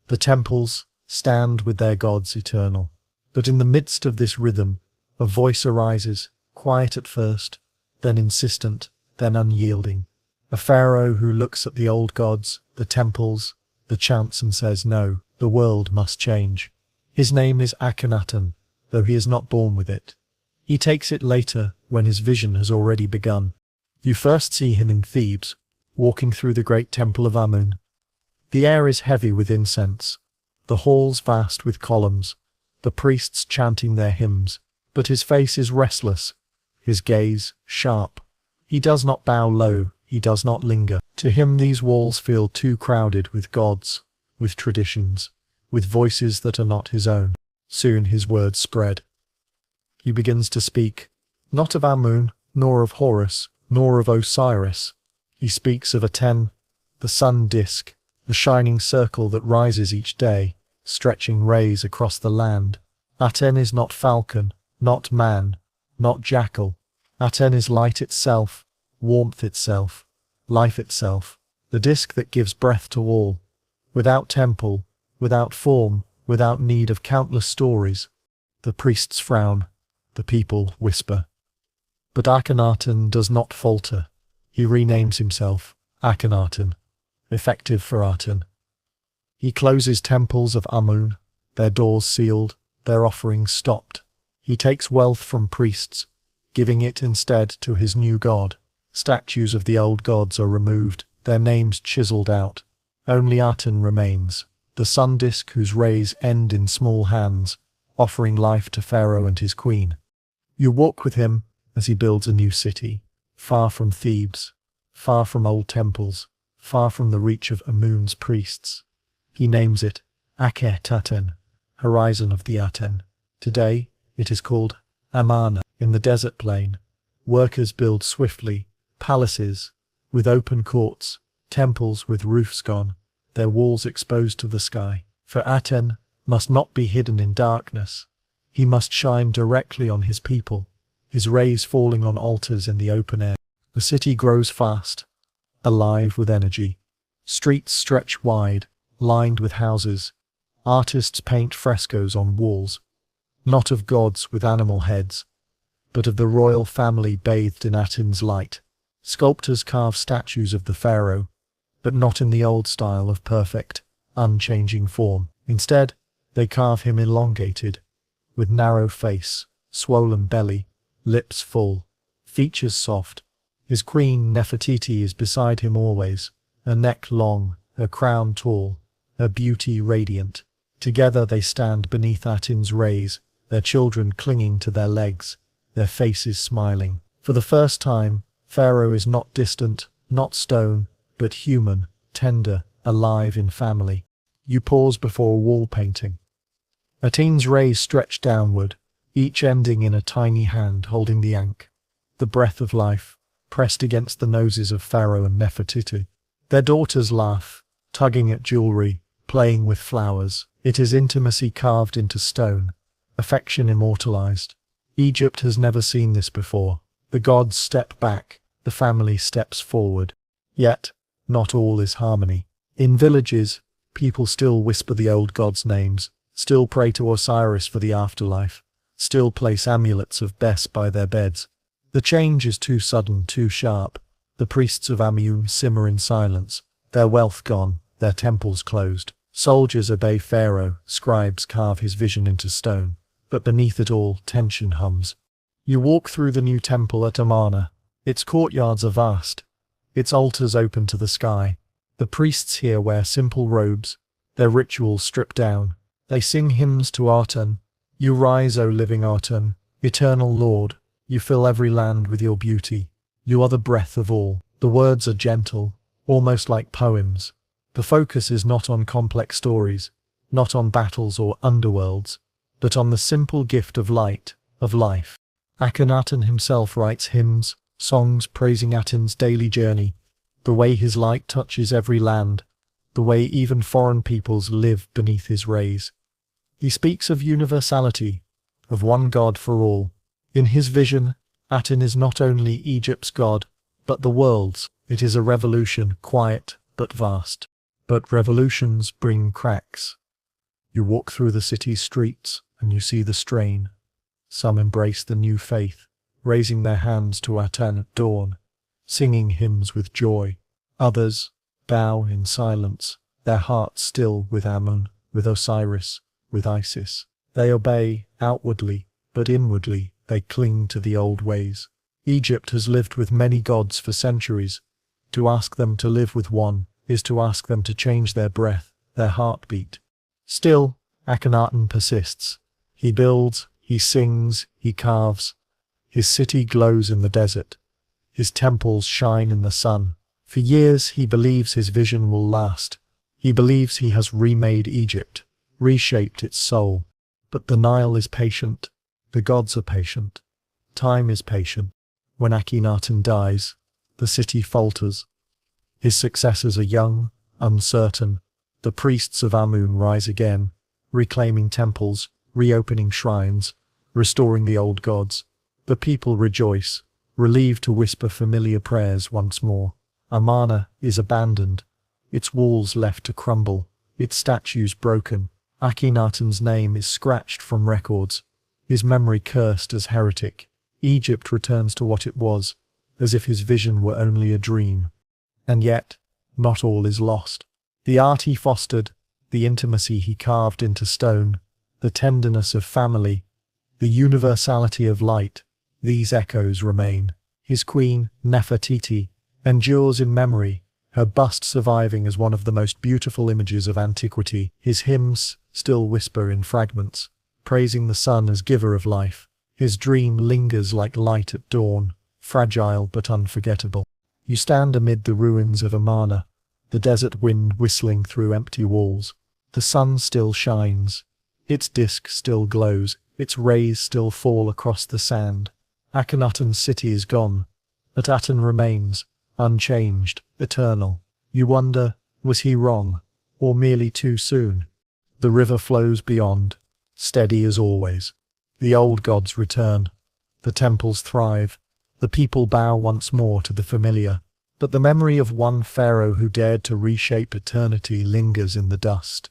The temples stand with their gods eternal. But in the midst of this rhythm, a voice arises, quiet at first, then insistent, then unyielding. A pharaoh who looks at the old gods, the temples, the chants and says no, the world must change. His name is Akhenaten, though he is not born with it. He takes it later, when his vision has already begun. You first see him in Thebes, walking through the great temple of Amun. The air is heavy with incense, the halls vast with columns, the priests chanting their hymns, but his face is restless, his gaze sharp. He does not bow low, he does not linger. To him these walls feel too crowded with gods, with traditions, with voices that are not his own. Soon his words spread. He begins to speak, not of Amun, nor of Horus, nor of Osiris. He speaks of Aten, the sun disk, the shining circle that rises each day, stretching rays across the land. Aten is not falcon, not man, not jackal. Aten is light itself, warmth itself, life itself, the disk that gives breath to all. Without temple, without form, without need of countless stories. The priests frown, the people whisper. But Akhenaten does not falter. He renames himself Akhenaten, effective for Aten. He closes temples of Amun, their doors sealed, their offerings stopped. He takes wealth from priests, giving it instead to his new god. Statues of the old gods are removed, their names chiseled out. Only Aten remains, the sun disk whose rays end in small hands, offering life to Pharaoh and his queen. You walk with him as he builds a new city, far from Thebes, far from old temples, far from the reach of Amun's priests. He names it Akhe-Taten, horizon of the Aten. Today, it is called Amarna. In the desert plain, workers build swiftly, palaces with open courts, temples with roofs gone, their walls exposed to the sky. For Aten, must not be hidden in darkness. He must shine directly on his people, his rays falling on altars in the open air. The city grows fast, alive with energy. Streets stretch wide, lined with houses. Artists paint frescoes on walls, not of gods with animal heads, but of the royal family bathed in Aten's light. Sculptors carve statues of the pharaoh, but not in the old style of perfect, unchanging form. Instead, they carve him elongated, with narrow face, swollen belly, lips full, features soft. His queen Nefertiti is beside him always, her neck long, her crown tall, her beauty radiant. Together they stand beneath Aten's rays, their children clinging to their legs, their faces smiling. For the first time, Pharaoh is not distant, not stone, but human, tender, alive in family. You pause before a wall painting. Aten's rays stretch downward, each ending in a tiny hand holding the ankh, the breath of life, pressed against the noses of Pharaoh and Nefertiti. Their daughters laugh, tugging at jewelry, playing with flowers. It is intimacy carved into stone, affection immortalized. Egypt has never seen this before. The gods step back, the family steps forward. Yet, not all is harmony. In villages, people still whisper the old gods' names, still pray to Osiris for the afterlife, still place amulets of Bes by their beds. The change is too sudden, too sharp. The priests of Amun simmer in silence, their wealth gone, their temples closed. Soldiers obey Pharaoh, scribes carve his vision into stone, but beneath it all, tension hums. You walk through the new temple at Amarna. Its courtyards are vast, its altars open to the sky. The priests here wear simple robes, their rituals stripped down. They sing hymns to Aten. You rise, O living Aten, eternal Lord. You fill every land with your beauty. You are the breath of all. The words are gentle, almost like poems. The focus is not on complex stories, not on battles or underworlds, but on the simple gift of light, of life. Akhenaten himself writes hymns, songs praising Aten's daily journey, the way his light touches every land, the way even foreign peoples live beneath his rays. He speaks of universality, of one God for all. In his vision, Aten is not only Egypt's god, but the world's. It is a revolution, quiet but vast. But revolutions bring cracks. You walk through the city's streets, and you see the strain. Some embrace the new faith, raising their hands to Aten at dawn, singing hymns with joy. Others bow in silence, their hearts still with Amun, with Osiris, with Isis. They obey outwardly, but inwardly they cling to the old ways. Egypt has lived with many gods for centuries. To ask them to live with one is to ask them to change their breath, their heartbeat. Still, Akhenaten persists. He builds, he sings, he carves. His city glows in the desert. His temples shine in the sun. For years he believes his vision will last. He believes he has remade Egypt, reshaped its soul. But the Nile is patient. The gods are patient. Time is patient. When Akhenaten dies, the city falters. His successors are young, uncertain. The priests of Amun rise again, reclaiming temples, reopening shrines, restoring the old gods. The people rejoice, relieved to whisper familiar prayers once more. Amarna is abandoned, its walls left to crumble, its statues broken. Akhenaten's name is scratched from records, his memory cursed as heretic. Egypt returns to what it was, as if his vision were only a dream. And yet, not all is lost. The art he fostered, the intimacy he carved into stone, the tenderness of family, the universality of light, these echoes remain. His queen, Nefertiti, endures in memory, her bust surviving as one of the most beautiful images of antiquity. His hymns still whisper in fragments, praising the sun as giver of life. His dream lingers like light at dawn, fragile but unforgettable. You stand amid the ruins of Amarna, the desert wind whistling through empty walls. The sun still shines. Its disk still glows, its rays still fall across the sand. Akhenaten's city is gone, but Aten remains, unchanged, eternal. You wonder, was he wrong, or merely too soon? The river flows beyond, steady as always. The old gods return. The temples thrive. The people bow once more to the familiar. But the memory of one pharaoh who dared to reshape eternity lingers in the dust,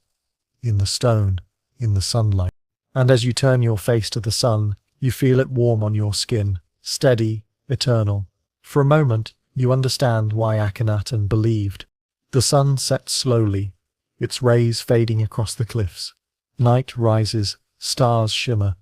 in the stone, in the sunlight. And as you turn your face to the sun, you feel it warm on your skin, steady, eternal. For a moment, you understand why Akhenaten believed. The sun sets slowly, its rays fading across the cliffs. Night rises, stars shimmer.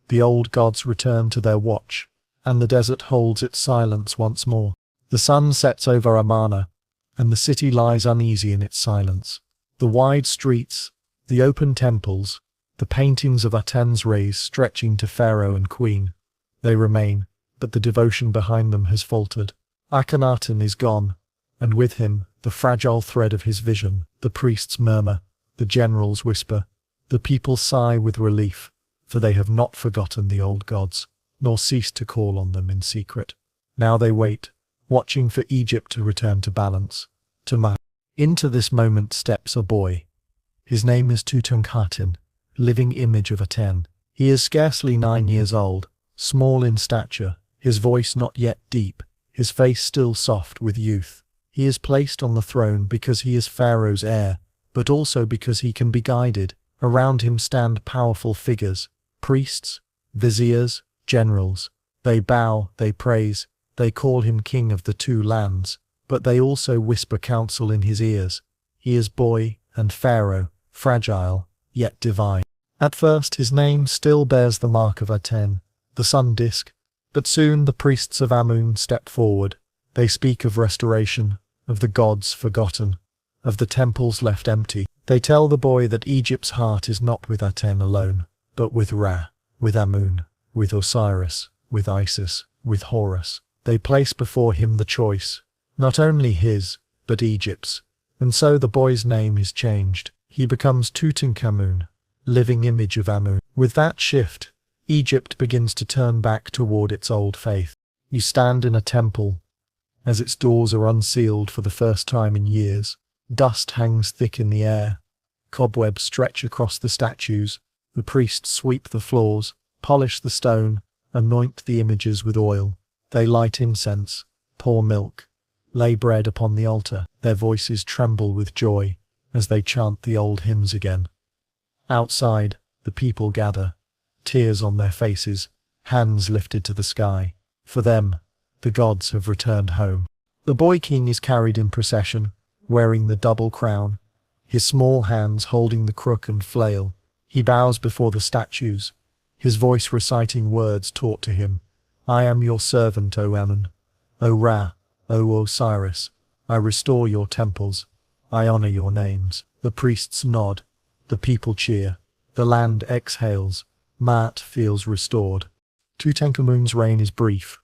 The old gods return to their watch, and the desert holds its silence once more. The sun sets over Amarna, and the city lies uneasy in its silence. The wide streets, the open temples, the paintings of Aten's rays stretching to pharaoh and queen. They remain, but the devotion behind them has faltered. Akhenaten is gone, and with him, the fragile thread of his vision. The priests murmur, the generals whisper, the people sigh with relief, for they have not forgotten the old gods, nor ceased to call on them in secret. Now they wait, watching for Egypt to return to balance, to Mah. Into this moment steps a boy. His name is Tutankhaten, living image of Aten. He is scarcely 9 years old, small in stature, his voice not yet deep, his face still soft with youth. He is placed on the throne because he is Pharaoh's heir, but also because he can be guided. Around him stand powerful figures, priests, viziers, generals. They bow, they praise, they call him king of the two lands, but they also whisper counsel in his ears. He is boy and pharaoh, fragile, yet divine. At first his name still bears the mark of Aten, the sun disk, but soon the priests of Amun step forward. They speak of restoration, of the gods forgotten, of the temples left empty. They tell the boy that Egypt's heart is not with Aten alone, but with Ra, with Amun, with Osiris, with Isis, with Horus. They place before him the choice, not only his, but Egypt's. And so the boy's name is changed. He becomes Tutankhamun, living image of Amun. With that shift, Egypt begins to turn back toward its old faith. You stand in a temple. As its doors are unsealed for the first time in years, dust hangs thick in the air. Cobwebs stretch across the statues. The priests sweep the floors, polish the stone, anoint the images with oil. They light incense, pour milk, lay bread upon the altar. Their voices tremble with joy as they chant the old hymns again. Outside, the people gather, tears on their faces, hands lifted to the sky. For them, the gods have returned home. The boy king is carried in procession, wearing the double crown, his small hands holding the crook and flail. He bows before the statues, his voice reciting words taught to him. I am your servant, O Amun, O Ra, O Osiris. I restore your temples. I honor your names. The priests nod. The people cheer. The land exhales. Maat feels restored. Tutankhamun's reign is brief,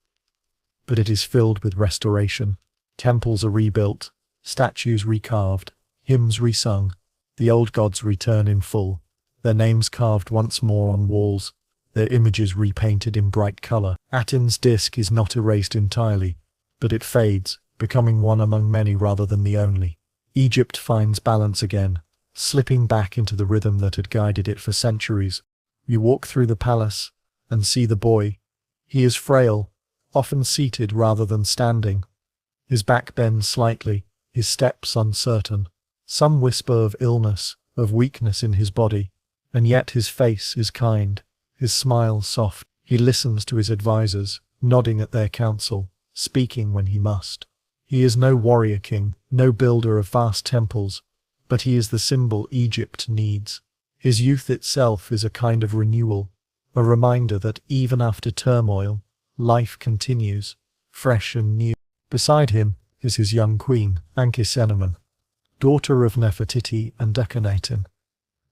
but it is filled with restoration. Temples are rebuilt, statues recarved, hymns resung. The old gods return in full, their names carved once more on walls, their images repainted in bright color. Aten's disk is not erased entirely, but it fades, becoming one among many rather than the only. Egypt finds balance again, slipping back into the rhythm that had guided it for centuries. You walk through the palace and see the boy. He is frail, often seated rather than standing. His back bends slightly, his steps uncertain. Some whisper of illness, of weakness in his body, and yet his face is kind, his smile soft. He listens to his advisors, nodding at their counsel, speaking when he must. He is no warrior king, no builder of vast temples, but he is the symbol Egypt needs. His youth itself is a kind of renewal, a reminder that even after turmoil, life continues, fresh and new. Beside him is his young queen, Ankhesenamun, daughter of Nefertiti and Akhenaten.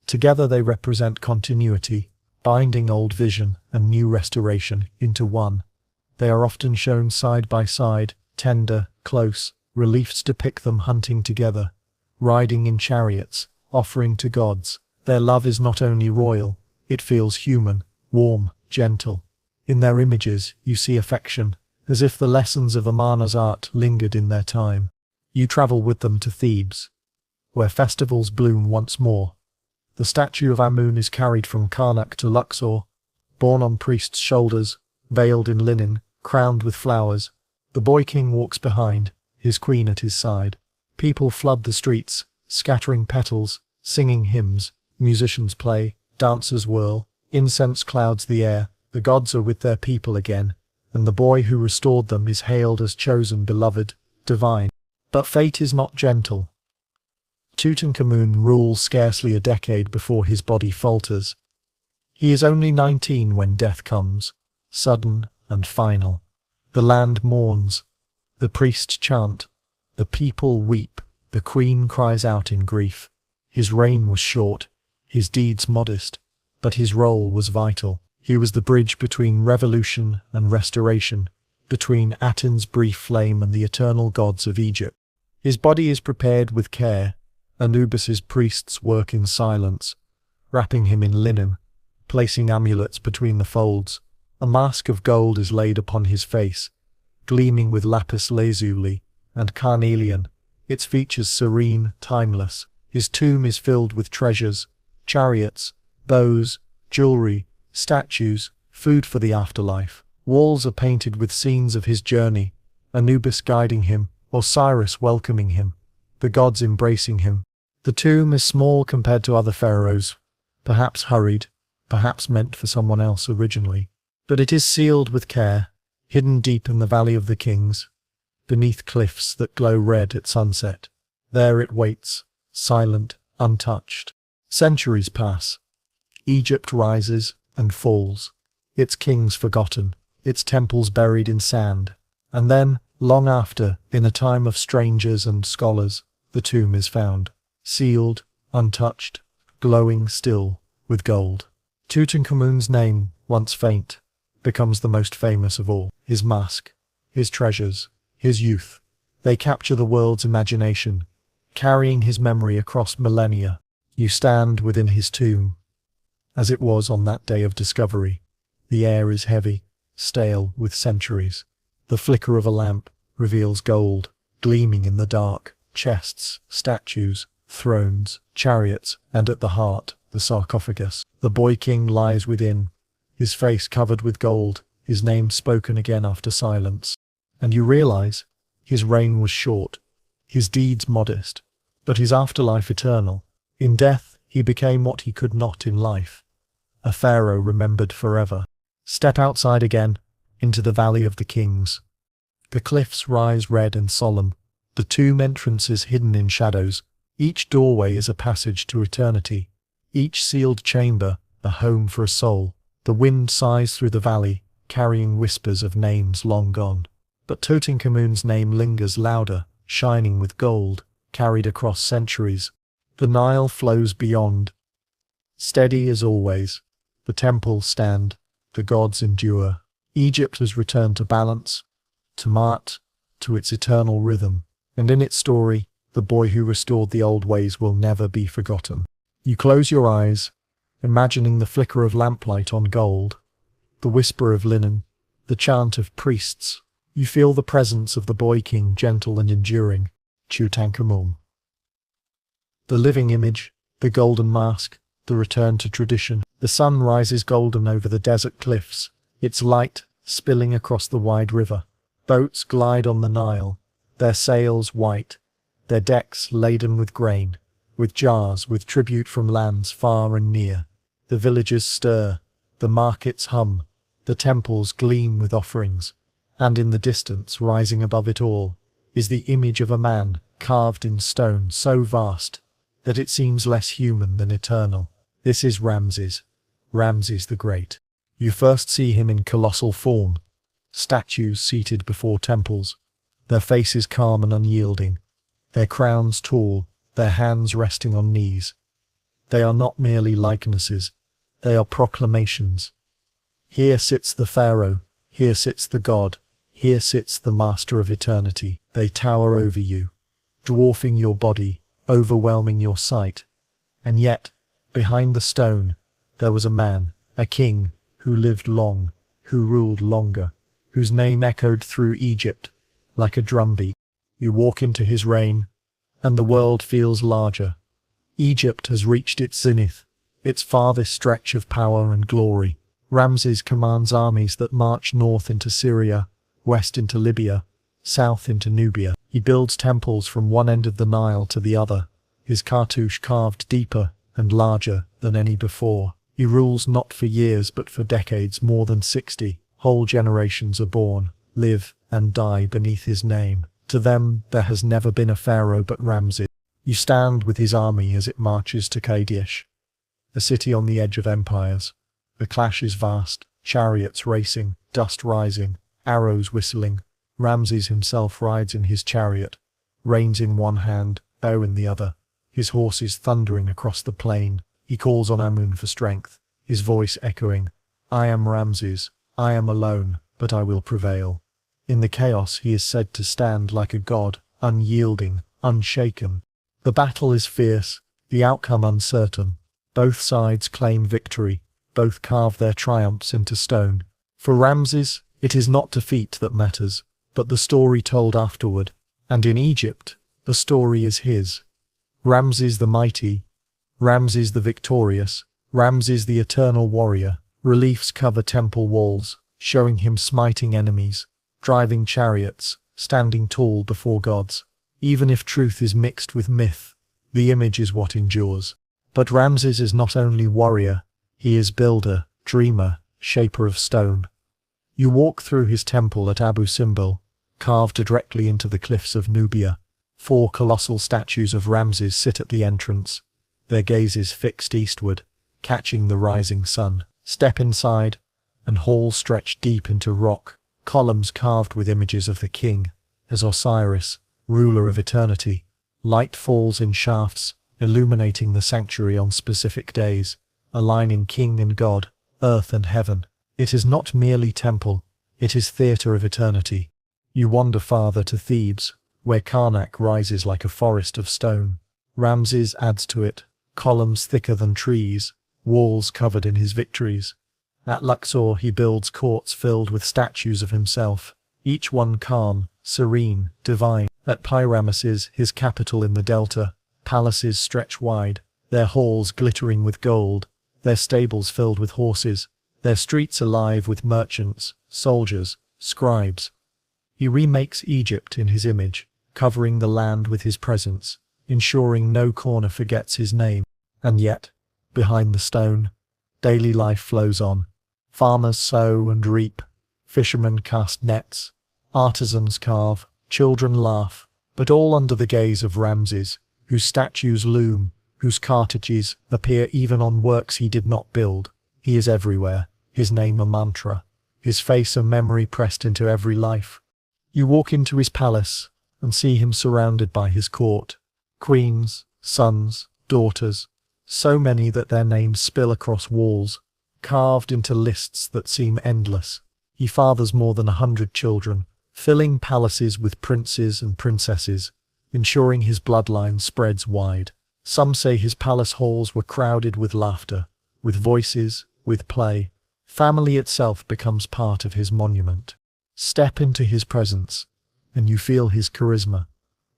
Together they represent continuity, binding old vision and new restoration into one. They are often shown side by side, tender, close. Reliefs depict them hunting together, riding in chariots, offering to gods. Their love is not only royal, it feels human, warm, gentle. In their images you see affection, as if the lessons of Amarna's art lingered in their time. You travel with them to Thebes, where festivals bloom once more. The statue of Amun is carried from Karnak to Luxor, borne on priests' shoulders, veiled in linen, crowned with flowers. The boy king walks behind, his queen at his side. People flood the streets, scattering petals, singing hymns. Musicians play, dancers whirl, incense clouds the air. The gods are with their people again, and the boy who restored them is hailed as chosen, beloved, divine. But fate is not gentle. Tutankhamun rules scarcely a decade before his body falters. He is only 19 when death comes, sudden and final. The land mourns, the priests chant, the people weep, the queen cries out in grief. His reign was short, his deeds modest, but his role was vital. He was the bridge between revolution and restoration, between Aten's brief flame and the eternal gods of Egypt. His body is prepared with care. Anubis's priests work in silence, wrapping him in linen, placing amulets between the folds. A mask of gold is laid upon his face, gleaming with lapis lazuli and carnelian, its features serene, timeless. His tomb is filled with treasures, chariots, bows, jewelry, statues, food for the afterlife. Walls are painted with scenes of his journey, Anubis guiding him, Osiris welcoming him, the gods embracing him. The tomb is small compared to other pharaohs, perhaps hurried, perhaps meant for someone else originally. But it is sealed with care, hidden deep in the Valley of the Kings, beneath cliffs that glow red at sunset. There it waits, silent, untouched. Centuries pass. Egypt rises and falls, its kings forgotten, its temples buried in sand. And then, long after, in a time of strangers and scholars, the tomb is found, sealed, untouched, glowing still with gold. Tutankhamun's name, once faint, becomes the most famous of all. His mask, his treasures, his youth, they capture the world's imagination, carrying his memory across millennia. You stand within his tomb, as it was on that day of discovery. The air is heavy, stale with centuries. The flicker of a lamp reveals gold, gleaming in the dark, chests, statues, thrones, chariots, and at the heart, the sarcophagus. The boy king lies within, his face covered with gold, his name spoken again after silence. And you realize, his reign was short, his deeds modest, but his afterlife eternal. In death, he became what he could not in life, a pharaoh remembered forever. Step outside again, into the Valley of the Kings. The cliffs rise red and solemn, the tomb entrance is hidden in shadows. Each doorway is a passage to eternity, each sealed chamber a home for a soul. The wind sighs through the valley, carrying whispers of names long gone. But Tutankhamun's name lingers louder, shining with gold, carried across centuries. The Nile flows beyond. Steady as always, the temples stand, the gods endure. Egypt has returned to balance, to Maat, to its eternal rhythm. And in its story, the boy who restored the old ways will never be forgotten. You close your eyes, imagining the flicker of lamplight on gold, the whisper of linen, the chant of priests. You feel the presence of the boy king, gentle and enduring, Tutankhamun. The living image, the golden mask, the return to tradition. The sun rises golden over the desert cliffs, its light spilling across the wide river. Boats glide on the Nile, their sails white, their decks laden with grain, with jars, with tribute from lands far and near. The villages stir, the markets hum, the temples gleam with offerings, and in the distance, rising above it all, is the image of a man carved in stone so vast that it seems less human than eternal. This is Ramses, Ramses the Great. You first see him in colossal form, statues seated before temples, their faces calm and unyielding, their crowns tall, their hands resting on knees. They are not merely likenesses, they are proclamations. Here sits the pharaoh, here sits the god, here sits the master of eternity. They tower over you, dwarfing your body, overwhelming your sight. And yet, behind the stone, there was a man, a king, who lived long, who ruled longer, whose name echoed through Egypt like a drumbeat. You walk into his reign, and the world feels larger, Egypt has reached its zenith, its farthest stretch of power and glory. Ramses commands armies that march north into Syria, west into Libya, south into Nubia. He builds temples from one end of the Nile to the other, his cartouche carved deeper and larger than any before. He rules not for years but for decades, more than 60. Whole generations are born, live, and die beneath his name. To them there has never been a pharaoh but Ramses. You stand with his army as it marches to Kadesh, a city on the edge of empires. The clash is vast, chariots racing, dust rising, arrows whistling. Ramses himself rides in his chariot, reins in one hand, bow in the other, his horses thundering across the plain. He calls on Amun for strength, his voice echoing, "I am Ramses, I am alone, but I will prevail." In the chaos he is said to stand like a god, unyielding, unshaken. The battle is fierce, the outcome uncertain. Both sides claim victory, both carve their triumphs into stone. For Ramses, it is not defeat that matters, but the story told afterward, and in Egypt, the story is his. Ramses the mighty, Ramses the victorious, Ramses the eternal warrior. Reliefs cover temple walls, showing him smiting enemies, driving chariots, standing tall before gods. Even if truth is mixed with myth, the image is what endures. But Ramses is not only warrior, he is builder, dreamer, shaper of stone. You walk through his temple at Abu Simbel, carved directly into the cliffs of Nubia. 4 colossal statues of Ramses sit at the entrance, their gazes fixed eastward, catching the rising sun. Step inside, and halls stretch deep into rock, columns carved with images of the king, as Osiris, ruler of eternity. Light falls in shafts, illuminating the sanctuary on specific days, aligning king and god, earth and heaven. It is not merely temple, it is theatre of eternity. You wander farther to Thebes, where Karnak rises like a forest of stone. Ramses adds to it, columns thicker than trees, walls covered in his victories. At Luxor he builds courts filled with statues of himself, each one calm, serene, divine. At Pyramuses, his capital in the delta, palaces stretch wide, their halls glittering with gold, their stables filled with horses, their streets alive with merchants, soldiers, scribes. He remakes Egypt in his image, covering the land with his presence, ensuring no corner forgets his name. And yet, behind the stone, daily life flows on. Farmers sow and reap, fishermen cast nets, artisans carve, children laugh, but all under the gaze of Ramses, whose statues loom, whose cartouches appear even on works he did not build. He is everywhere, his name a mantra, his face a memory pressed into every life. You walk into his palace and see him surrounded by his court, queens, sons, daughters, so many that their names spill across walls, carved into lists that seem endless. He fathers more than 100 children, filling palaces with princes and princesses, ensuring his bloodline spreads wide. Some say his palace halls were crowded with laughter, with voices, with play. Family itself becomes part of his monument. Step into his presence, and you feel his charisma.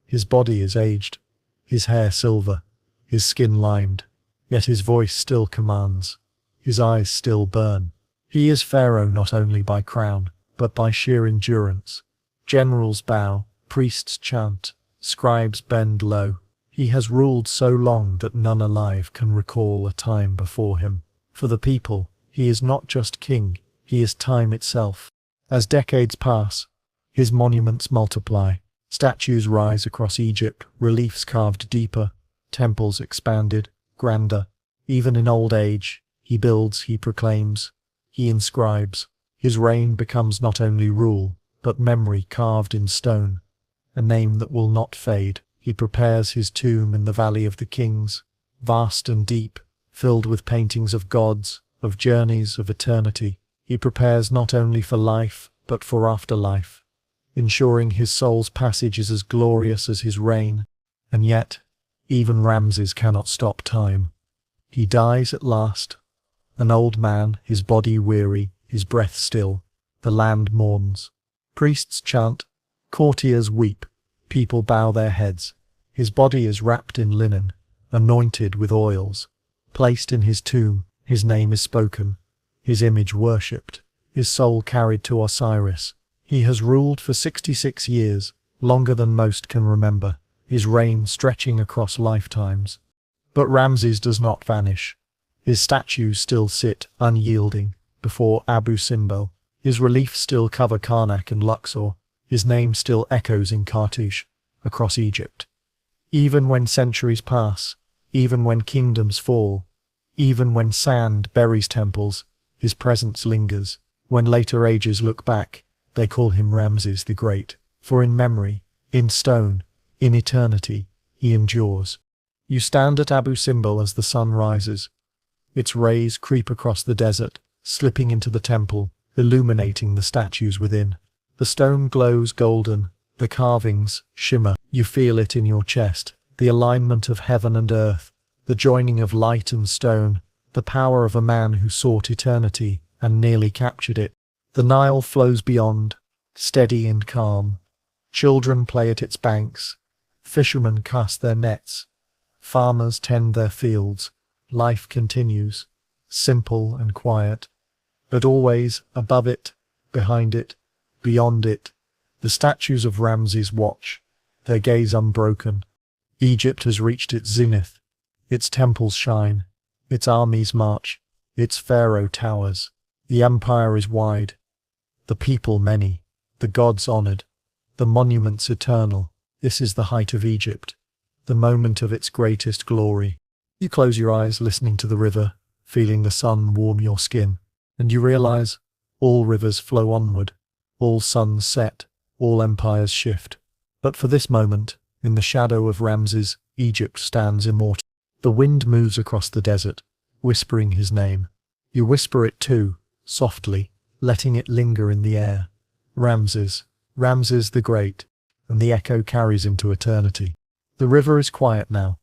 His body is aged, his hair silver, his skin limed, yet his voice still commands. His eyes still burn. He is pharaoh not only by crown, but by sheer endurance. Generals bow, priests chant, scribes bend low. He has ruled so long that none alive can recall a time before him. For the people, he is not just king, he is time itself. As decades pass, his monuments multiply. Statues rise across Egypt, reliefs carved deeper, temples expanded, grander. Even in old age, he builds, he proclaims, he inscribes. His reign becomes not only rule, but memory carved in stone, a name that will not fade. He prepares his tomb in the Valley of the Kings, vast and deep, filled with paintings of gods, of journeys, of eternity. He prepares not only for life, but for afterlife, ensuring his soul's passage is as glorious as his reign. And yet, even Ramses cannot stop time. He dies at last, an old man, his body weary, his breath still. The land mourns. Priests chant, courtiers weep, people bow their heads. His body is wrapped in linen, anointed with oils. Placed in his tomb, his name is spoken, his image worshipped, his soul carried to Osiris. He has ruled for 66 years, longer than most can remember, his reign stretching across lifetimes. But Ramses does not vanish. His statues still sit, unyielding, before Abu Simbel. His reliefs still cover Karnak and Luxor. His name still echoes in Cartouche, across Egypt. Even when centuries pass, even when kingdoms fall, even when sand buries temples, his presence lingers. When later ages look back, they call him Ramses the Great, for in memory, in stone, in eternity, he endures. You stand at Abu Simbel as the sun rises. Its rays creep across the desert, slipping into the temple, illuminating the statues within. The stone glows golden, the carvings shimmer. You feel it in your chest, the alignment of heaven and earth, the joining of light and stone, the power of a man who sought eternity and nearly captured it. The Nile flows beyond, steady and calm. Children play at its banks. Fishermen cast their nets. Farmers tend their fields. Life continues, simple and quiet. But always, above it, behind it, beyond it, the statues of Ramses watch, their gaze unbroken. Egypt has reached its zenith. Its temples shine. Its armies march. Its pharaoh towers. The empire is wide. The people many. The gods honored. The monuments eternal. This is the height of Egypt, the moment of its greatest glory. You close your eyes listening to the river, feeling the sun warm your skin, and you realize all rivers flow onward, all suns set, all empires shift. But for this moment, in the shadow of Ramses, Egypt stands immortal. The wind moves across the desert, whispering his name. You whisper it too, softly, letting it linger in the air. Ramses, Ramses the Great, and the echo carries into eternity. The river is quiet now.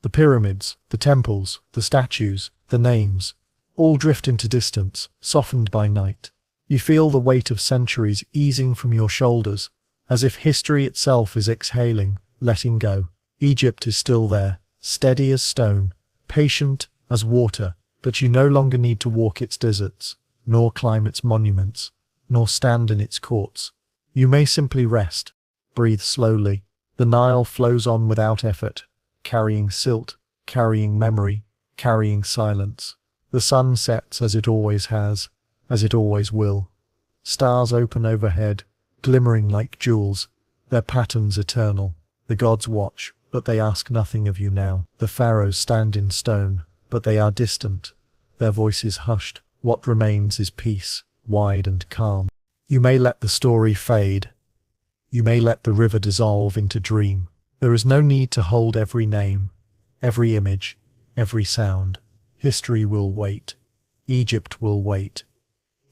The pyramids, the temples, the statues, the names, all drift into distance, softened by night. You feel the weight of centuries easing from your shoulders, as if history itself is exhaling, letting go. Egypt is still there, steady as stone, patient as water, but you no longer need to walk its deserts, nor climb its monuments, nor stand in its courts. You may simply rest, breathe slowly. The Nile flows on without effort, carrying silt, carrying memory, carrying silence. The sun sets as it always has, as it always will. Stars open overhead, glimmering like jewels, their patterns eternal. The gods watch, but they ask nothing of you now. The pharaohs stand in stone, but they are distant, their voices hushed. What remains is peace, wide and calm. You may let the story fade. You may let the river dissolve into dream. There is no need to hold every name, every image, every sound. History will wait. Egypt will wait.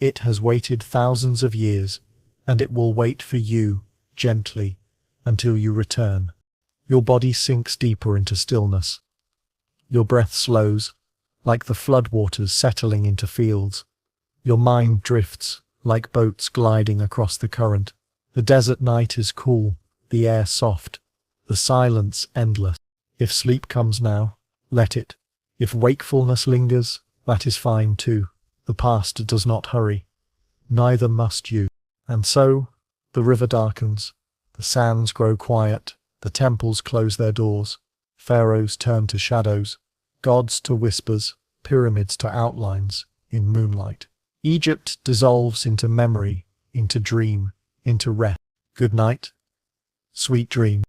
It has waited thousands of years, and it will wait for you, gently, until you return. Your body sinks deeper into stillness. Your breath slows, like the floodwaters settling into fields. Your mind drifts, like boats gliding across the current. The desert night is cool, the air soft, the silence endless. If sleep comes now, let it. If wakefulness lingers, that is fine too. The past does not hurry. Neither must you. And so, the river darkens, the sands grow quiet, the temples close their doors, pharaohs turn to shadows, gods to whispers, pyramids to outlines, in moonlight. Egypt dissolves into memory, into dream, into rest. Good night. Sweet dreams.